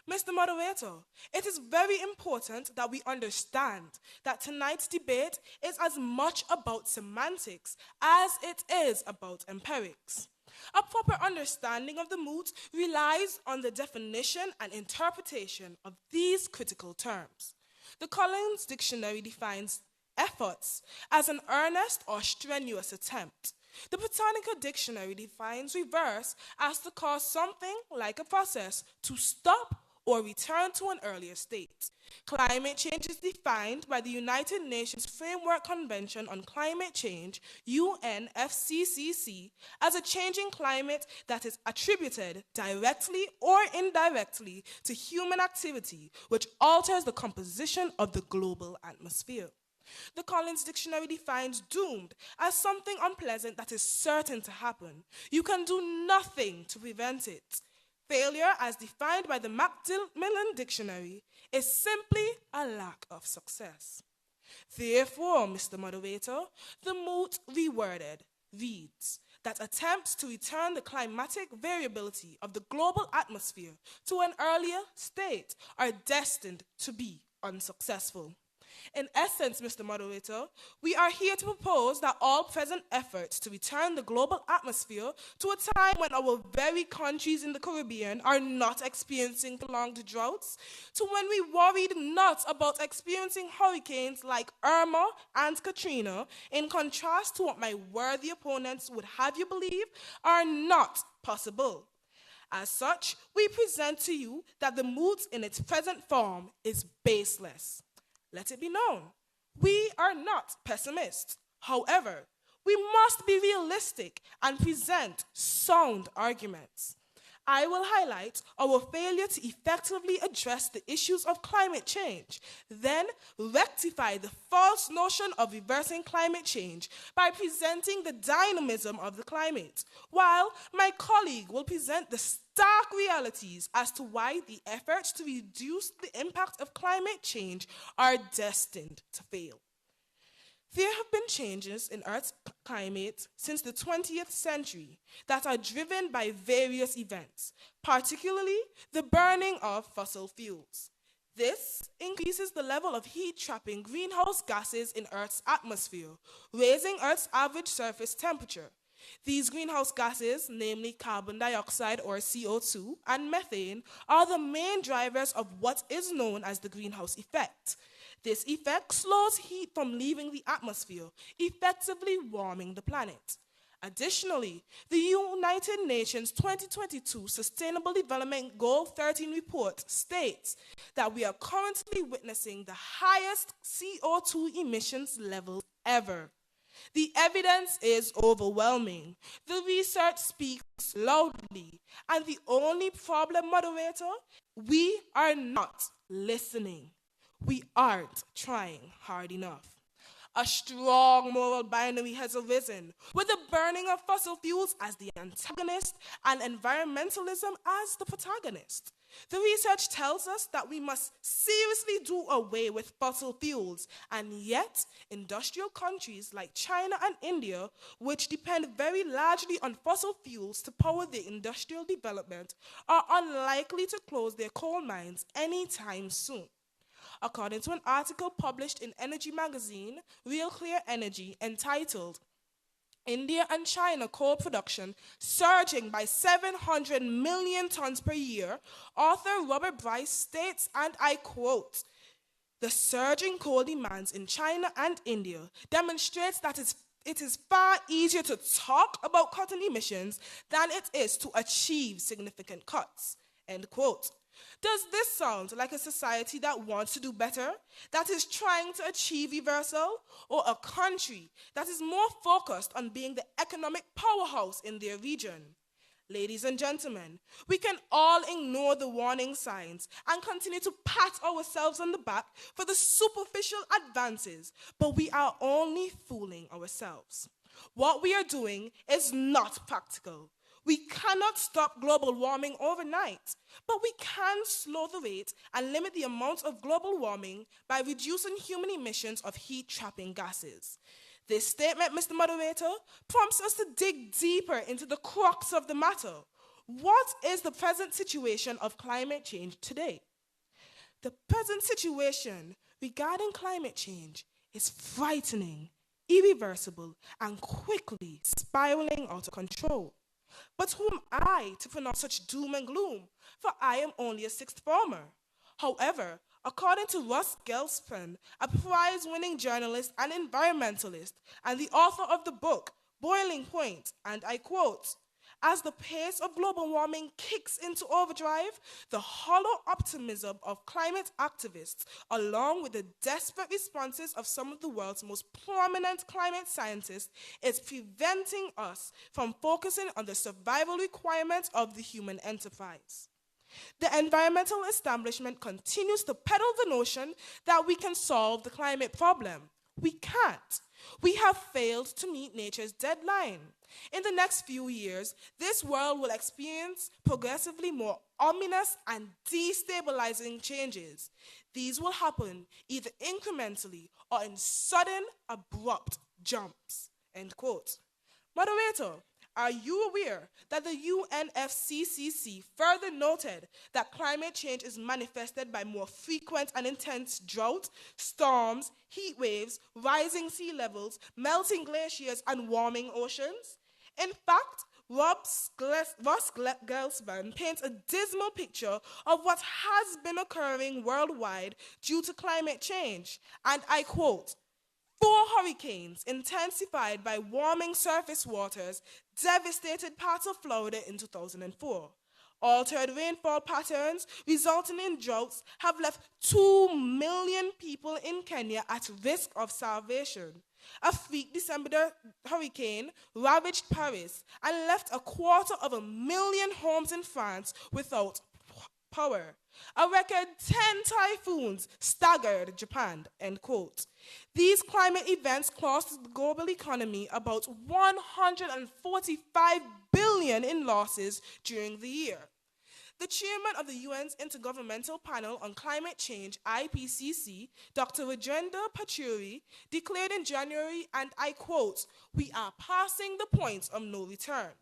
Mr. Moderator, it is very important that we understand that tonight's debate is as much about semantics as it is about empirics. A proper understanding of the moot relies on the definition and interpretation of these critical terms. The Collins Dictionary defines efforts as an earnest or strenuous attempt. The Botanical Dictionary defines reverse as to cause something like a process to stop or return to an earlier state. Climate change is defined by the United Nations Framework Convention on Climate Change, UNFCCC, as a changing climate that is attributed directly or indirectly to human activity, which alters the composition of the global atmosphere. The Collins Dictionary defines doomed as something unpleasant that is certain to happen. You can do nothing to prevent it. Failure, as defined by the Macmillan Dictionary, is simply a lack of success. Therefore, Mr. Moderator, the moot reworded reads that attempts to return the climatic variability of the global atmosphere to an earlier state are destined to be unsuccessful. In essence, Mr. Moderator, we are here to propose that all present efforts to return the global atmosphere to a time when our very countries in the Caribbean are not experiencing prolonged droughts, to when we worried not about experiencing hurricanes like Irma and Katrina, in contrast to what my worthy opponents would have you believe are not possible. As such, we present to you that the moot in its present form is baseless. Let it be known, we are not pessimists. However, we must be realistic and present sound arguments. I will highlight our failure to effectively address the issues of climate change, then rectify the false notion of reversing climate change by presenting the dynamism of the climate, while my colleague will present the stark realities as to why the efforts to reduce the impact of climate change are destined to fail. There have been changes in Earth's climate since the 20th century that are driven by various events, particularly the burning of fossil fuels. This increases the level of heat-trapping greenhouse gases in Earth's atmosphere, raising Earth's average surface temperature. These greenhouse gases, namely carbon dioxide or CO2 and methane, are the main drivers of what is known as the greenhouse effect. This effect slows heat from leaving the atmosphere, effectively warming the planet. Additionally, the United Nations 2022 Sustainable Development Goal 13 report states that we are currently witnessing the highest CO2 emissions levels ever. The evidence is overwhelming. The research speaks loudly. And the only problem, moderator, we are not listening. We aren't trying hard enough. A strong moral binary has arisen, with the burning of fossil fuels as the antagonist and environmentalism as the protagonist. The research tells us that we must seriously do away with fossil fuels, and yet industrial countries like China and India, which depend very largely on fossil fuels to power their industrial development, are unlikely to close their coal mines anytime soon. According to an article published in Energy magazine, Real Clear Energy, entitled India and China coal production surging by 700 million tons per year, author Robert Bryce states, and I quote, "The surging coal demands in China and India demonstrates that it is far easier to talk about cutting emissions than it is to achieve significant cuts," end quote. Does this sound like a society that wants to do better, that is trying to achieve reversal, or a country that is more focused on being the economic powerhouse in their region? Ladies and gentlemen, we can all ignore the warning signs and continue to pat ourselves on the back for the superficial advances, but we are only fooling ourselves. What we are doing is not practical. We cannot stop global warming overnight, but we can slow the rate and limit the amount of global warming by reducing human emissions of heat-trapping gases. This statement, Mr. Moderator, prompts us to dig deeper into the crux of the matter. What is the present situation of climate change today? The present situation regarding climate change is frightening, irreversible, and quickly spiraling out of control. But who am I to pronounce such doom and gloom? For I am only a sixth former. However, According to Russ Gelspen, a prize-winning journalist and environmentalist, and the author of the book, Boiling Point, and I quote, "As the pace of global warming kicks into overdrive, the hollow optimism of climate activists, along with the desperate responses of some of the world's most prominent climate scientists, is preventing us from focusing on the survival requirements of the human enterprise." The environmental establishment continues to peddle the notion that we can solve the climate problem. We can't. We have failed to meet nature's deadline. In the next few years, this world will experience progressively more ominous and destabilizing changes. These will happen either incrementally or in sudden, abrupt jumps. End quote. Moderator, are you aware that the UNFCCC further noted that climate change is manifested by more frequent and intense drought, storms, heat waves, rising sea levels, melting glaciers, and warming oceans? In fact, Ross Gelsman paints a dismal picture of what has been occurring worldwide due to climate change, and I quote, "4 hurricanes intensified by warming surface waters devastated parts of Florida in 2004. Altered rainfall patterns resulting in droughts have left 2 million people in Kenya at risk of starvation. A freak December hurricane ravaged Paris and left 250,000 homes in France without power. A record 10 typhoons staggered Japan," end quote. These climate events cost the global economy about $145 billion in losses during the year. The chairman of the UN's Intergovernmental Panel on Climate Change, IPCC, Dr. Rajendra Pachauri, declared in January, and I quote, "We are passing the point of no return."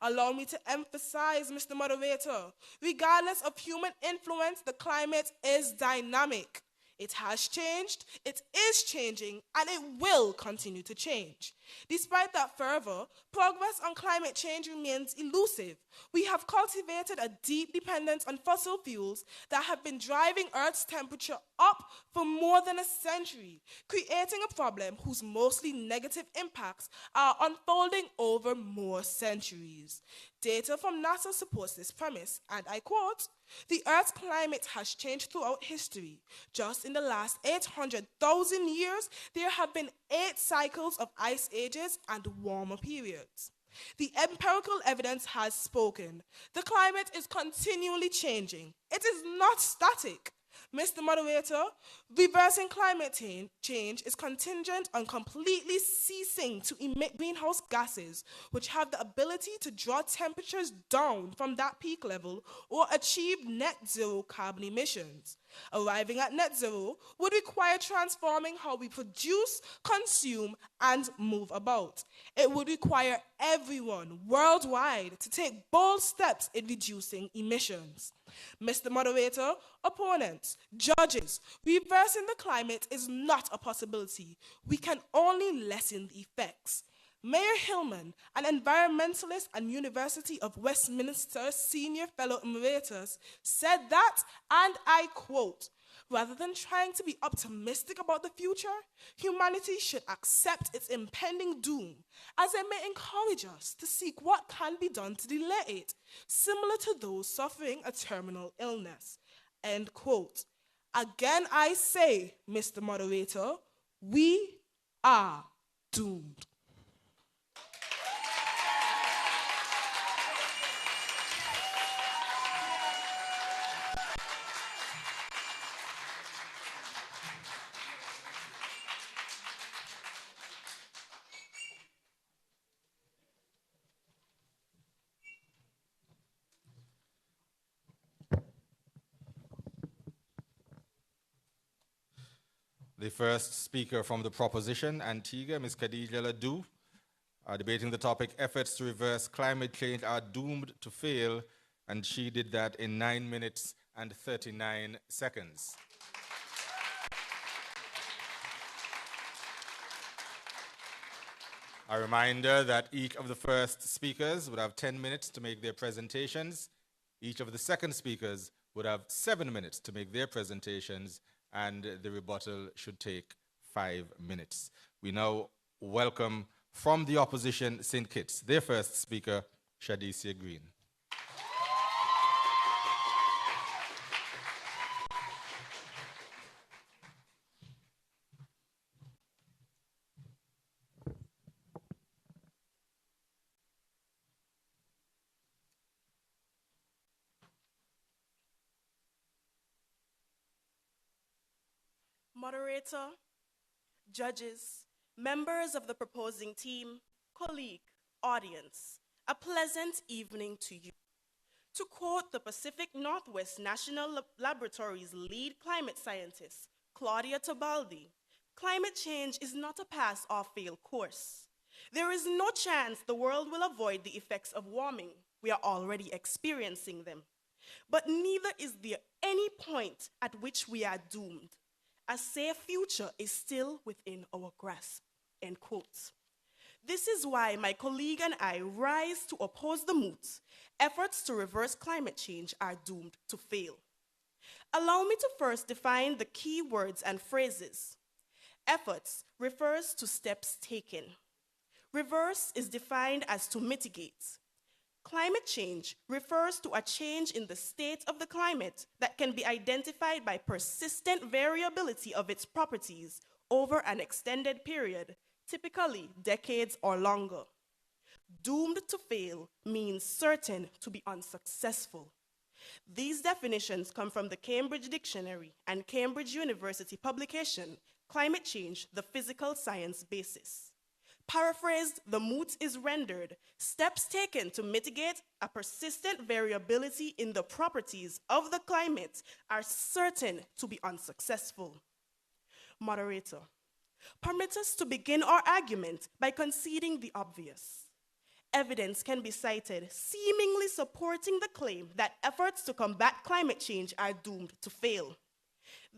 Allow me to emphasize, Mr. Moderator, regardless of human influence, the climate is dynamic. It has changed, it is changing, and it will continue to change. Despite that fervor, progress on climate change remains elusive. We have cultivated a deep dependence on fossil fuels that have been driving Earth's temperature up for more than a century, creating a problem whose mostly negative impacts are unfolding over more centuries. Data from NASA supports this premise, and I quote, "The Earth's climate has changed throughout history. Just in the last 800,000 years, there have been 8 cycles of ice ages and warmer periods. The empirical evidence has spoken. The climate is continually changing. It is not static. Mr. Moderator, reversing climate change is contingent on completely ceasing to emit greenhouse gases, which have the ability to draw temperatures down from that peak level or achieve net zero carbon emissions. Arriving at net zero would require transforming how we produce, consume, and move about. It would require everyone worldwide to take bold steps in reducing emissions. Mr. Moderator, opponents, judges, reversing the climate is not a possibility. We can only lessen the effects. Mayor Hillman, an environmentalist and University of Westminster Senior Fellow Emeritus, said that, and I quote, "Rather than trying to be optimistic about the future, humanity should accept its impending doom, as it may encourage us to seek what can be done to delay it, similar to those suffering a terminal illness." End quote. Again, I say, Mr. Moderator, we are doomed. The first speaker from the proposition, Antigua, Ms. Khadija Ladou, debating the topic, efforts to reverse climate change are doomed to fail, and she did that in 9 minutes and 39 seconds. A reminder that each of the first speakers would have 10 minutes to make their presentations. Each of the second speakers would have 7 minutes to make their presentations, and the rebuttal should take 5 minutes. We now welcome from the opposition, St. Kitts, their first speaker, Shadicia Green. Moderator, judges, members of the proposing team, colleague, audience, a pleasant evening to you. To quote the Pacific Northwest National Laboratory's lead climate scientist, Claudia Tabaldi, climate change is not a pass or fail course. There is no chance the world will avoid the effects of warming. We are already experiencing them. But neither is there any point at which we are doomed. A safe future is still within our grasp, end quote. This is why my colleague and I rise to oppose the moot. Efforts to reverse climate change are doomed to fail. Allow me to first define the key words and phrases. Efforts refers to steps taken. Reverse is defined as to mitigate. Climate change refers to a change in the state of the climate that can be identified by persistent variability of its properties over an extended period, typically decades or longer. Doomed to fail means certain to be unsuccessful. These definitions come from the Cambridge Dictionary and Cambridge University publication, Climate Change, the Physical Science Basis. Paraphrased, the moot is rendered, steps taken to mitigate a persistent variability in the properties of the climate are certain to be unsuccessful. Moderator, permit us to begin our argument by conceding the obvious. Evidence can be cited seemingly supporting the claim that efforts to combat climate change are doomed to fail.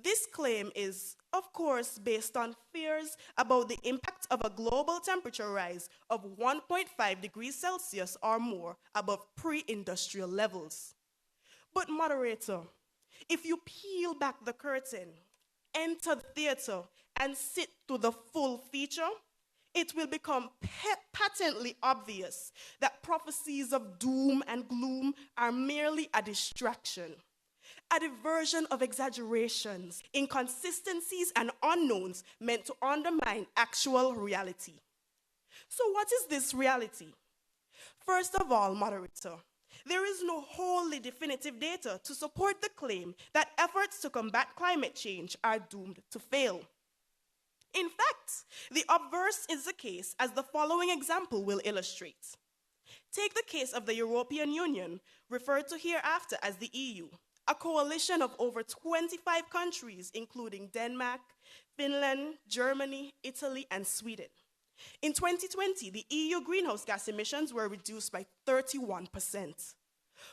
This claim is, of course, based on fears about the impact of a global temperature rise of 1.5 degrees Celsius or more above pre-industrial levels. But moderator, if you peel back the curtain, enter the theater, and sit through the full feature, it will become patently obvious that prophecies of doom and gloom are merely a distraction, a diversion of exaggerations, inconsistencies, and unknowns meant to undermine actual reality. So what is this reality? First of all, moderator, there is no wholly definitive data to support the claim that efforts to combat climate change are doomed to fail. In fact, the obverse is the case, as the following example will illustrate. Take the case of the European Union, referred to hereafter as the EU, a coalition of over 25 countries, including Denmark, Finland, Germany, Italy, and Sweden. In 2020, the EU greenhouse gas emissions were reduced by 31%.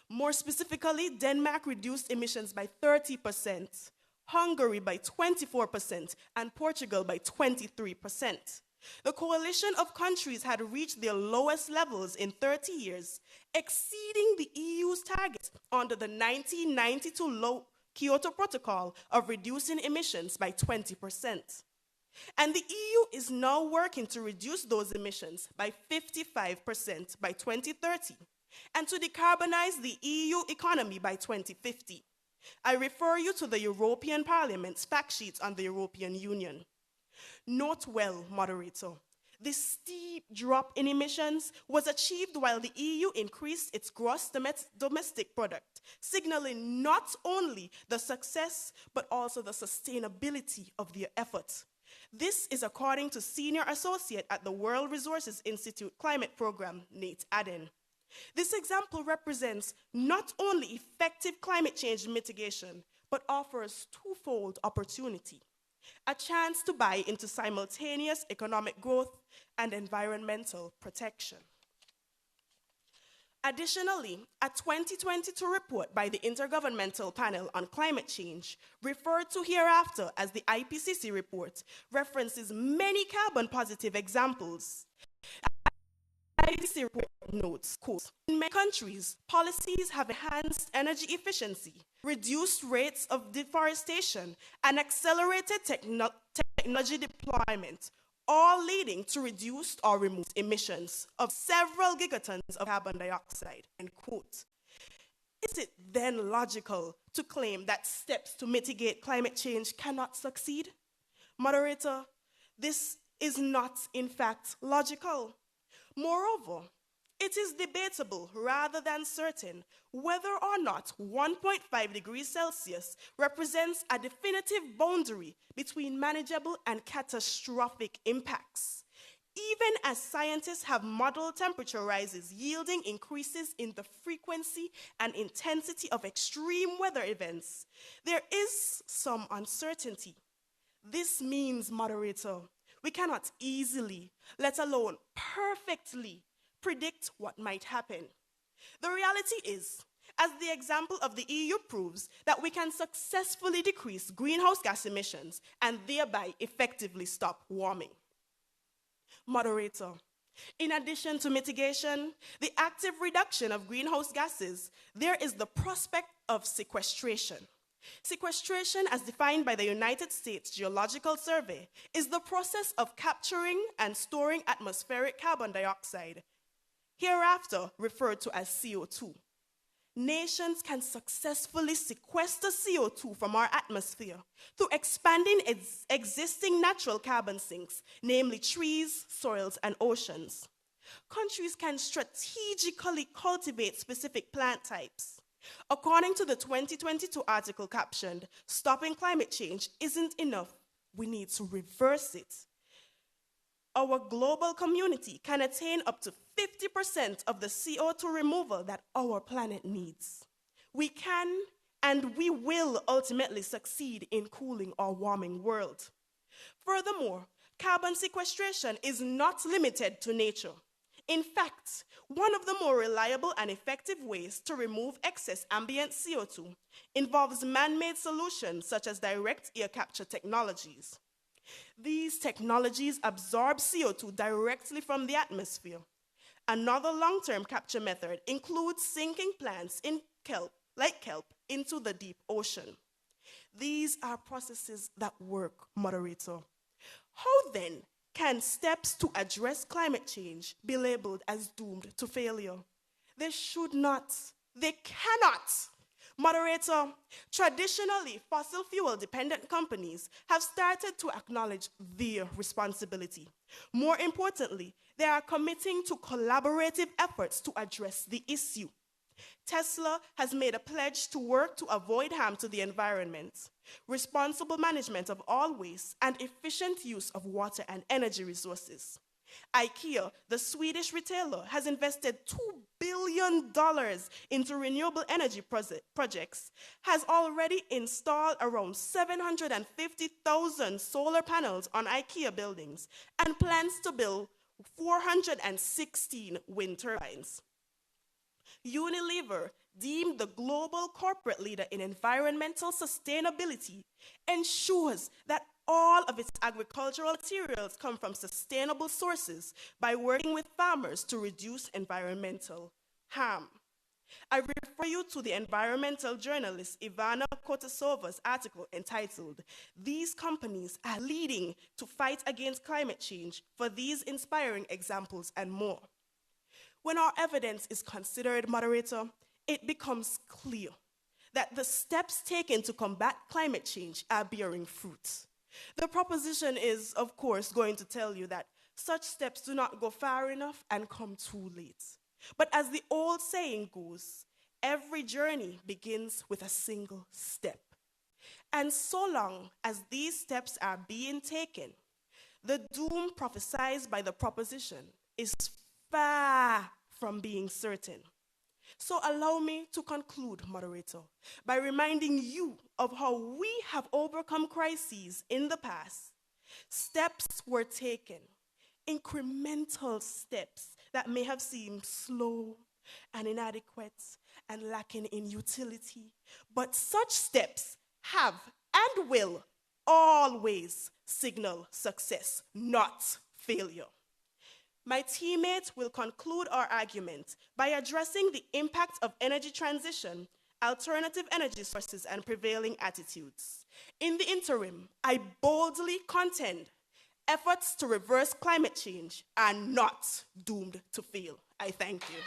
More specifically, Denmark reduced emissions by 30%, Hungary by 24%, and Portugal by 23%. The coalition of countries had reached their lowest levels in 30 years, exceeding the EU's target under the 1992 Kyoto Protocol of reducing emissions by 20%. And the EU is now working to reduce those emissions by 55% by 2030, and to decarbonize the EU economy by 2050. I refer you to the European Parliament's fact sheet on the European Union. Note well, moderator, this steep drop in emissions was achieved while the EU increased its gross domestic product, signaling not only the success, but also the sustainability of their efforts. This is according to Senior Associate at the World Resources Institute Climate Program, Nate Adden. This example represents not only effective climate change mitigation, but offers twofold opportunity: a chance to buy into simultaneous economic growth and environmental protection. Additionally, a 2022 report by the Intergovernmental Panel on Climate Change, referred to hereafter as the IPCC report, references many carbon-positive examples IDC report notes, quote, in many countries, policies have enhanced energy efficiency, reduced rates of deforestation, and accelerated technology deployment, all leading to reduced or removed emissions of several gigatons of carbon dioxide, end quote. Is it then logical to claim that steps to mitigate climate change cannot succeed? Moderator, this is not, in fact, logical. Moreover, it is debatable rather than certain whether or not 1.5 degrees Celsius represents a definitive boundary between manageable and catastrophic impacts. Even as scientists have modeled temperature rises yielding increases in the frequency and intensity of extreme weather events, there is some uncertainty. This means, moderator, we cannot easily, let alone perfectly, predict what might happen. The reality is, as the example of the EU proves, that we can successfully decrease greenhouse gas emissions and thereby effectively stop warming. Moderator, in addition to mitigation, the active reduction of greenhouse gases, there is the prospect of sequestration. Sequestration, as defined by the United States Geological Survey, is the process of capturing and storing atmospheric carbon dioxide, hereafter referred to as CO2. Nations can successfully sequester CO2 from our atmosphere through expanding existing natural carbon sinks, namely trees, soils, and oceans. Countries can strategically cultivate specific plant types. According to the 2022 article captioned, "Stopping climate change isn't enough, we need to reverse it." Our global community can attain up to 50% of the CO2 removal that our planet needs. We can and we will ultimately succeed in cooling our warming world. Furthermore, carbon sequestration is not limited to nature. In fact, one of the more reliable and effective ways to remove excess ambient CO2 involves man-made solutions such as direct air capture technologies. These technologies absorb CO2 directly from the atmosphere. Another long-term capture method includes sinking plants in kelp into the deep ocean. These are processes that work, moderator. How then can steps to address climate change be labeled as doomed to failure? They should not. They cannot. Moderator, traditionally, fossil fuel-dependent companies have started to acknowledge their responsibility. More importantly, they are committing to collaborative efforts to address the issue. Tesla has made a pledge to work to avoid harm to the environment, responsible management of all waste, and efficient use of water and energy resources. IKEA, the Swedish retailer, has invested $2 billion into renewable energy projects, has already installed around 750,000 solar panels on IKEA buildings, and plans to build 416 wind turbines. Unilever, deemed the global corporate leader in environmental sustainability, ensures that all of its agricultural materials come from sustainable sources by working with farmers to reduce environmental harm. I refer you to the environmental journalist Ivana Kotasova's article entitled, "These Companies Are Leading to Fight Against Climate Change," for these inspiring examples and more. When our evidence is considered, moderator, it becomes clear that the steps taken to combat climate change are bearing fruit. The proposition is, of course, going to tell you that such steps do not go far enough and come too late. But as the old saying goes, every journey begins with a single step. And so long as these steps are being taken, the doom prophesied by the proposition is far from being certain. So allow me to conclude, moderator, by reminding you of how we have overcome crises in the past. Steps were taken, incremental steps that may have seemed slow and inadequate and lacking in utility, but such steps have and will always signal success, not failure. My teammates will conclude our argument by addressing the impact of energy transition, alternative energy sources, and prevailing attitudes. In the interim, I boldly contend efforts to reverse climate change are not doomed to fail. I thank you.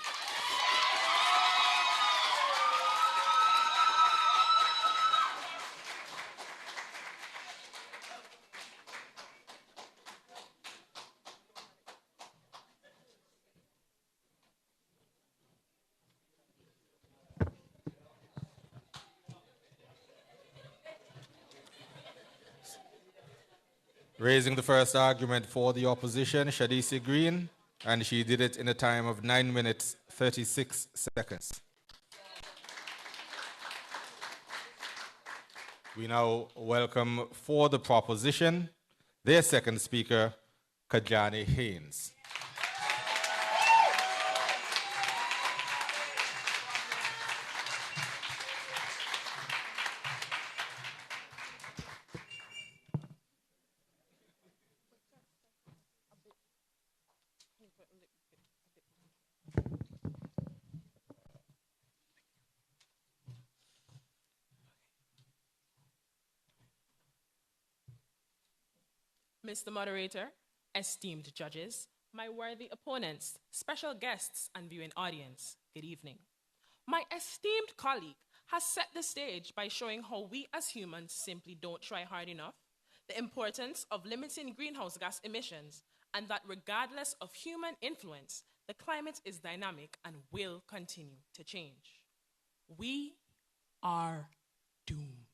Raising the first argument for the opposition, Shadisi Green, and she did it in a time of 9 minutes, 36 seconds. We now welcome for the proposition their second speaker, Kajani Haynes. Mr. Moderator, esteemed judges, my worthy opponents, special guests, and viewing audience, good evening. My esteemed colleague has set the stage by showing how we as humans simply don't try hard enough, the importance of limiting greenhouse gas emissions, and that regardless of human influence, the climate is dynamic and will continue to change. We are doomed.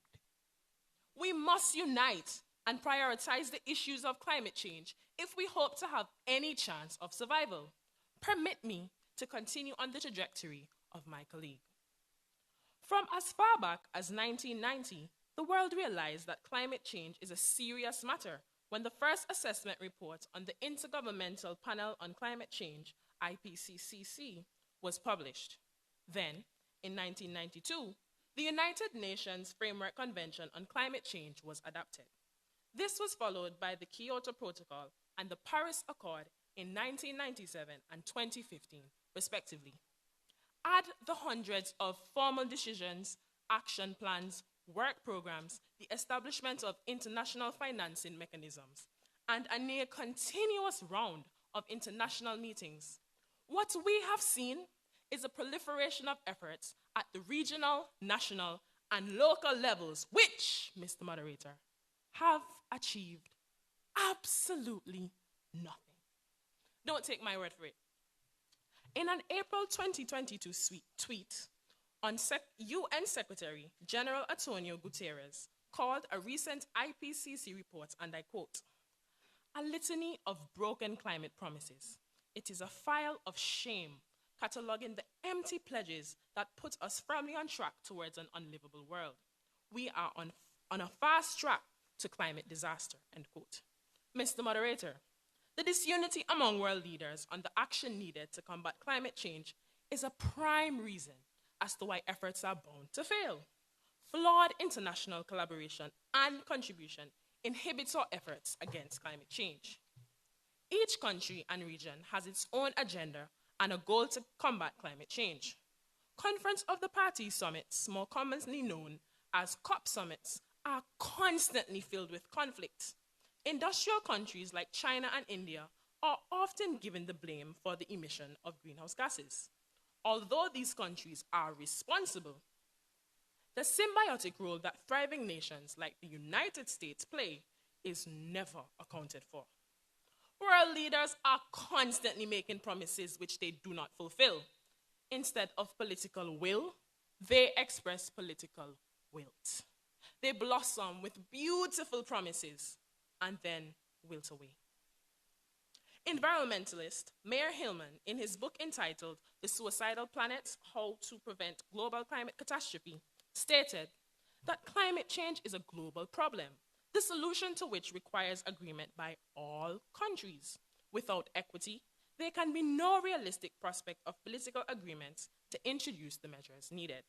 We must unite and prioritize the issues of climate change if we hope to have any chance of survival. Permit me to continue on the trajectory of my colleague. From as far back as 1990, the world realized that climate change is a serious matter when the first assessment report on the Intergovernmental Panel on Climate Change, IPCC, was published. Then, in 1992, the United Nations Framework Convention on Climate Change was adopted. This was followed by the Kyoto Protocol and the Paris Accord in 1997 and 2015, respectively. Add the hundreds of formal decisions, action plans, work programs, the establishment of international financing mechanisms, and a near continuous round of international meetings. What we have seen is a proliferation of efforts at the regional, national, and local levels, which, Mr. Moderator, have achieved absolutely nothing. Don't take my word for it. In an April 2022 tweet on UN Secretary General Antonio Guterres called a recent IPCC report, and I quote, "A litany of broken climate promises. It is a file of shame, cataloging the empty pledges that put us firmly on track towards an unlivable world. We are on a fast track to climate disaster," end quote. Mr. Moderator, the disunity among world leaders on the action needed to combat climate change is a prime reason as to why efforts are bound to fail. Flawed international collaboration and contribution inhibits our efforts against climate change. Each country and region has its own agenda and a goal to combat climate change. Conference of the Parties summits, more commonly known as COP summits, are constantly filled with conflict. Industrial countries like China and India are often given the blame for the emission of greenhouse gases. Although these countries are responsible, the symbiotic role that thriving nations like the United States play is never accounted for. World leaders are constantly making promises which they do not fulfill. Instead of political will, they express political wilt. They blossom with beautiful promises and then wilt away. Environmentalist Mayer Hillman, in his book entitled The Suicidal Planet: How to Prevent Global Climate Catastrophe, stated that climate change is a global problem, the solution to which requires agreement by all countries. Without equity, there can be no realistic prospect of political agreement to introduce the measures needed.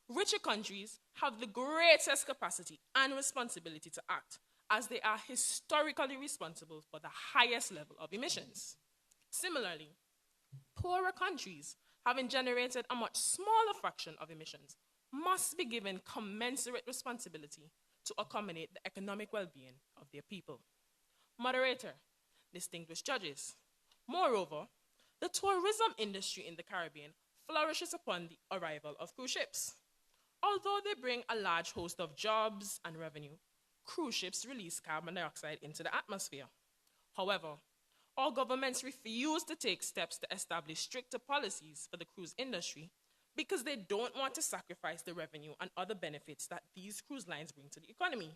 Richer countries have the greatest capacity and responsibility to act, as they are historically responsible for the highest level of emissions. Similarly, poorer countries, having generated a much smaller fraction of emissions, must be given commensurate responsibility to accommodate the economic well-being of their people. Moderator, distinguished judges. Moreover, the tourism industry in the Caribbean flourishes upon the arrival of cruise ships. Although they bring a large host of jobs and revenue, cruise ships release carbon dioxide into the atmosphere. However, all governments refuse to take steps to establish stricter policies for the cruise industry because they don't want to sacrifice the revenue and other benefits that these cruise lines bring to the economy.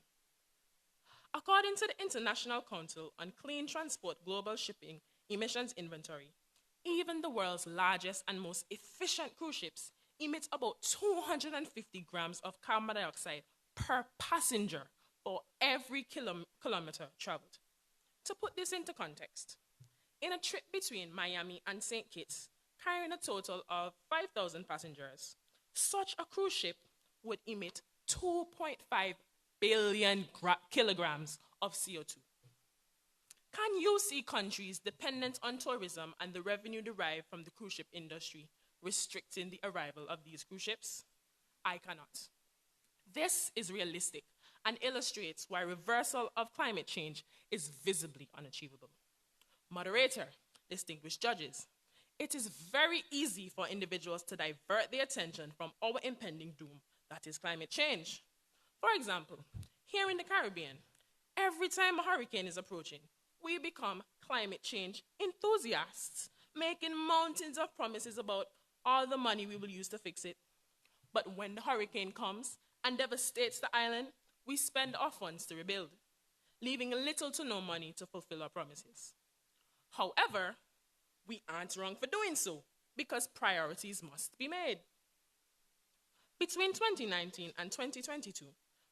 According to the International Council on Clean Transport Global Shipping Emissions Inventory, even the world's largest and most efficient cruise ships emit about 250 grams of carbon dioxide per passenger for every kilometer traveled. To put this into context, in a trip between Miami and St. Kitts, carrying a total of 5,000 passengers, such a cruise ship would emit 2.5 billion kilograms of CO2. Can you see countries dependent on tourism and the revenue derived from the cruise ship industry restricting the arrival of these cruise ships? I cannot. This is realistic and illustrates why reversal of climate change is visibly unachievable. Moderator, distinguished judges, it is very easy for individuals to divert their attention from our impending doom, that is climate change. For example, here in the Caribbean, every time a hurricane is approaching, we become climate change enthusiasts, making mountains of promises about all the money we will use to fix it. But when the hurricane comes and devastates the island, we spend our funds to rebuild, leaving little to no money to fulfill our promises. However, we aren't wrong for doing so, because priorities must be made. Between 2019 and 2022,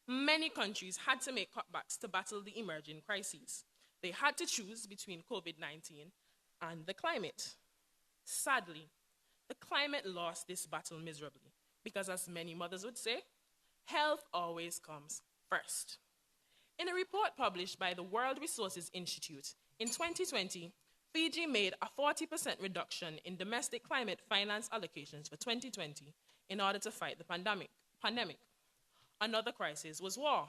many countries had to make cutbacks to battle the emerging crises. They had to choose between COVID-19 and the climate. Sadly, the climate lost this battle miserably, because as many mothers would say, health always comes first. In a report published by the World Resources Institute in 2020, Fiji made a 40% reduction in domestic climate finance allocations for 2020 in order to fight the pandemic. Another crisis was war.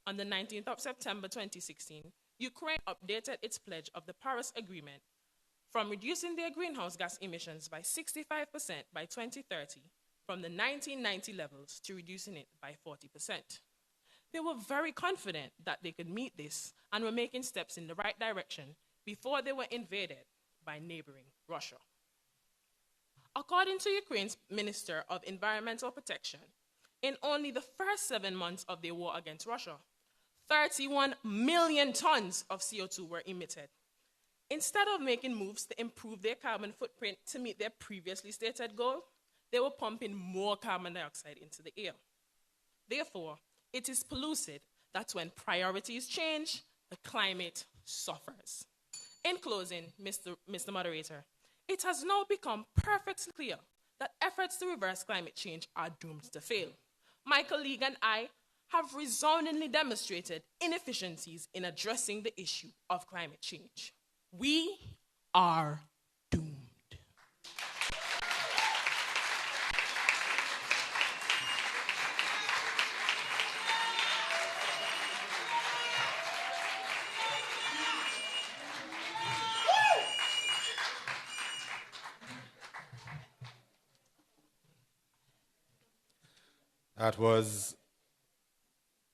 On the 19th of September 2016, Ukraine updated its pledge of the Paris Agreement from reducing their greenhouse gas emissions by 65% by 2030 from the 1990 levels to reducing it by 40%. They were very confident that they could meet this and were making steps in the right direction before they were invaded by neighboring Russia. According to Ukraine's Minister of Environmental Protection, in only the first 7 months of their war against Russia, 31 million tons of CO2 were emitted. Instead of making moves to improve their carbon footprint to meet their previously stated goal, they were pumping more carbon dioxide into the air. Therefore, it is pellucid that when priorities change, the climate suffers. In closing, Mr. Moderator, it has now become perfectly clear that efforts to reverse climate change are doomed to fail. My colleague and I have resoundingly demonstrated inefficiencies in addressing the issue of climate change. We are doomed. That was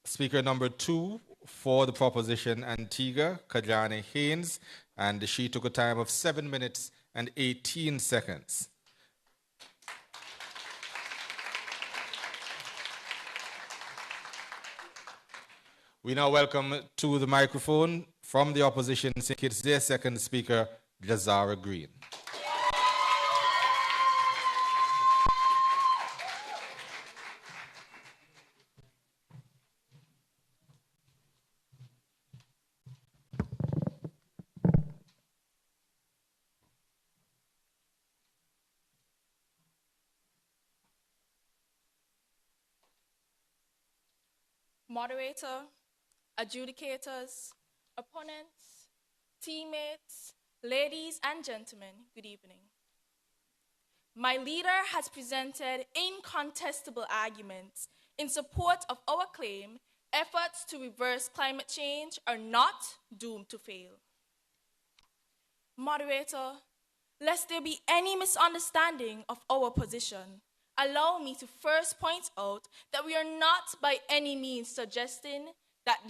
speaker number 2 for the proposition Antigua, Kajani Haynes, and she took a time of 7 minutes and 18 seconds. We now welcome to the microphone from the opposition, it's their second speaker, Jazara Green. Moderator, adjudicators, opponents, teammates, Ladies and gentlemen, good evening. My leader has presented incontestable arguments in support of our claim efforts to reverse climate change are not doomed to fail. Moderator, lest there be any misunderstanding of our position, allow me to first point out that we are not by any means suggesting that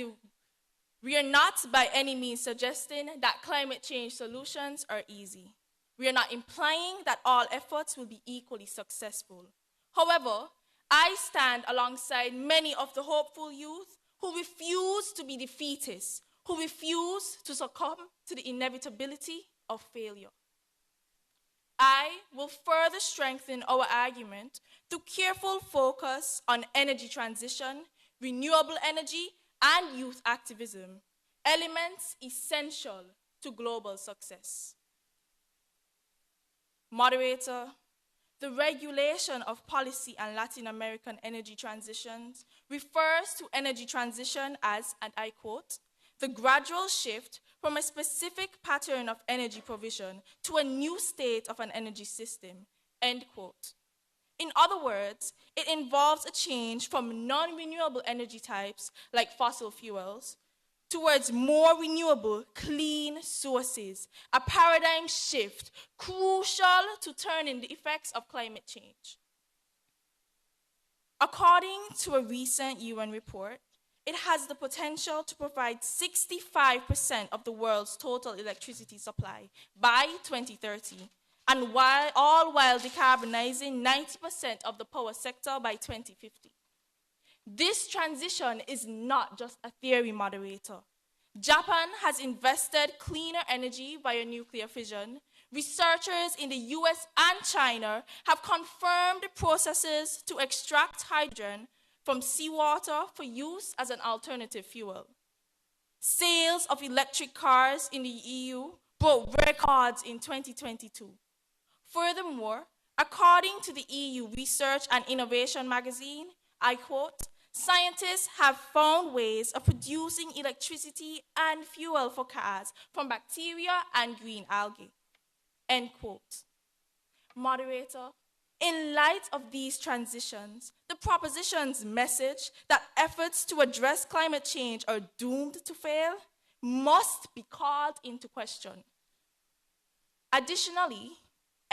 climate change solutions are easy. We are not implying that all efforts will be equally successful. However, I stand alongside many of the hopeful youth who refuse to be defeatists, who refuse to succumb to the inevitability of failure. I will further strengthen our argument through careful focus on energy transition, renewable energy, and youth activism, elements essential to global success. Moderator, the regulation of policy and Latin American energy transitions refers to energy transition as, and I quote, the gradual shift from a specific pattern of energy provision to a new state of an energy system, end quote. In other words, it involves a change from non-renewable energy types like fossil fuels towards more renewable, clean sources, a paradigm shift crucial to turning the effects of climate change. According to a recent UN report, it has the potential to provide 65% of the world's total electricity supply by 2030, and all while decarbonizing 90% of the power sector by 2050. This transition is not just a theory, moderator. Japan has invested cleaner energy via nuclear fission. Researchers in the US and China have confirmed processes to extract hydrogen from seawater for use as an alternative fuel. Sales of electric cars in the EU broke records in 2022. Furthermore, according to the EU Research and Innovation magazine, I quote, scientists have found ways of producing electricity and fuel for cars from bacteria and green algae, end quote. Moderator, in light of these transitions, the proposition's message that efforts to address climate change are doomed to fail must be called into question. Additionally,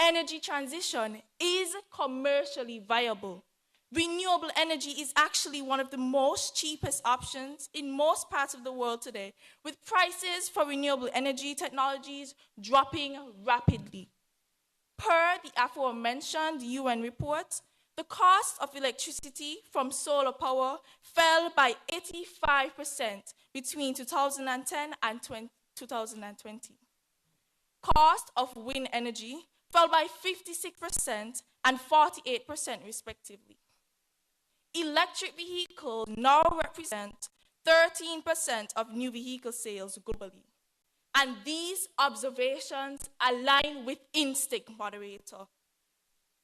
energy transition is commercially viable. Renewable energy is actually one of the most cheapest options in most parts of the world today, with prices for renewable energy technologies dropping rapidly. Per the aforementioned UN report, the cost of electricity from solar power fell by 85% between 2010 and 2020. Cost of wind energy fell by 56% and 48% respectively. Electric vehicles now represent 13% of new vehicle sales globally. And these observations align with instinct, moderator.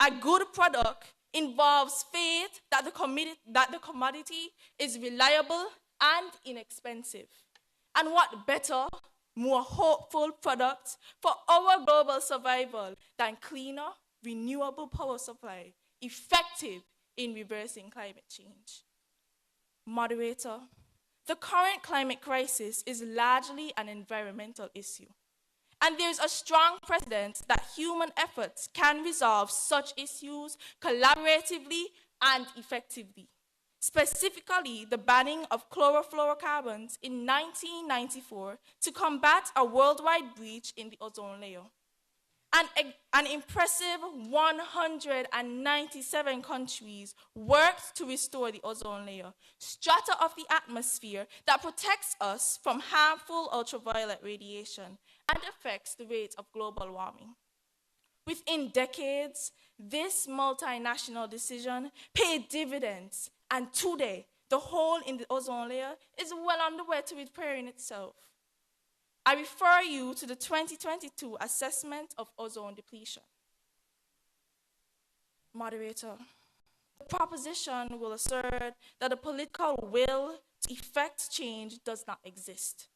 A good product involves faith that the commodity is reliable and inexpensive. And what better, more hopeful product for our global survival than cleaner, renewable power supply, effective in reversing climate change? Moderator, the current climate crisis is largely an environmental issue. And there's a strong precedent that human efforts can resolve such issues collaboratively and effectively. Specifically, the banning of chlorofluorocarbons in 1994 to combat a worldwide breach in the ozone layer. An impressive 197 countries worked to restore the ozone layer, strata of the atmosphere that protects us from harmful ultraviolet radiation and affects the rate of global warming. Within decades, this multinational decision paid dividends, and today, the hole in the ozone layer is well on the way to repairing itself. I refer you to the 2022 assessment of ozone depletion. Moderator, the proposition will assert that the political will to effect change does not exist.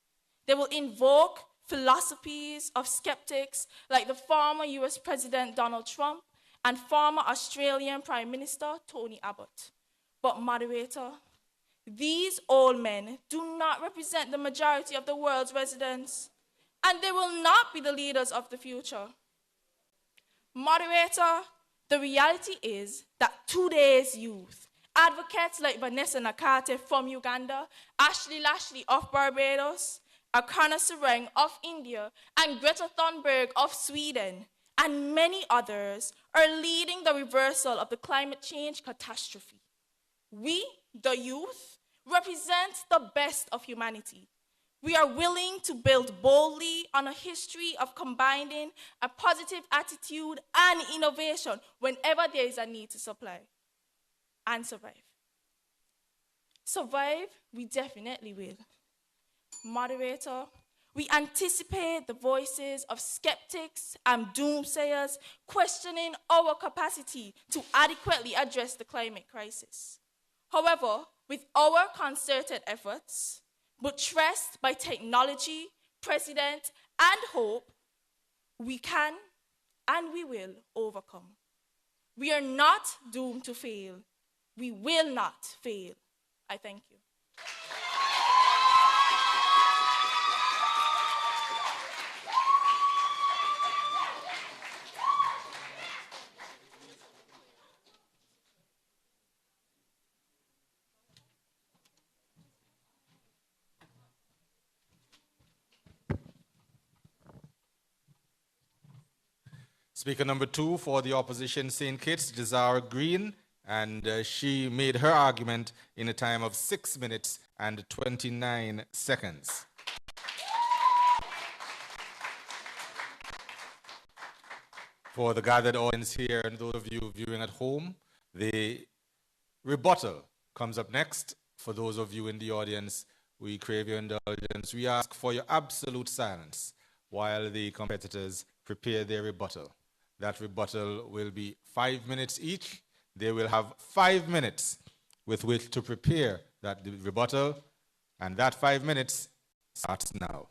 They will invoke philosophies of skeptics like the former US President Donald Trump and former Australian Prime Minister Tony Abbott. But moderator, these old men do not represent the majority of the world's residents, and they will not be the leaders of the future. Moderator, the reality is that today's youth, advocates like Vanessa Nakate from Uganda, Ashley Lashley of Barbados, Akana Sareng of India, and Greta Thunberg of Sweden, and many others are leading the reversal of the climate change catastrophe. We, the youth, represent the best of humanity. We are willing to build boldly on a history of combining a positive attitude and innovation whenever there is a need to supply and survive. Survive, we definitely will. Moderator, we anticipate the voices of skeptics and doomsayers questioning our capacity to adequately address the climate crisis. However, with our concerted efforts, buttressed by technology, precedent, and hope, we can and we will overcome. We are not doomed to fail. We will not fail. I thank you. Speaker number 2 for the opposition, St. Kitts, Desara Green, and she made her argument in a time of 6 minutes and 29 seconds. For the gathered audience here and those of you viewing at home, the rebuttal comes up next. For those of you in the audience, we crave your indulgence. We ask for your absolute silence while the competitors prepare their rebuttal. That rebuttal will be 5 minutes each. They will have 5 minutes with which to prepare that rebuttal, and that 5 minutes starts now.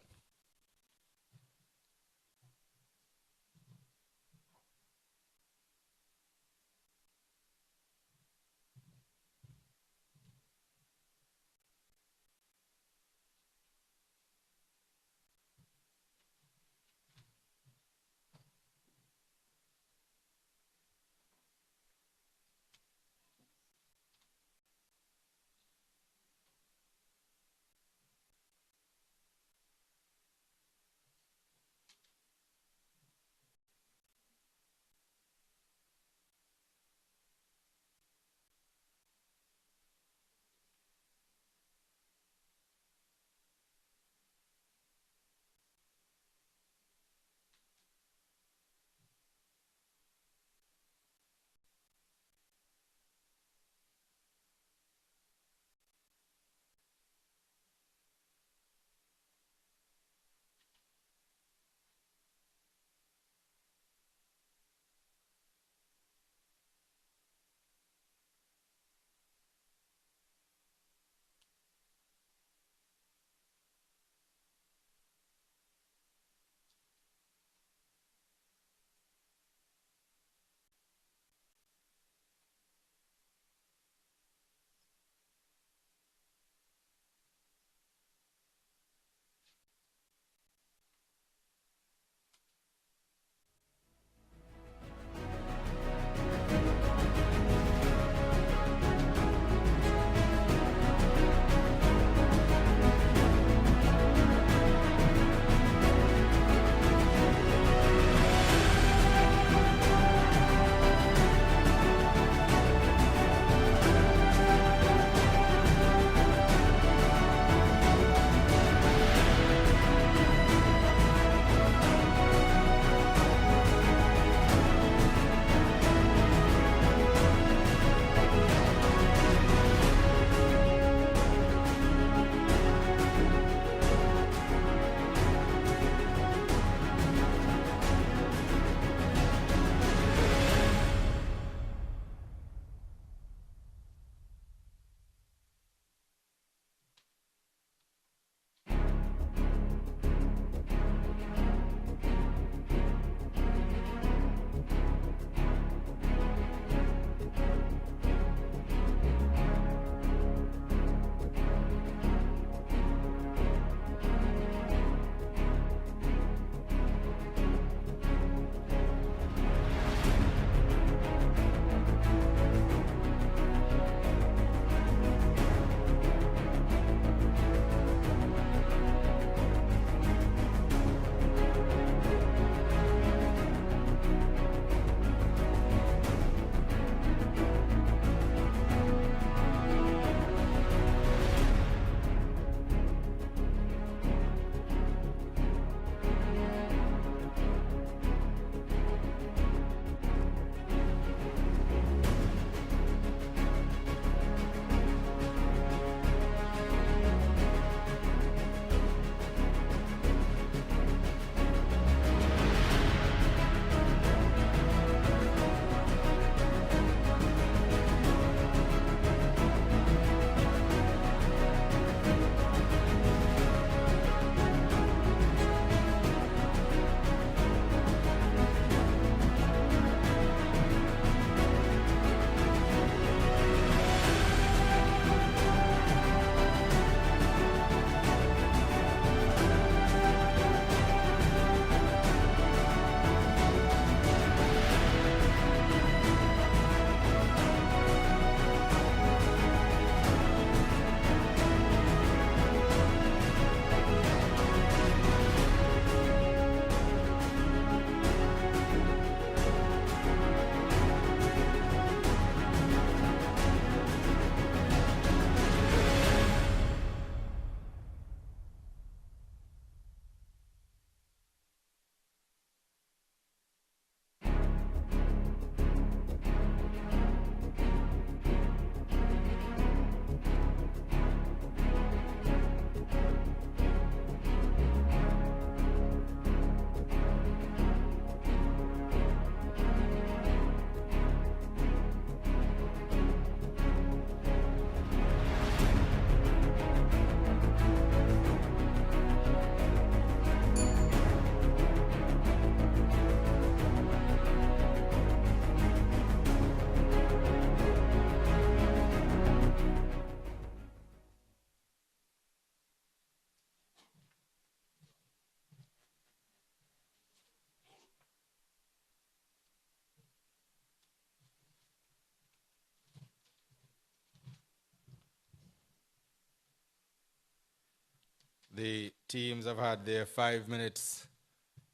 The teams have had their 5 minutes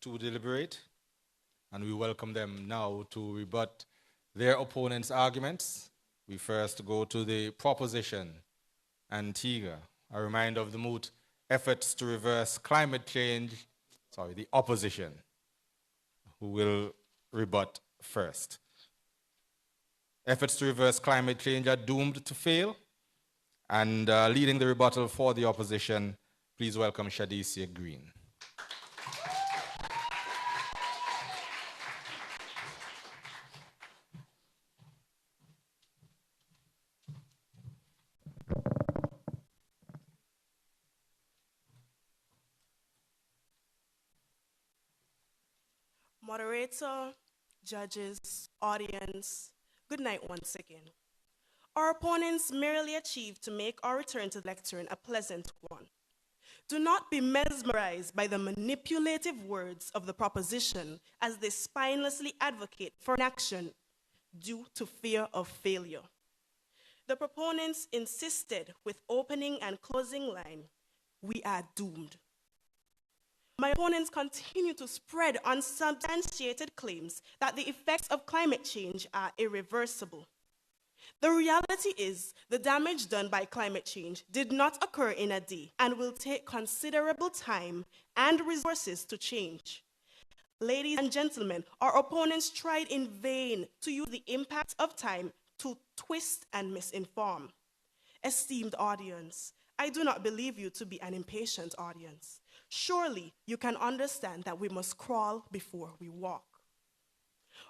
to deliberate, and we welcome them now to rebut their opponents' arguments. We first go to the proposition, Antigua. A reminder of the moot efforts to reverse climate change. The opposition, who will rebut first. Efforts to reverse climate change are doomed to fail. And leading the rebuttal for the opposition, please welcome Shadicia Green. Moderator, judges, audience, good night once again. Our opponents merely achieved to make our return to the lectern a pleasant one. Do not be mesmerized by the manipulative words of the proposition as they spinelessly advocate for inaction due to fear of failure. The proponents insisted with opening and closing line, "We are doomed." My opponents continue to spread unsubstantiated claims that the effects of climate change are irreversible. The reality is the damage done by climate change did not occur in a day and will take considerable time and resources to change. Ladies and gentlemen, our opponents tried in vain to use the impact of time to twist and misinform. Esteemed audience, I do not believe you to be an impatient audience. Surely you can understand that we must crawl before we walk.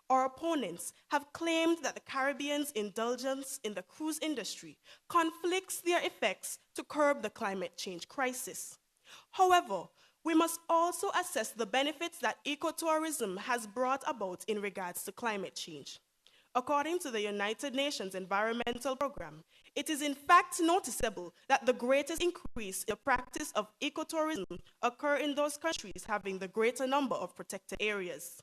Our opponents have claimed that the Caribbean's indulgence in the cruise industry conflicts their effects to curb the climate change crisis. However, we must also assess the benefits that ecotourism has brought about in regards to climate change. According to the United Nations Environmental Programme, it is in fact noticeable that the greatest increase in the practice of ecotourism occur in those countries having the greater number of protected areas.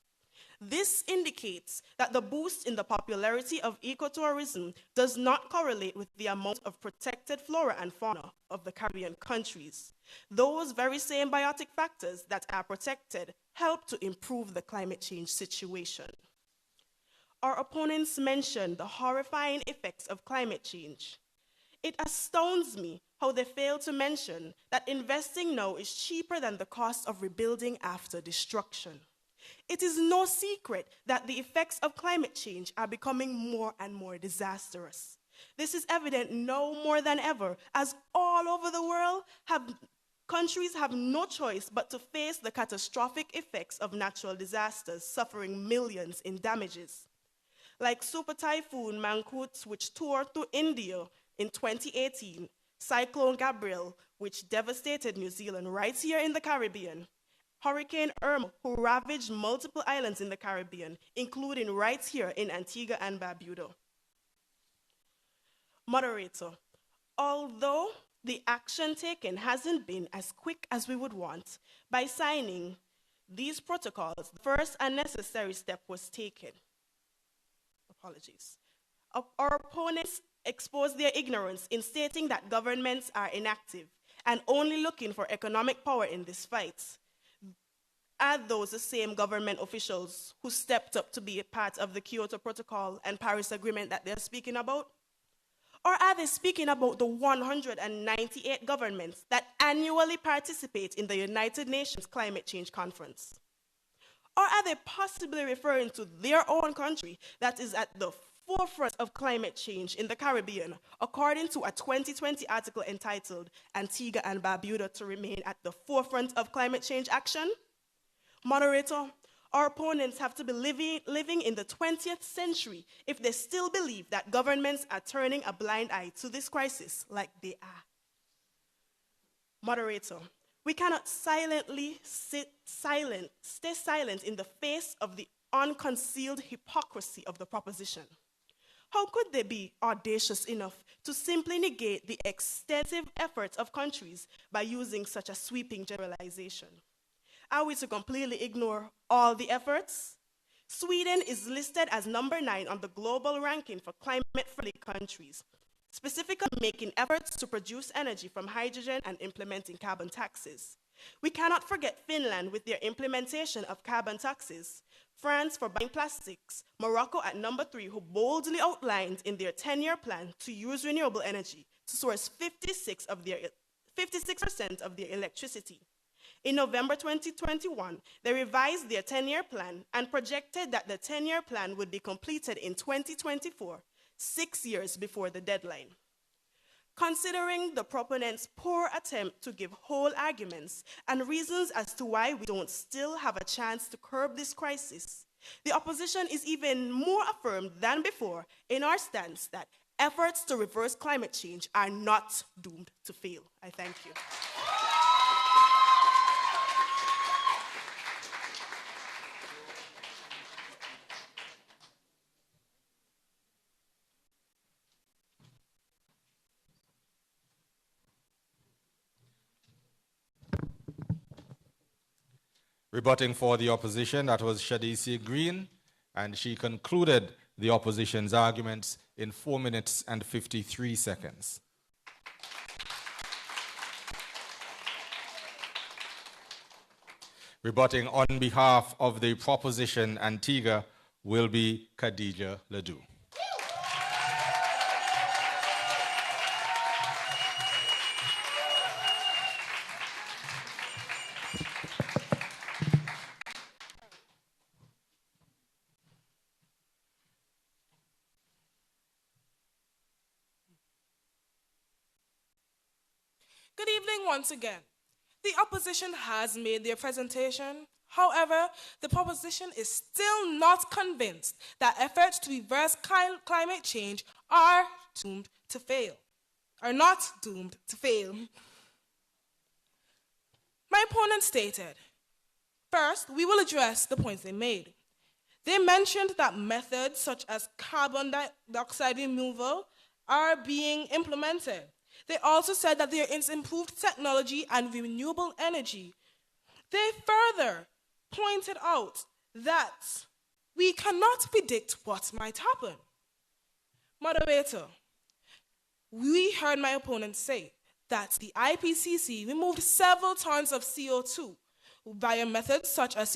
This indicates that the boost in the popularity of ecotourism does not correlate with the amount of protected flora and fauna of the Caribbean countries. Those very same biotic factors that are protected help to improve the climate change situation. Our opponents mentioned the horrifying effects of climate change. It astounds me how they fail to mention that investing now is cheaper than the cost of rebuilding after destruction. It is no secret that the effects of climate change are becoming more and more disastrous. This is evident now more than ever, as all over the world countries have no choice but to face the catastrophic effects of natural disasters, suffering millions in damages. Like Super Typhoon Mangkhut, which tore through India in 2018, Cyclone Gabrielle, which devastated New Zealand right here in the Caribbean, Hurricane Irma, who ravaged multiple islands in the Caribbean, including right here in Antigua and Barbuda. Moderator, although the action taken hasn't been as quick as we would want, by signing these protocols, the first and necessary step was taken. Apologies. Our opponents expose their ignorance in stating that governments are inactive and only looking for economic power in this fight. Are those the same government officials who stepped up to be a part of the Kyoto Protocol and Paris Agreement that they're speaking about? Or are they speaking about the 198 governments that annually participate in the United Nations Climate Change Conference? Or are they possibly referring to their own country that is at the forefront of climate change in the Caribbean, according to a 2020 article entitled Antigua and Barbuda to remain at the forefront of climate change action? Moderator, our opponents have to be living in the 20th century if they still believe that governments are turning a blind eye to this crisis like they are. Moderator, we cannot stay silent in the face of the unconcealed hypocrisy of the proposition. How could they be audacious enough to simply negate the extensive efforts of countries by using such a sweeping generalization? Are we to completely ignore all the efforts? Sweden is listed as number 9 on the global ranking for climate-friendly countries. specifically making efforts to produce energy from hydrogen and implementing carbon taxes. We cannot forget Finland with their implementation of carbon taxes, France for buying plastics, Morocco at number 3, who boldly outlined in their 10-year plan to use renewable energy to source 56% of their electricity. In November 2021, they revised their 10-year plan and projected that the 10-year plan would be completed in 2024, 6 years before the deadline. Considering the proponents' poor attempt to give whole arguments and reasons as to why we don't still have a chance to curb this crisis, the opposition is even more affirmed than before in our stance that efforts to reverse climate change are not doomed to fail. I thank you. Rebutting for the opposition, that was Shadisi Green, and she concluded the opposition's arguments in 4 minutes and 53 seconds. Rebutting on behalf of the proposition Antigua will be Khadija Ledoux. Good evening once again. The opposition has made their presentation. However, the proposition is still not convinced that efforts to reverse climate change are doomed to fail. Are not doomed to fail. My opponent stated, first, we will address the points they made. They mentioned that methods such as carbon dioxide removal are being implemented. They also said that there is improved technology and renewable energy. They further pointed out that we cannot predict what might happen. Moderator, we heard my opponent say that the IPCC removed several tons of CO2 via methods such as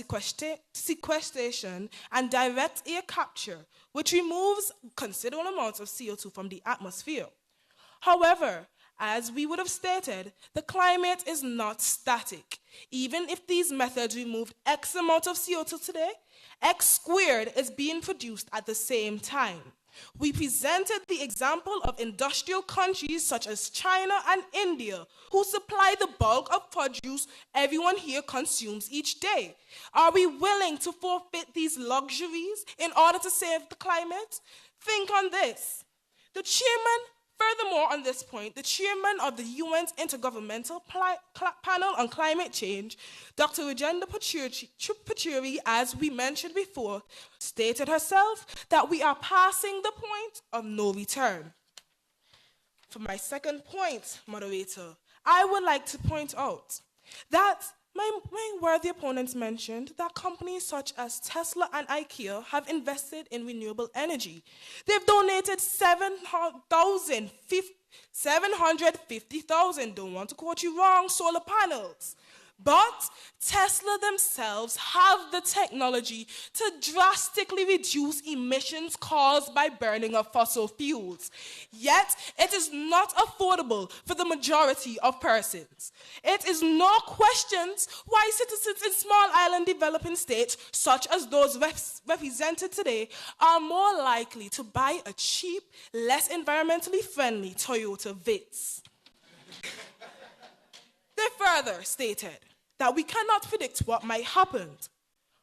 sequestration and direct air capture, which removes considerable amounts of CO2 from the atmosphere. However, as we would have stated, the climate is not static. Even if these methods removed X amount of CO2 today, X squared is being produced at the same time. We presented the example of industrial countries such as China and India, who supply the bulk of produce everyone here consumes each day. Are we willing to forfeit these luxuries in order to save the climate? Think on this. Furthermore, on this point, the chairman of the UN's Intergovernmental Panel on Climate Change, Dr. Rajendra Pachauri, as we mentioned before, stated herself that we are passing the point of no return. For my second point, moderator, I would like to point out that my worthy opponents mentioned that companies such as Tesla and IKEA have invested in renewable energy. They've donated 750,000, don't want to quote you wrong, solar panels. But Tesla themselves have the technology to drastically reduce emissions caused by burning of fossil fuels. Yet, it is not affordable for the majority of persons. It is no questions why citizens in small island developing states, such as those represented today, are more likely to buy a cheap, less environmentally friendly Toyota Vitz. They further stated that we cannot predict what might happen.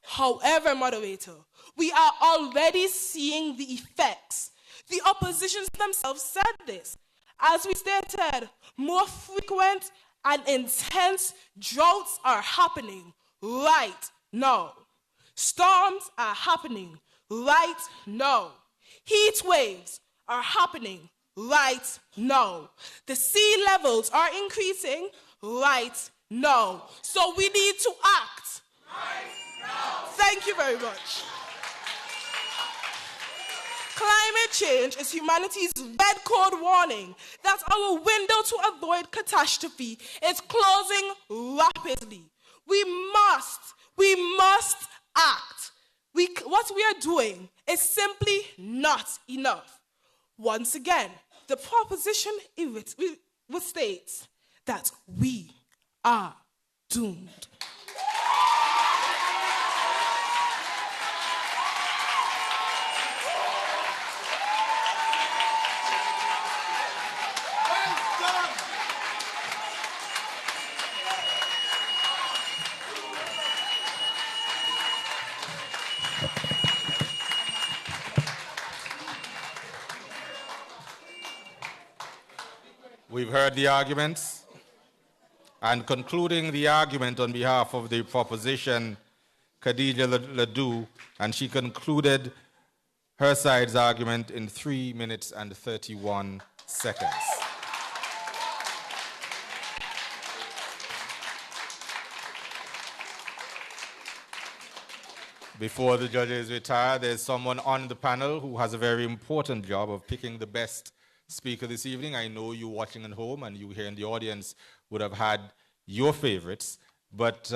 However, moderator, we are already seeing the effects. The opposition themselves said this. As we stated, more frequent and intense droughts are happening right now. Storms are happening right now. Heat waves are happening right now. The sea levels are increasing right now. So we need to act right now. Thank you very much. Climate change is humanity's red code warning that our window to avoid catastrophe is closing rapidly. We must act. What we are doing is simply not enough. Once again, the proposition states that we are doomed. We've heard the arguments, and concluding the argument on behalf of the proposition, Khadija Ledoux, and she concluded her side's argument in 3 minutes and 31 seconds. Before the judges retire, there's someone on the panel who has a very important job of picking the best speaker this evening. I know you watching at home and you here in the audience would have had your favorites, but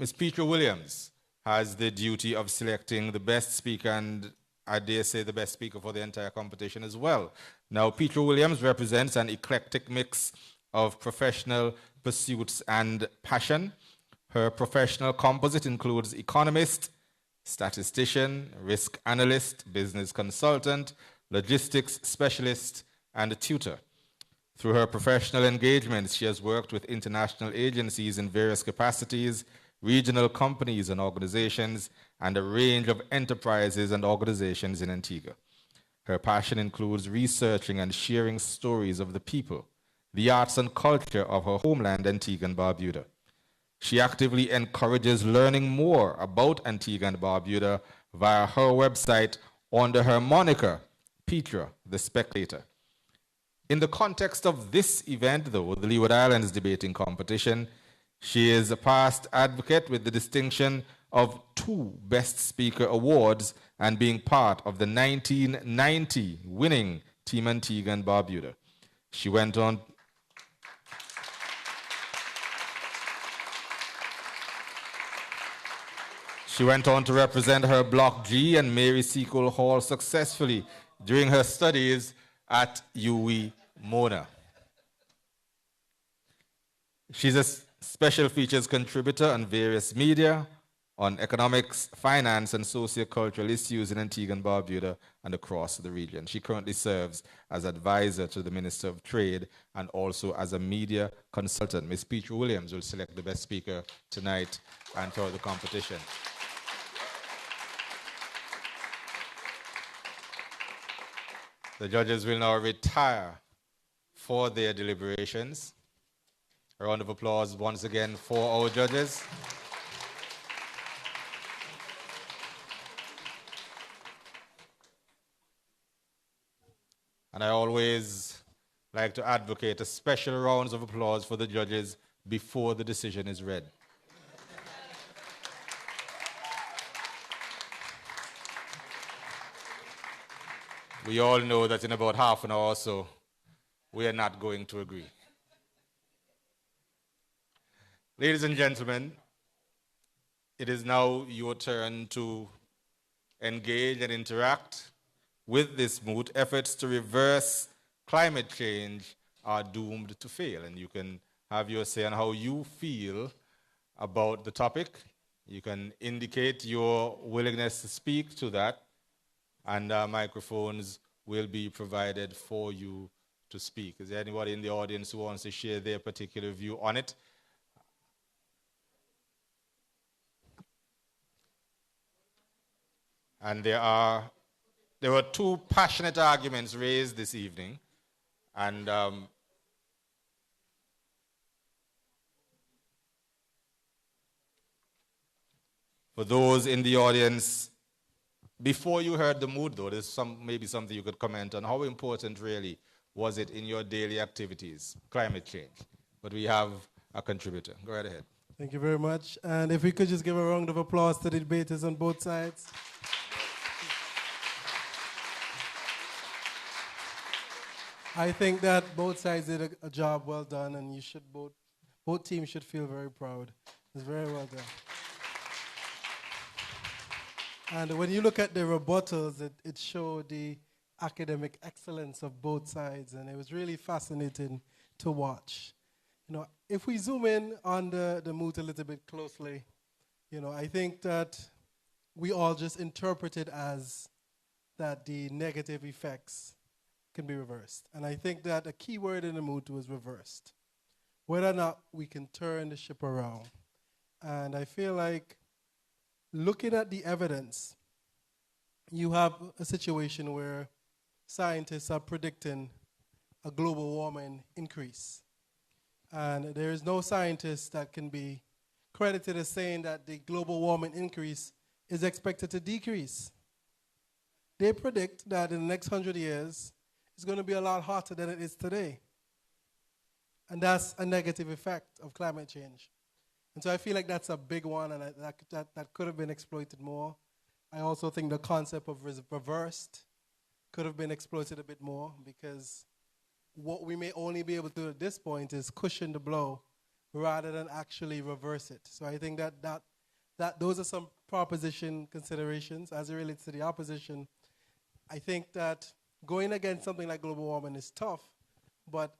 Ms. Petra Williams has the duty of selecting the best speaker, and I dare say the best speaker for the entire competition as well. Now, Petra Williams represents an eclectic mix of professional pursuits and passion. Her professional composite includes economist, statistician, risk analyst, business consultant, logistics specialist, and a tutor. Through her professional engagements, she has worked with international agencies in various capacities, regional companies and organizations, and a range of enterprises and organizations in Antigua. Her passion includes researching and sharing stories of the people, the arts and culture of her homeland, Antigua and Barbuda. She actively encourages learning more about Antigua and Barbuda via her website under her moniker, Petra, the Spectator. In the context of this event, though, the Leeward Islands debating competition, she is a past advocate with the distinction of 2 Best Speaker awards and being part of the 1990 winning Team Antigua and Barbuda. She went on to represent her Block G and Mary Seacole Hall successfully during her studies at UWI Mona. She's a special features contributor on various media, on economics, finance, and sociocultural issues in Antigua and Barbuda and across the region. She currently serves as advisor to the Minister of Trade and also as a media consultant. Ms. Petra Williams will select the best speaker tonight and throughout the competition. The judges will now retire for their deliberations. A round of applause once again for our judges. And I always like to advocate a special round of applause for the judges before the decision is read. We all know that in about half an hour or so, we are not going to agree. Ladies and gentlemen, it is now your turn to engage and interact with this mood. Efforts to reverse climate change are doomed to fail, and you can have your say on how you feel about the topic. You can indicate your willingness to speak to that, and microphones will be provided for you to speak. Is there anybody in the audience who wants to share their particular view on it? And there were 2 passionate arguments raised this evening, and for those in the audience, before you heard the mood, though, there's maybe something you could comment on. How important really was it in your daily activities, climate change? But we have a contributor. Go right ahead. Thank you very much. And if we could just give a round of applause to the debaters on both sides. I think that both sides did a job well done, and you should both teams should feel very proud. It's very well done. And when you look at the rebuttals, it showed the academic excellence of both sides, and it was really fascinating to watch. You know, if we zoom in on the moot a little bit closely, you know, I think that we all just interpret it as that the negative effects can be reversed. And I think that a key word in the moot was reversed. Whether or not we can turn the ship around. And I feel like looking at the evidence, you have a situation where scientists are predicting a global warming increase. And there is no scientist that can be credited as saying that the global warming increase is expected to decrease. They predict that in the next 100 years, it's going to be a lot hotter than it is today. And that's a negative effect of climate change. And so I feel like that's a big one, and that could have been exploited more. I also think the concept of reversed could have been exploited a bit more, because what we may only be able to do at this point is cushion the blow rather than actually reverse it. So I think that those are some proposition considerations. As it relates to the opposition, I think that going against something like global warming is tough, but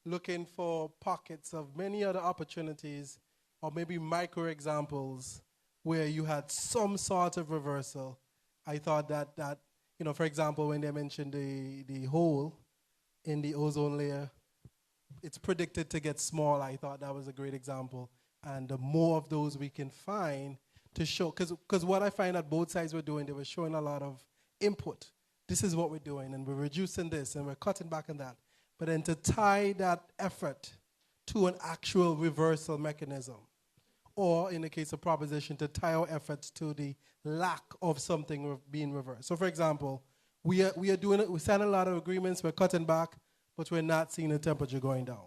looking for pockets of many other opportunities or maybe micro examples where you had some sort of reversal, I thought that you know, for example, when they mentioned the hole in the ozone layer, it's predicted to get small. I thought that was a great example. And the more of those we can find to show, because what I find that both sides were doing, they were showing a lot of input. This is what we're doing, and we're reducing this, and we're cutting back on that. But then to tie that effort to an actual reversal mechanism, or in the case of proposition, to tie our efforts to the lack of something being reversed. So for example, we are doing it, we sign a lot of agreements, we're cutting back, but we're not seeing the temperature going down.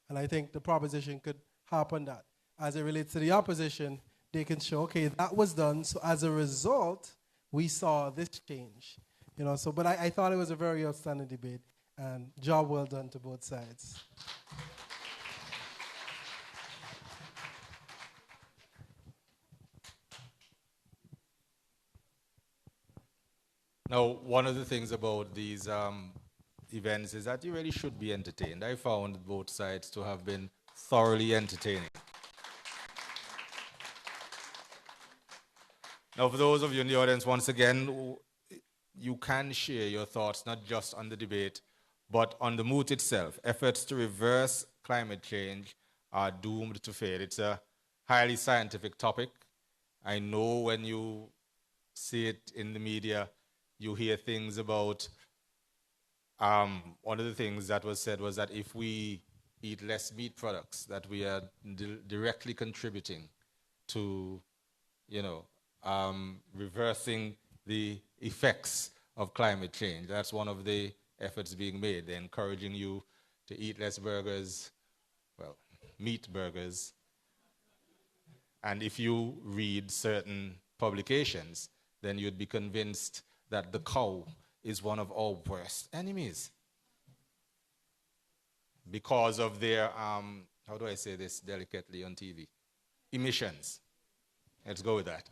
And I think the proposition could harp on that. As it relates to the opposition, they can show, okay, that was done, so as a result, we saw this change. You know, so, but I thought it was a very outstanding debate, and job well done to both sides. Now, one of the things about these events is that you really should be entertained. I found both sides to have been thoroughly entertaining. Now, for those of you in the audience, once again, you can share your thoughts, not just on the debate, but on the moot itself. Efforts to reverse climate change are doomed to fail. It's a highly scientific topic. I know when you see it in the media, you hear things about, one of the things that was said was that if we eat less meat products, that we are directly contributing to, you know, reversing the effects of climate change. That's one of the efforts being made. They're encouraging you to eat less burgers, well, meat burgers. And if you read certain publications, then you'd be convinced that the cow is one of our worst enemies because of their, how do I say this delicately on TV? Emissions. Let's go with that.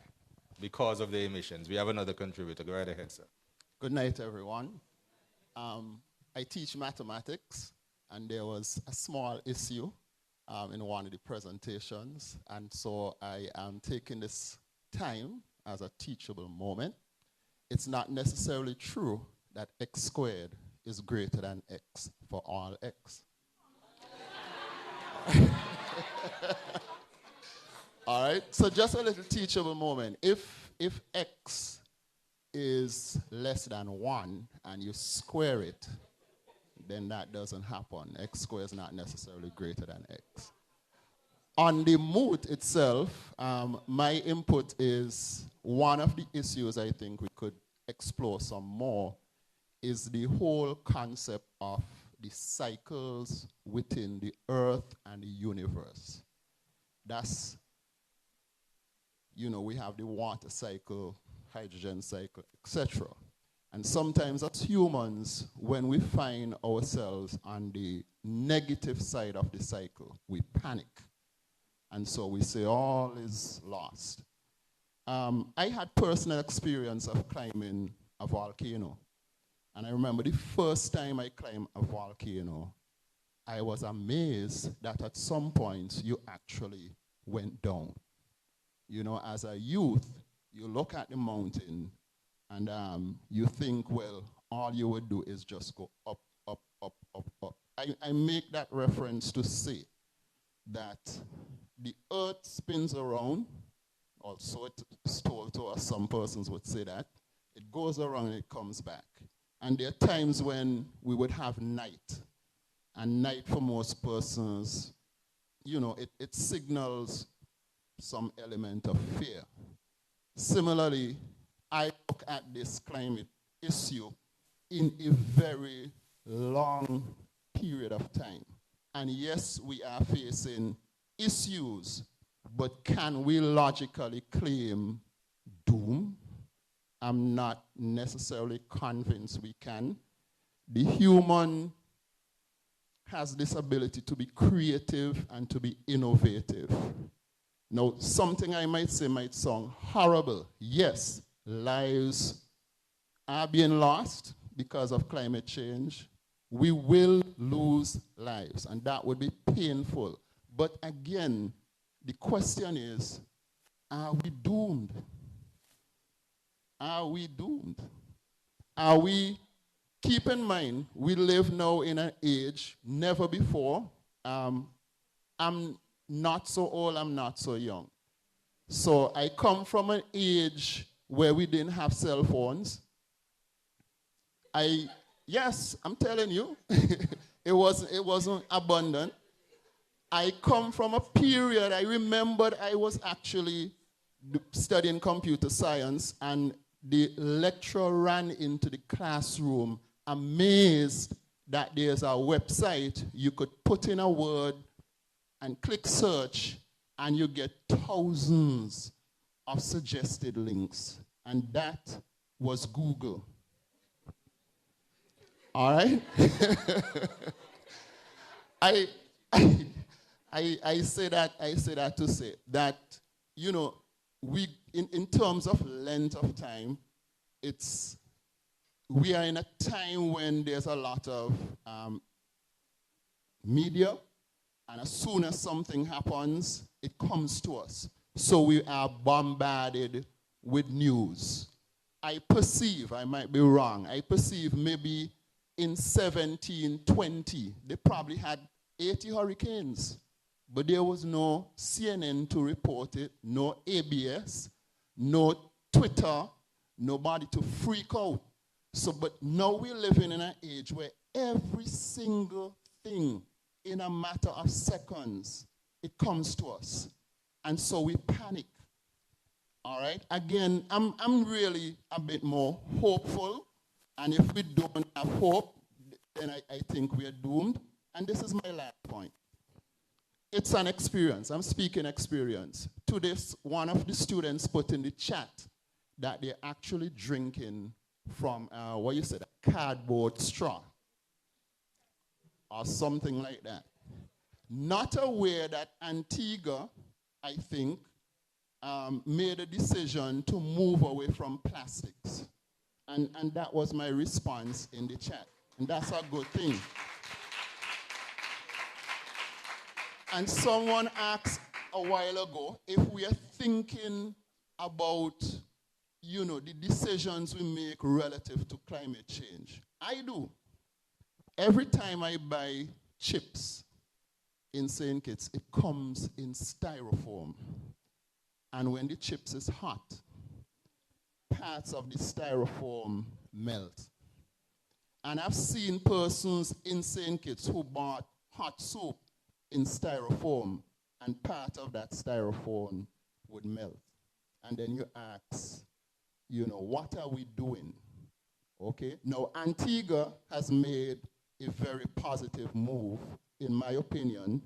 Because of the emissions. We have another contributor. Go right ahead, sir. Good night, everyone. I teach mathematics, and there was a small issue in one of the presentations, and so I am taking this time as a teachable moment. It's not necessarily true that x squared is greater than x for all x. All right, so just a little teachable moment. If x is less than 1 and you square it, then that doesn't happen. X squared is not necessarily greater than x. On the moot itself, my input is one of the issues I think we could explore some more is the whole concept of the cycles within the earth and the universe. That's, you know, we have the water cycle, hydrogen cycle, etc. And sometimes as humans, when we find ourselves on the negative side of the cycle, we panic. And so we say all is lost. I had personal experience of climbing a volcano. And I remember the first time I climbed a volcano, I was amazed that at some point you actually went down. You know, as a youth, you look at the mountain and you think, well, all you would do is just go up, up, up, up, up. I make that reference to say that the earth spins around, also it's told to us, some persons would say that. It goes around and it comes back. And there are times when we would have night. And night for most persons, you know, it signals some element of fear. Similarly, I look at this climate issue in a very long period of time. And yes, we are facing issues, but can we logically claim doom? I'm not necessarily convinced we can. The human has this ability to be creative and to be innovative. Now, something I might say might sound horrible. Yes, lives are being lost because of climate change. We will lose lives, and that would be painful. But again, the question is, are we doomed? Are we doomed? Are we, keep in mind, we live now in an age never before. I'm not so old, I'm not so young. So I come from an age where we didn't have cell phones. Yes, I'm telling you, it wasn't abundant. I come from a period, I remembered I was actually studying computer science, and the lecturer ran into the classroom amazed that there's a website you could put in a word and click search, and you get thousands of suggested links. And that was Google. All right? I say that to say that, you know, we, in terms of length of time, we are in a time when there's a lot of media, and as soon as something happens, it comes to us. So we are bombarded with news. I perceive, I might be wrong, I perceive maybe in 1720, they probably had 80 hurricanes. But there was no CNN to report it, no ABS, no Twitter, nobody to freak out. So, but now we're living in an age where every single thing, in a matter of seconds, it comes to us. And so we panic. All right? Again, I'm really a bit more hopeful. And if we don't have hope, then I think we are doomed. And this is my last point. It's an experience. I'm speaking experience. To this, one of the students put in the chat that they're actually drinking from, what you said, a cardboard straw or something like that. Not aware that Antigua, I think, made a decision to move away from plastics. And that was my response in the chat. And that's a good thing. And someone asked a while ago if we are thinking about, you know, the decisions we make relative to climate change. I do. Every time I buy chips in St. Kitts, it comes in styrofoam. And when the chips is hot, parts of the styrofoam melt. And I've seen persons in St. Kitts who bought hot soup in styrofoam, and part of that styrofoam would melt. And then you ask, you know, what are we doing? Okay? Now, Antigua has made a very positive move, in my opinion,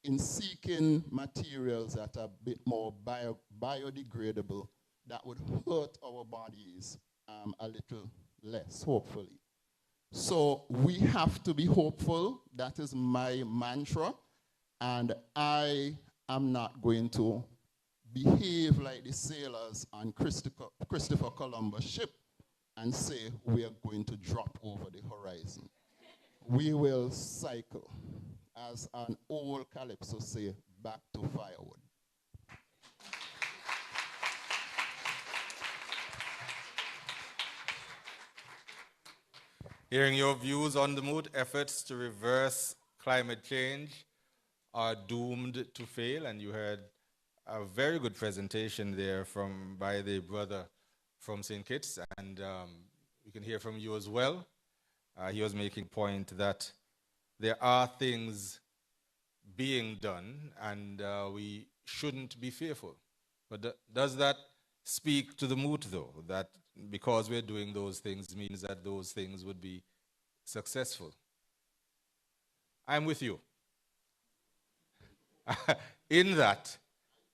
in seeking materials that are a bit more biodegradable that would hurt our bodies a little less, hopefully. So we have to be hopeful. That is my mantra. And I am not going to behave like the sailors on Christopher Columbus' ship and say we are going to drop over the horizon. We will cycle, as an old calypso say, back to firewood. Hearing your views on the mood, efforts to reverse climate change are doomed to fail, and you heard a very good presentation there by the brother from St. Kitts, and we can hear from you as well. He was making a point that there are things being done, and we shouldn't be fearful. But does that speak to the mood, though, that because we're doing those things means that those things would be successful? I'm with you. In that,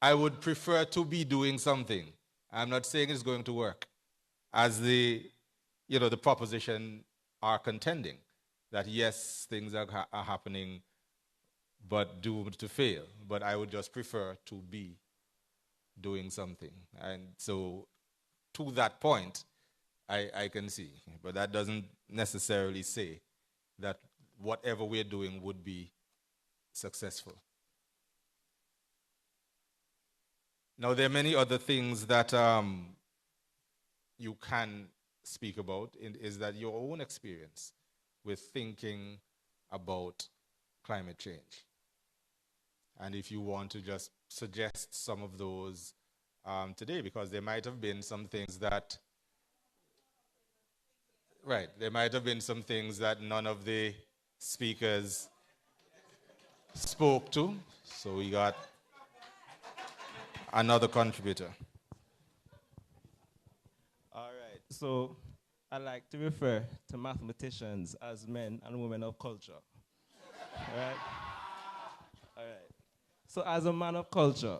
I would prefer to be doing something. I'm not saying it's going to work, as the proposition are contending, that yes, things are happening, but doomed to fail. But I would just prefer to be doing something. And so to that point, I can see. But that doesn't necessarily say that whatever we're doing would be successful. Now, there are many other things that you can speak about, is that your own experience with thinking about climate change. And if you want to just suggest some of those today, because there might have been some things that, there might have been some things that none of the speakers spoke to. So we got another contributor. All right, so I like to refer to mathematicians as men and women of culture. All right? All right. So as a man of culture,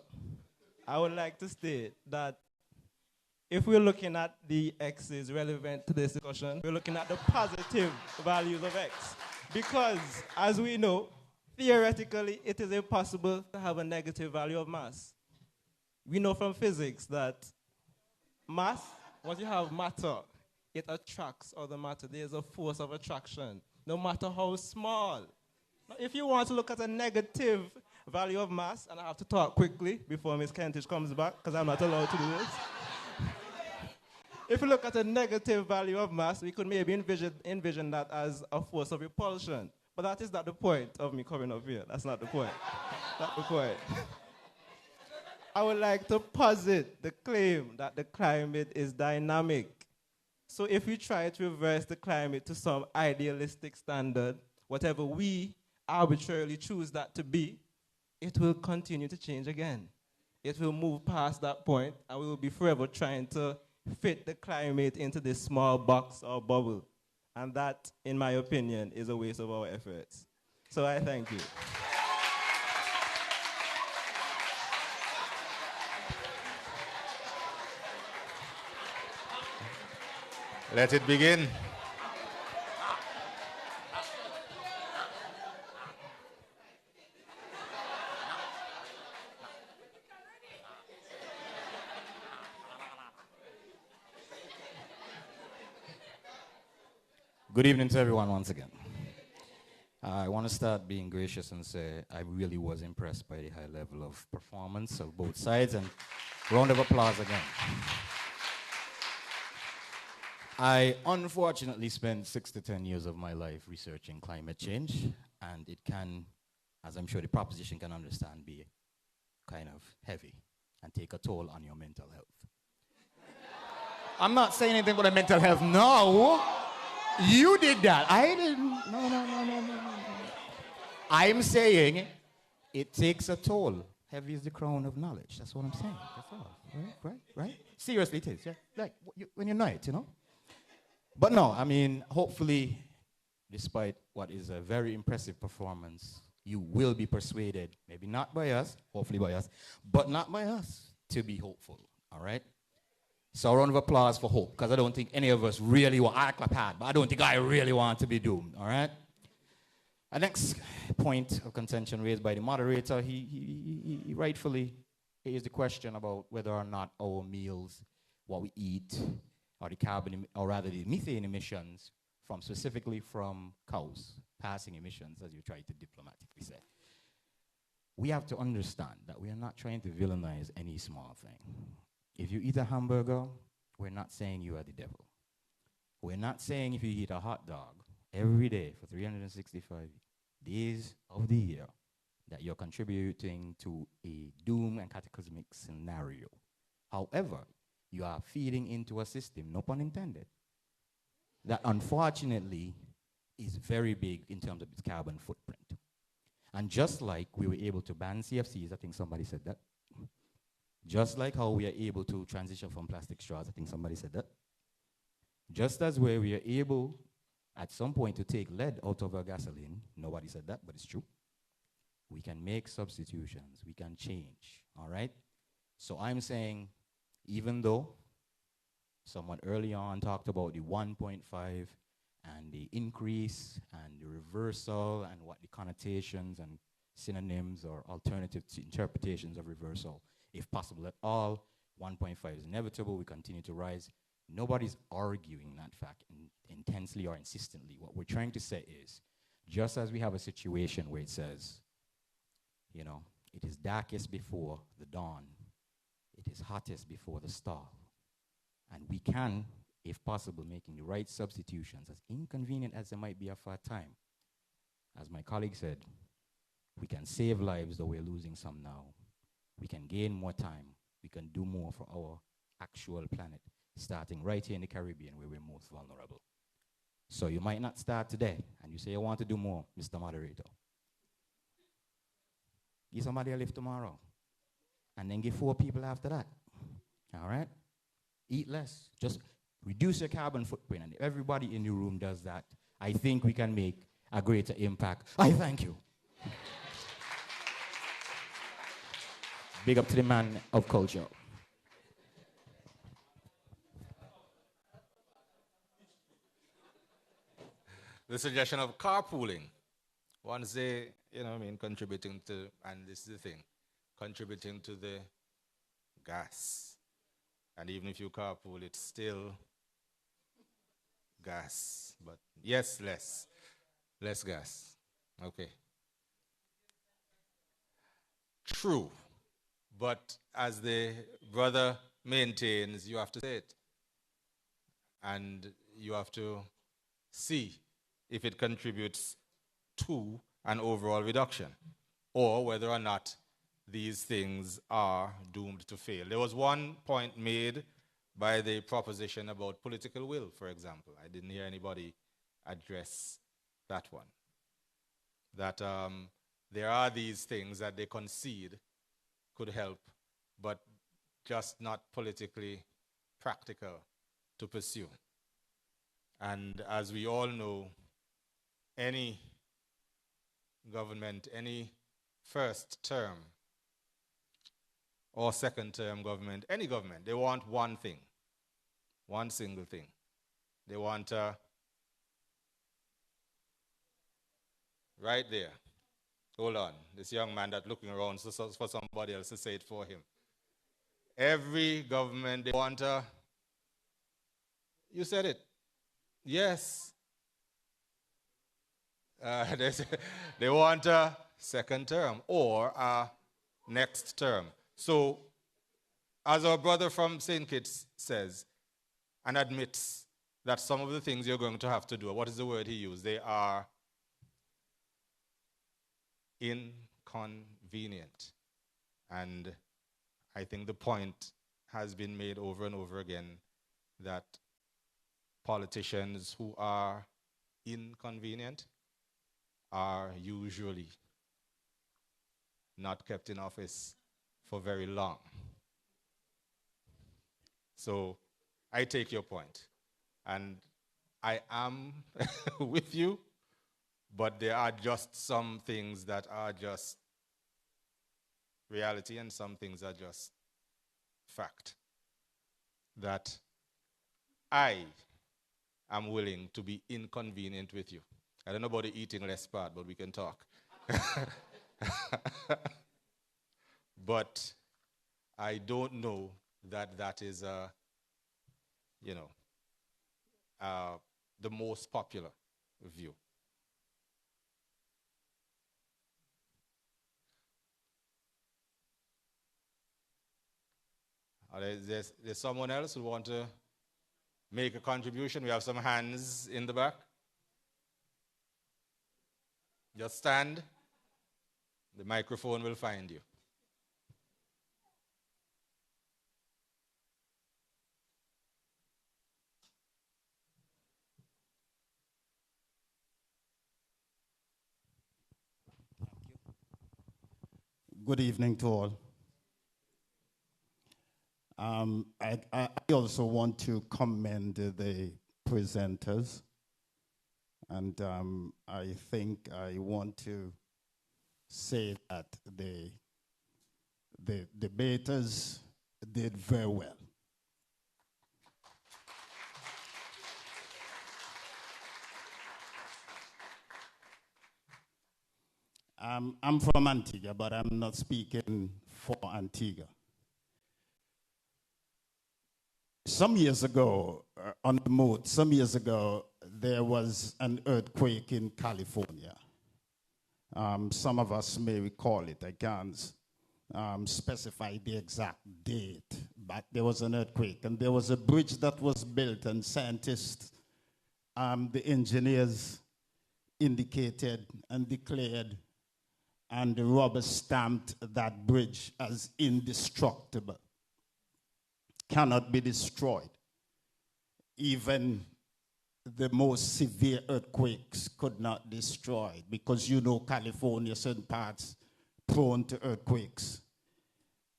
I would like to state that if we're looking at the X's relevant to this discussion, we're looking at the positive values of X. Because, as we know, theoretically, it is impossible to have a negative value of mass. We know from physics that mass, once you have matter, it attracts other matter. There's a force of attraction, no matter how small. Now, if you want to look at a negative value of mass, and I have to talk quickly before Ms. Kentish comes back, because I'm not allowed to do this. If you look at a negative value of mass, we could maybe envision that as a force of repulsion. But that is not the point of me coming up here. That's not the point. Not the point. I would like to posit the claim that the climate is dynamic. So if we try to reverse the climate to some idealistic standard, whatever we arbitrarily choose that to be, it will continue to change again. It will move past that point, and we will be forever trying to fit the climate into this small box or bubble. And that, in my opinion, is a waste of our efforts. So I thank you. Let it begin. Good evening to everyone once again. I want to start being gracious and say I really was impressed by the high level of performance of both sides, and round of applause again. I unfortunately spent 6 to 10 years of my life researching climate change, and it can, as I'm sure the proposition can understand, be kind of heavy and take a toll on your mental health. I'm not saying anything about mental health, no. You did that. I didn't. No. I'm saying it takes a toll. Heavy is the crown of knowledge. That's what I'm saying. That's all. Right? Seriously, it is. Yeah. Like when you know it, you know. But no, I mean, hopefully, despite what is a very impressive performance, you will be persuaded, maybe not by us, hopefully by us, but not by us, to be hopeful. All right? So a round of applause for hope, because I don't think any of us really want, I clap hard, but I don't think I really want to be doomed, all right? The next point of contention raised by the moderator, he rightfully raised the question about whether or not our meals, what we eat, or the carbon, or rather the methane emissions specifically from cows, passing emissions, as you try to diplomatically say. We have to understand that we are not trying to villainize any small thing. If you eat a hamburger, we're not saying you are the devil. We're not saying if you eat a hot dog every day for 365 days of the year that you're contributing to a doom and cataclysmic scenario. However, you are feeding into a system, no pun intended, that unfortunately is very big in terms of its carbon footprint. And just like we were able to ban CFCs, I think somebody said that, just like how we are able to transition from plastic straws, I think somebody said that. Just as where we are able, at some point, to take lead out of our gasoline, nobody said that, but it's true. We can make substitutions, we can change, all right? So I'm saying, even though someone early on talked about the 1.5 and the increase and the reversal and what the connotations and synonyms or alternative interpretations of reversal, if possible at all, 1.5 is inevitable, we continue to rise. Nobody's arguing that fact intensely or insistently. What we're trying to say is, just as we have a situation where it says, you know, it is darkest before the dawn, it is hottest before the star. And we can, if possible, making the right substitutions, as inconvenient as they might be for a time. As my colleague said, we can save lives, though we're losing some now. We can gain more time. We can do more for our actual planet, starting right here in the Caribbean where we're most vulnerable. So you might not start today, and you say, I want to do more, Mr. Moderator. Give somebody a lift tomorrow, and then give 4 people after that, all right? Eat less. Just reduce your carbon footprint, and if everybody in the room does that, I think we can make a greater impact. I thank you. Big up to the man of culture. The suggestion of carpooling. Once they, contributing to, and this is the thing, contributing to the gas. And even if you carpool, it's still gas. But yes, less gas. Okay. True. But as the brother maintains, you have to say it. And you have to see if it contributes to an overall reduction, or whether or not these things are doomed to fail. There was one point made by the proposition about political will, for example. I didn't hear anybody address that one. That there are these things that they concede could help, but just not politically practical to pursue. And as we all know, any government, any first term or second term government, any government, they want one thing, one single thing. They want, right there, hold on, this young man that's looking around for somebody else to say it for him. Every government, they want you said it, yes. They want a second term or a next term. So, as our brother from St. Kitts says and admits that some of the things you're going to have to do, what is the word he used? They are inconvenient. And I think the point has been made over and over again that politicians who are inconvenient are usually not kept in office for very long. So I take your point, and I am with you, but there are just some things that are just reality and some things are just fact. that I am willing to be inconvenient with you. I don't know about the eating less part, but we can talk. But I don't know that that is, the most popular view. There's someone else who want to make a contribution. We have some hands in the back. Just stand. The microphone will find you. Good evening to all. I also want to commend the presenters, and I think I want to say that the debaters did very well. I'm from Antigua, but I'm not speaking for Antigua. Some years ago, on the mood, there was an earthquake in California. Some of us may recall it. I can't specify the exact date, but there was an earthquake, and there was a bridge that was built, and scientists, the engineers indicated and declared and rubber stamped that bridge as indestructible. Cannot be destroyed. Even the most severe earthquakes could not destroy it, because you know California, certain parts prone to earthquakes.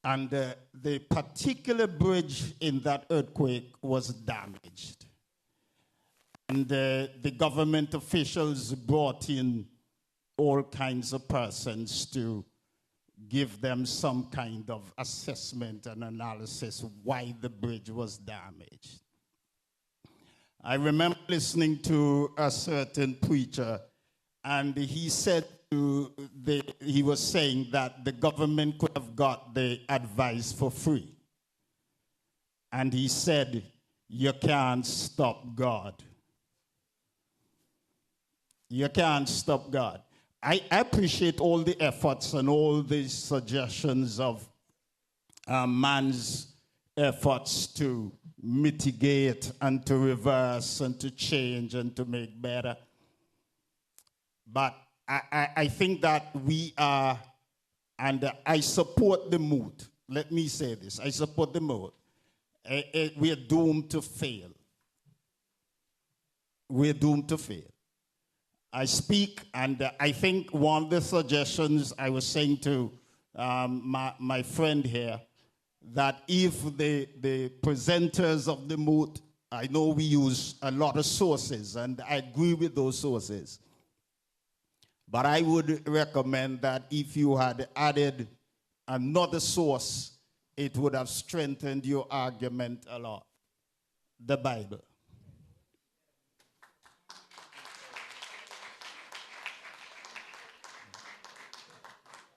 And the particular bridge in that earthquake was damaged. And the government officials brought in all kinds of persons to give them some kind of assessment and analysis why the bridge was damaged. I remember listening to a certain preacher, and he said he was saying that the government could have got the advice for free. And he said, you can't stop God. You can't stop God. I appreciate all the efforts and all the suggestions of man's efforts to mitigate and to reverse and to change and to make better. But I think that we are, and I support the mood. Let me say this. I support the mood. We are doomed to fail. We're doomed to fail. I speak, and I think one of the suggestions I was saying to my friend here, that if the presenters of the mood, I know we use a lot of sources, and I agree with those sources, but I would recommend that if you had added another source, it would have strengthened your argument a lot. The Bible.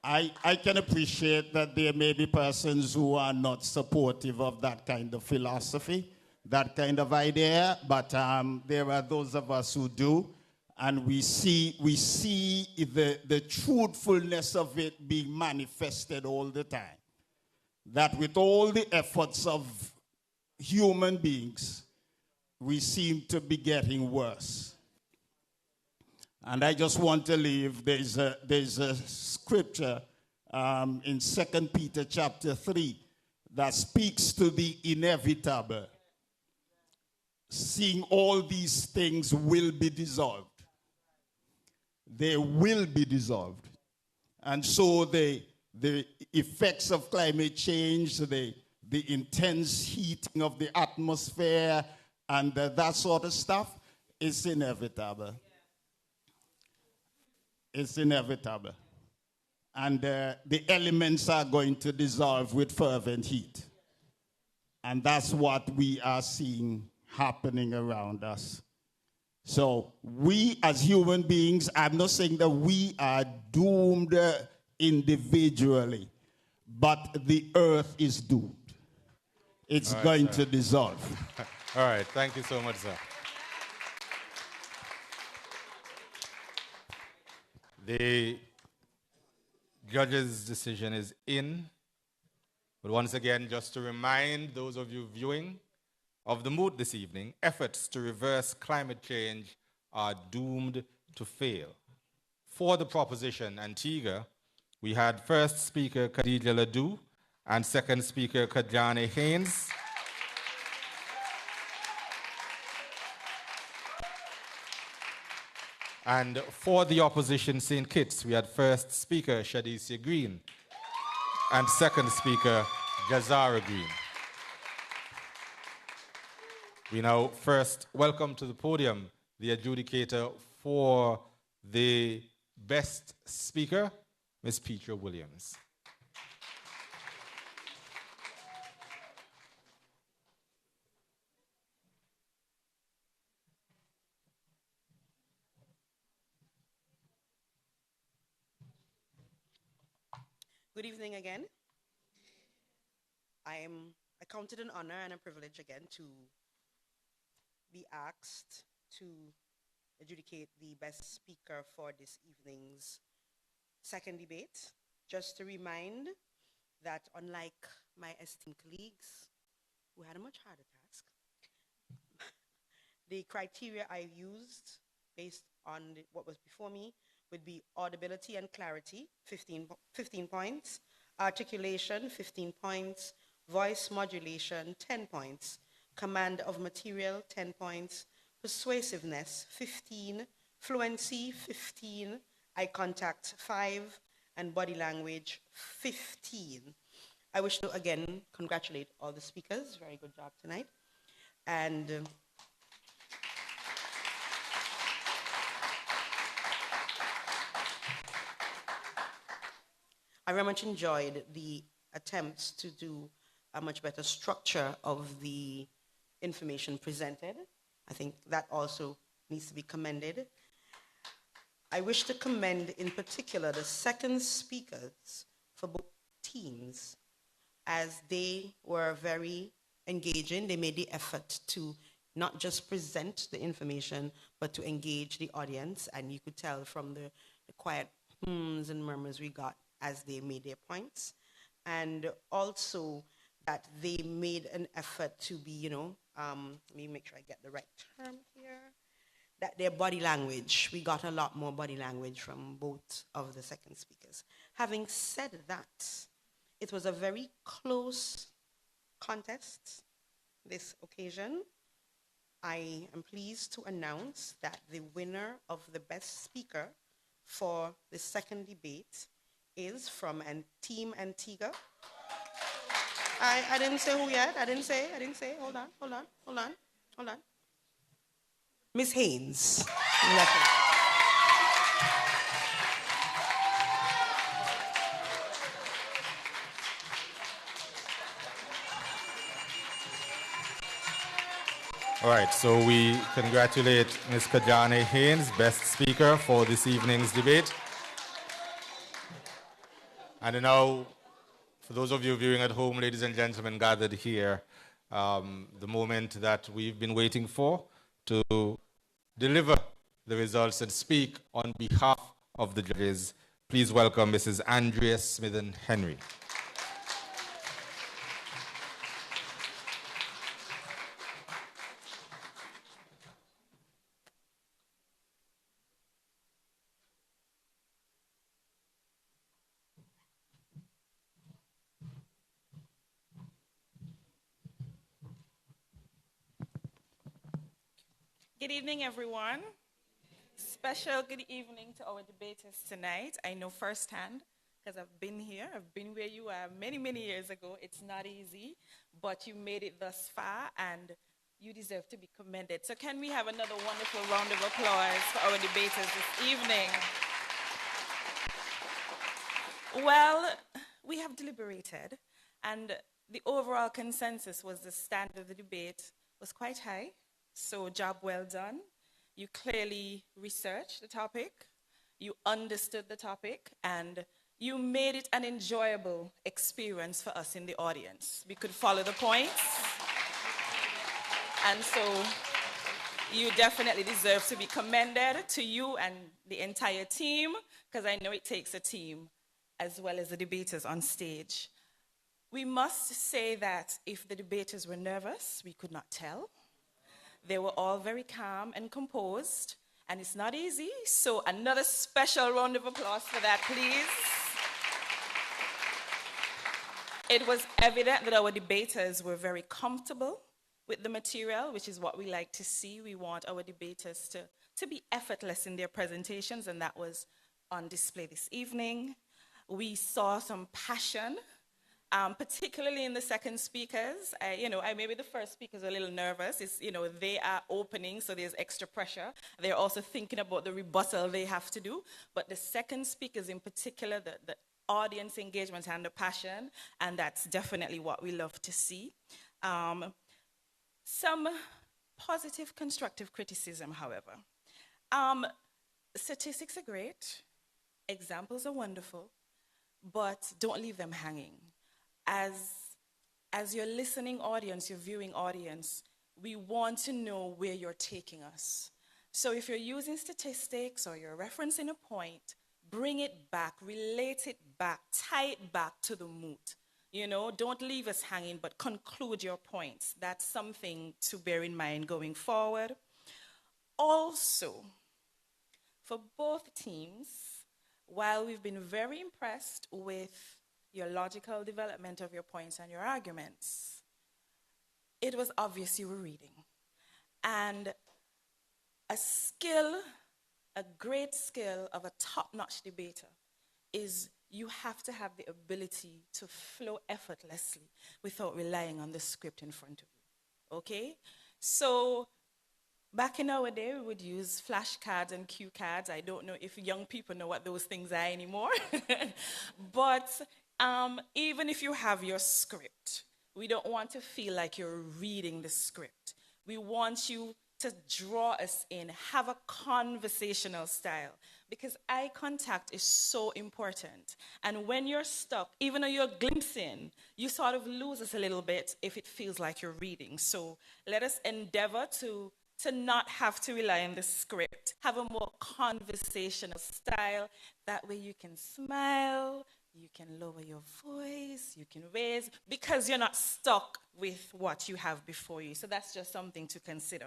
I can appreciate that there may be persons who are not supportive of that kind of philosophy, that kind of idea, but there are those of us who do, and we see the truthfulness of it being manifested all the time. That with all the efforts of human beings, we seem to be getting worse. And I just want to leave, there's a scripture in 2 Peter chapter 3 that speaks to the inevitable. Seeing all these things will be dissolved. They will be dissolved. And so the effects of climate change, the intense heating of the atmosphere, and that sort of stuff is inevitable. It's inevitable. And the elements are going to dissolve with fervent heat. And that's what we are seeing happening around us. So we as human beings, I'm not saying that we are doomed individually, but the earth is doomed. It's All right, going sir. to dissolve. All right, thank you so much, sir. The judge's decision is in. But once again, just to remind those of you viewing of the mood this evening, efforts to reverse climate change are doomed to fail. For the proposition Antigua, we had first speaker Khadija Ledoux and second speaker Kajane Haynes. And for the opposition St. Kitts, we had first speaker Shadicia Green and second speaker Jazara Green. We now first welcome to the podium the adjudicator for the best speaker, Ms. Petra Williams. Good evening again. I count it an honor and a privilege again to be asked to adjudicate the best speaker for this evening's second debate. Just to remind that unlike my esteemed colleagues who had a much harder task, the criteria I used based on what was before me would be audibility and clarity, 15 points, articulation, 15 points, voice modulation, 10 points, command of material, 10 points, persuasiveness, 15, fluency, 15, eye contact, 5, and body language, 15. I wish to again congratulate all the speakers. Very good job tonight. And I very much enjoyed the attempts to do a much better structure of the information presented. I think that also needs to be commended. I wish to commend in particular the second speakers for both teams, as they were very engaging. They made the effort to not just present the information, but to engage the audience. And you could tell from the quiet hums and murmurs we got as they made their points. And also that they made an effort to be, let me make sure I get the right term here, that their body language, we got a lot more body language from both of the second speakers. Having said that, it was a very close contest this occasion. I am pleased to announce that the winner of the best speaker for the second debate is from Team Antigua. I didn't say who yet. I didn't say. Hold on. Miss Haynes. All right, so we congratulate Ms. Kajane Haynes, best speaker for this evening's debate. And now, for those of you viewing at home, ladies and gentlemen gathered here, the moment that we've been waiting for to deliver the results and speak on behalf of the judges. Please welcome Mrs. Andrea Smithen Henry. Good evening, everyone. Special good evening to our debaters tonight. I know firsthand, because I've been here, I've been where you are many, many years ago. It's not easy, but you made it thus far, and you deserve to be commended. So can we have another wonderful round of applause for our debaters this evening? Well, we have deliberated, and the overall consensus was the standard of the debate was quite high. So job well done. You clearly researched the topic, you understood the topic, and you made it an enjoyable experience for us in the audience. We could follow the points. And so you definitely deserve to be commended, to you and the entire team, because I know it takes a team as well as the debaters on stage. We must say that if the debaters were nervous, we could not tell. They were all very calm and composed, and it's not easy. So another special round of applause for that, please. It was evident that our debaters were very comfortable with the material, which is what we like to see. We want our debaters to be effortless in their presentations, and that was on display this evening. We saw some passion, particularly in the second speakers. Maybe the first speaker's a little nervous. They are opening, so there's extra pressure. They're also thinking about the rebuttal they have to do. But the second speakers in particular, the audience engagement and the passion, and that's definitely what we love to see. Some positive, constructive criticism, however. Statistics are great. Examples are wonderful, but don't leave them hanging. As your listening audience, your viewing audience, we want to know where you're taking us. So if you're using statistics or you're referencing a point, bring it back, relate it back, tie it back to the mood. Don't leave us hanging, but conclude your points. That's something to bear in mind going forward. Also, for both teams, while we've been very impressed with your logical development of your points and your arguments, it was obvious you were reading. And a great skill of a top-notch debater is you have to have the ability to flow effortlessly without relying on the script in front of you, okay? So back in our day, we would use flashcards and cue cards. I don't know if young people know what those things are anymore. But even if you have your script, we don't want to feel like you're reading the script. We want you to draw us in, have a conversational style, because eye contact is so important. And when you're stuck, even though you're glimpsing, you sort of lose us a little bit if it feels like you're reading. So let us endeavor to not have to rely on the script, have a more conversational style. That way you can smile, you can lower your voice, you can raise, because you're not stuck with what you have before you. So that's just something to consider.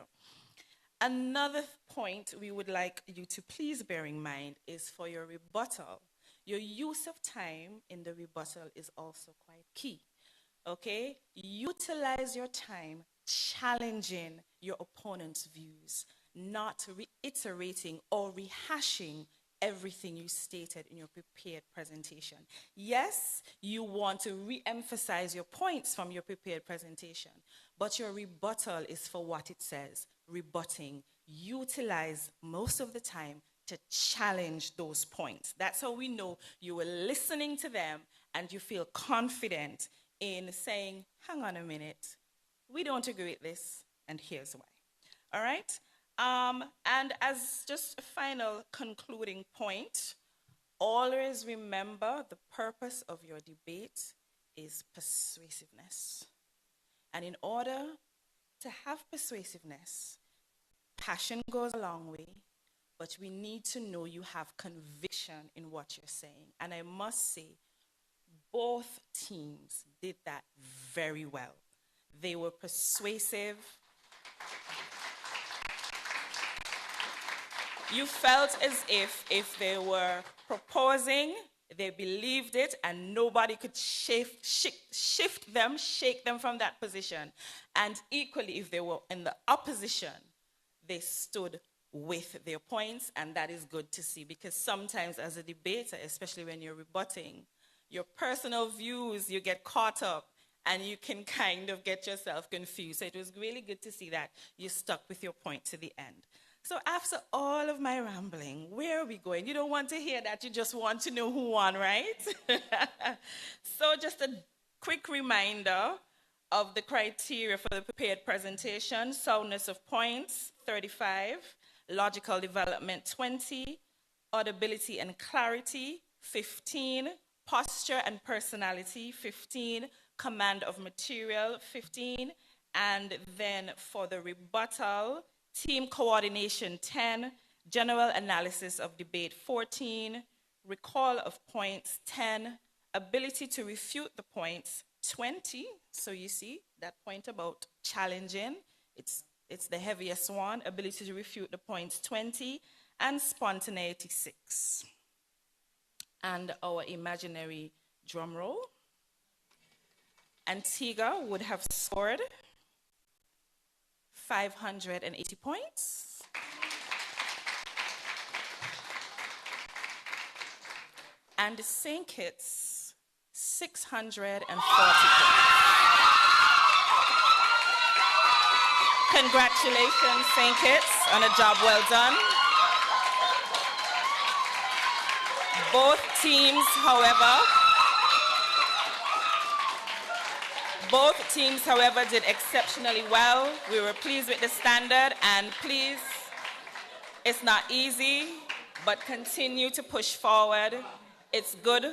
Another point we would like you to please bear in mind is for your rebuttal. Your use of time in the rebuttal is also quite key, okay? Utilize your time challenging your opponent's views, not reiterating or rehashing everything you stated in your prepared presentation. Yes, you want to re-emphasize your points from your prepared presentation, but your rebuttal is for what it says, rebutting. Utilize most of the time to challenge those points. That's how we know you were listening to them and you feel confident in saying, hang on a minute, we don't agree with this, and here's why. All right? And as just a final concluding point, always remember the purpose of your debate is persuasiveness. And in order to have persuasiveness, passion goes a long way, but we need to know you have conviction in what you're saying. And I must say, both teams did that very well. They were persuasive. You felt as if they were proposing, they believed it, and nobody could shake them from that position. And equally, if they were in the opposition, they stood with their points, and that is good to see, because sometimes as a debater, especially when you're rebutting, your personal views, you get caught up, and you can kind of get yourself confused. So it was really good to see that you stuck with your point to the end. So after all of my rambling, where are we going? You don't want to hear that. You just want to know who won, right? So just a quick reminder of the criteria for the prepared presentation: soundness of points, 35, logical development, 20, audibility and clarity, 15, posture and personality, 15, command of material, 15, and then for the rebuttal, team coordination, 10, general analysis of debate, 14, recall of points, 10, ability to refute the points, 20. So you see that point about challenging, it's the heaviest one. Ability to refute the points, 20, and spontaneity, 6. And our imaginary drum roll. Antigua would have scored 580 points. And St. Kitts, 640 points. Congratulations, St. Kitts, on a job well done. Both teams, however, did exceptionally well. We were pleased with the standard, and please, it's not easy, but continue to push forward. It's good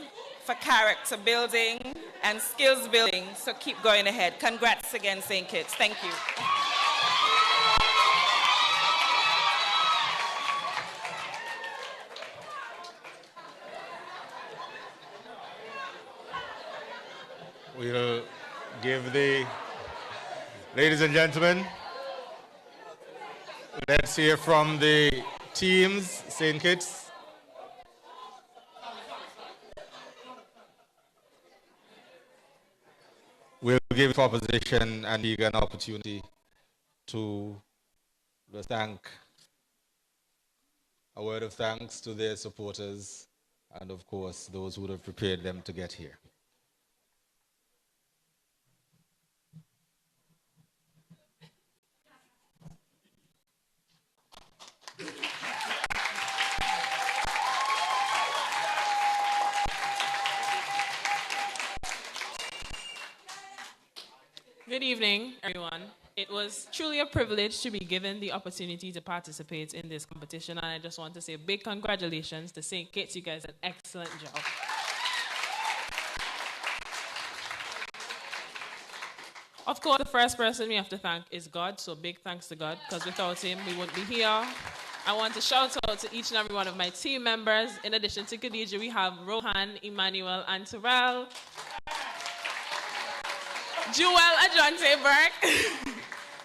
for character building and skills building, so keep going ahead. Congrats again, St. Kitts. Thank you. We'll give the, ladies and gentlemen, let's hear from the teams, St. Kitts. We'll give proposition and Antigua an opportunity to thank, a word of thanks to their supporters and, of course, those who would have prepared them to get here. Good evening, everyone. It was truly a privilege to be given the opportunity to participate in this competition, and I just want to say a big congratulations to St. Kitts. You guys did an excellent job. Of course, the first person we have to thank is God, so big thanks to God, because without him, we wouldn't be here. I want to shout out to each and every one of my team members. In addition to Khadija, we have Rohan, Emmanuel, and Terrell. Jewel Ajante Burke.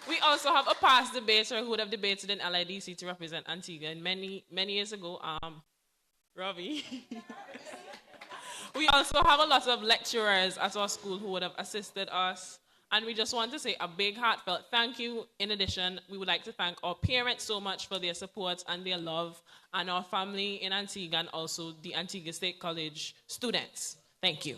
We also have a past debater who would have debated in LIDC to represent Antigua many years ago, Robbie. We also have a lot of lecturers at our school who would have assisted us. And we just want to say a big heartfelt thank you. In addition, we would like to thank our parents so much for their support and their love, and our family in Antigua, and also the Antigua State College students. Thank you.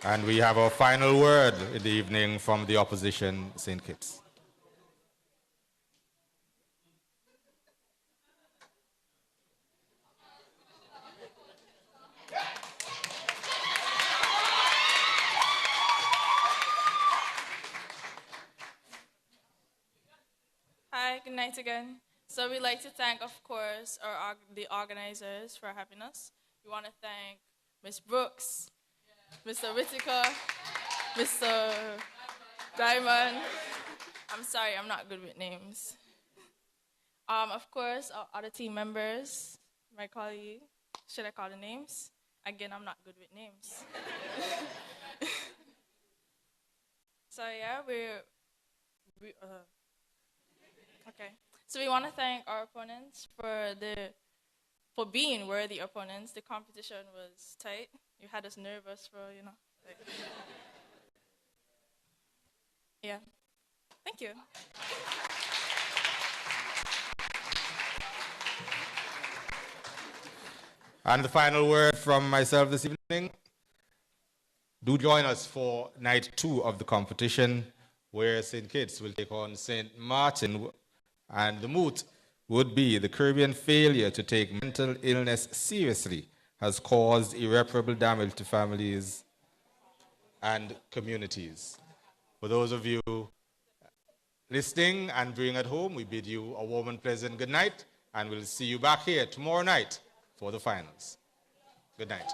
And we have our final word in the evening from the opposition, St. Kitts. Hi, good night again. So we'd like to thank, of course, the organizers for having us. We want to thank Ms. Brooks, Mr. Whitaker, Mr. Diamond. I'm sorry, I'm not good with names. Of course, our other team members, my colleague. Should I call the names? Again, I'm not good with names. So yeah, okay. So we want to thank our opponents for being worthy opponents. The competition was tight. You had us nervous for, like, yeah. Thank you. And the final word from myself this evening. Do join us for night 2 of the competition, where St. Kitts will take on St. Maarten, and the moot would be the Caribbean failure to take mental illness seriously has caused irreparable damage to families and communities. For those of you listening and viewing at home, we bid you a warm and pleasant good night, and we'll see you back here tomorrow night for the finals. Good night.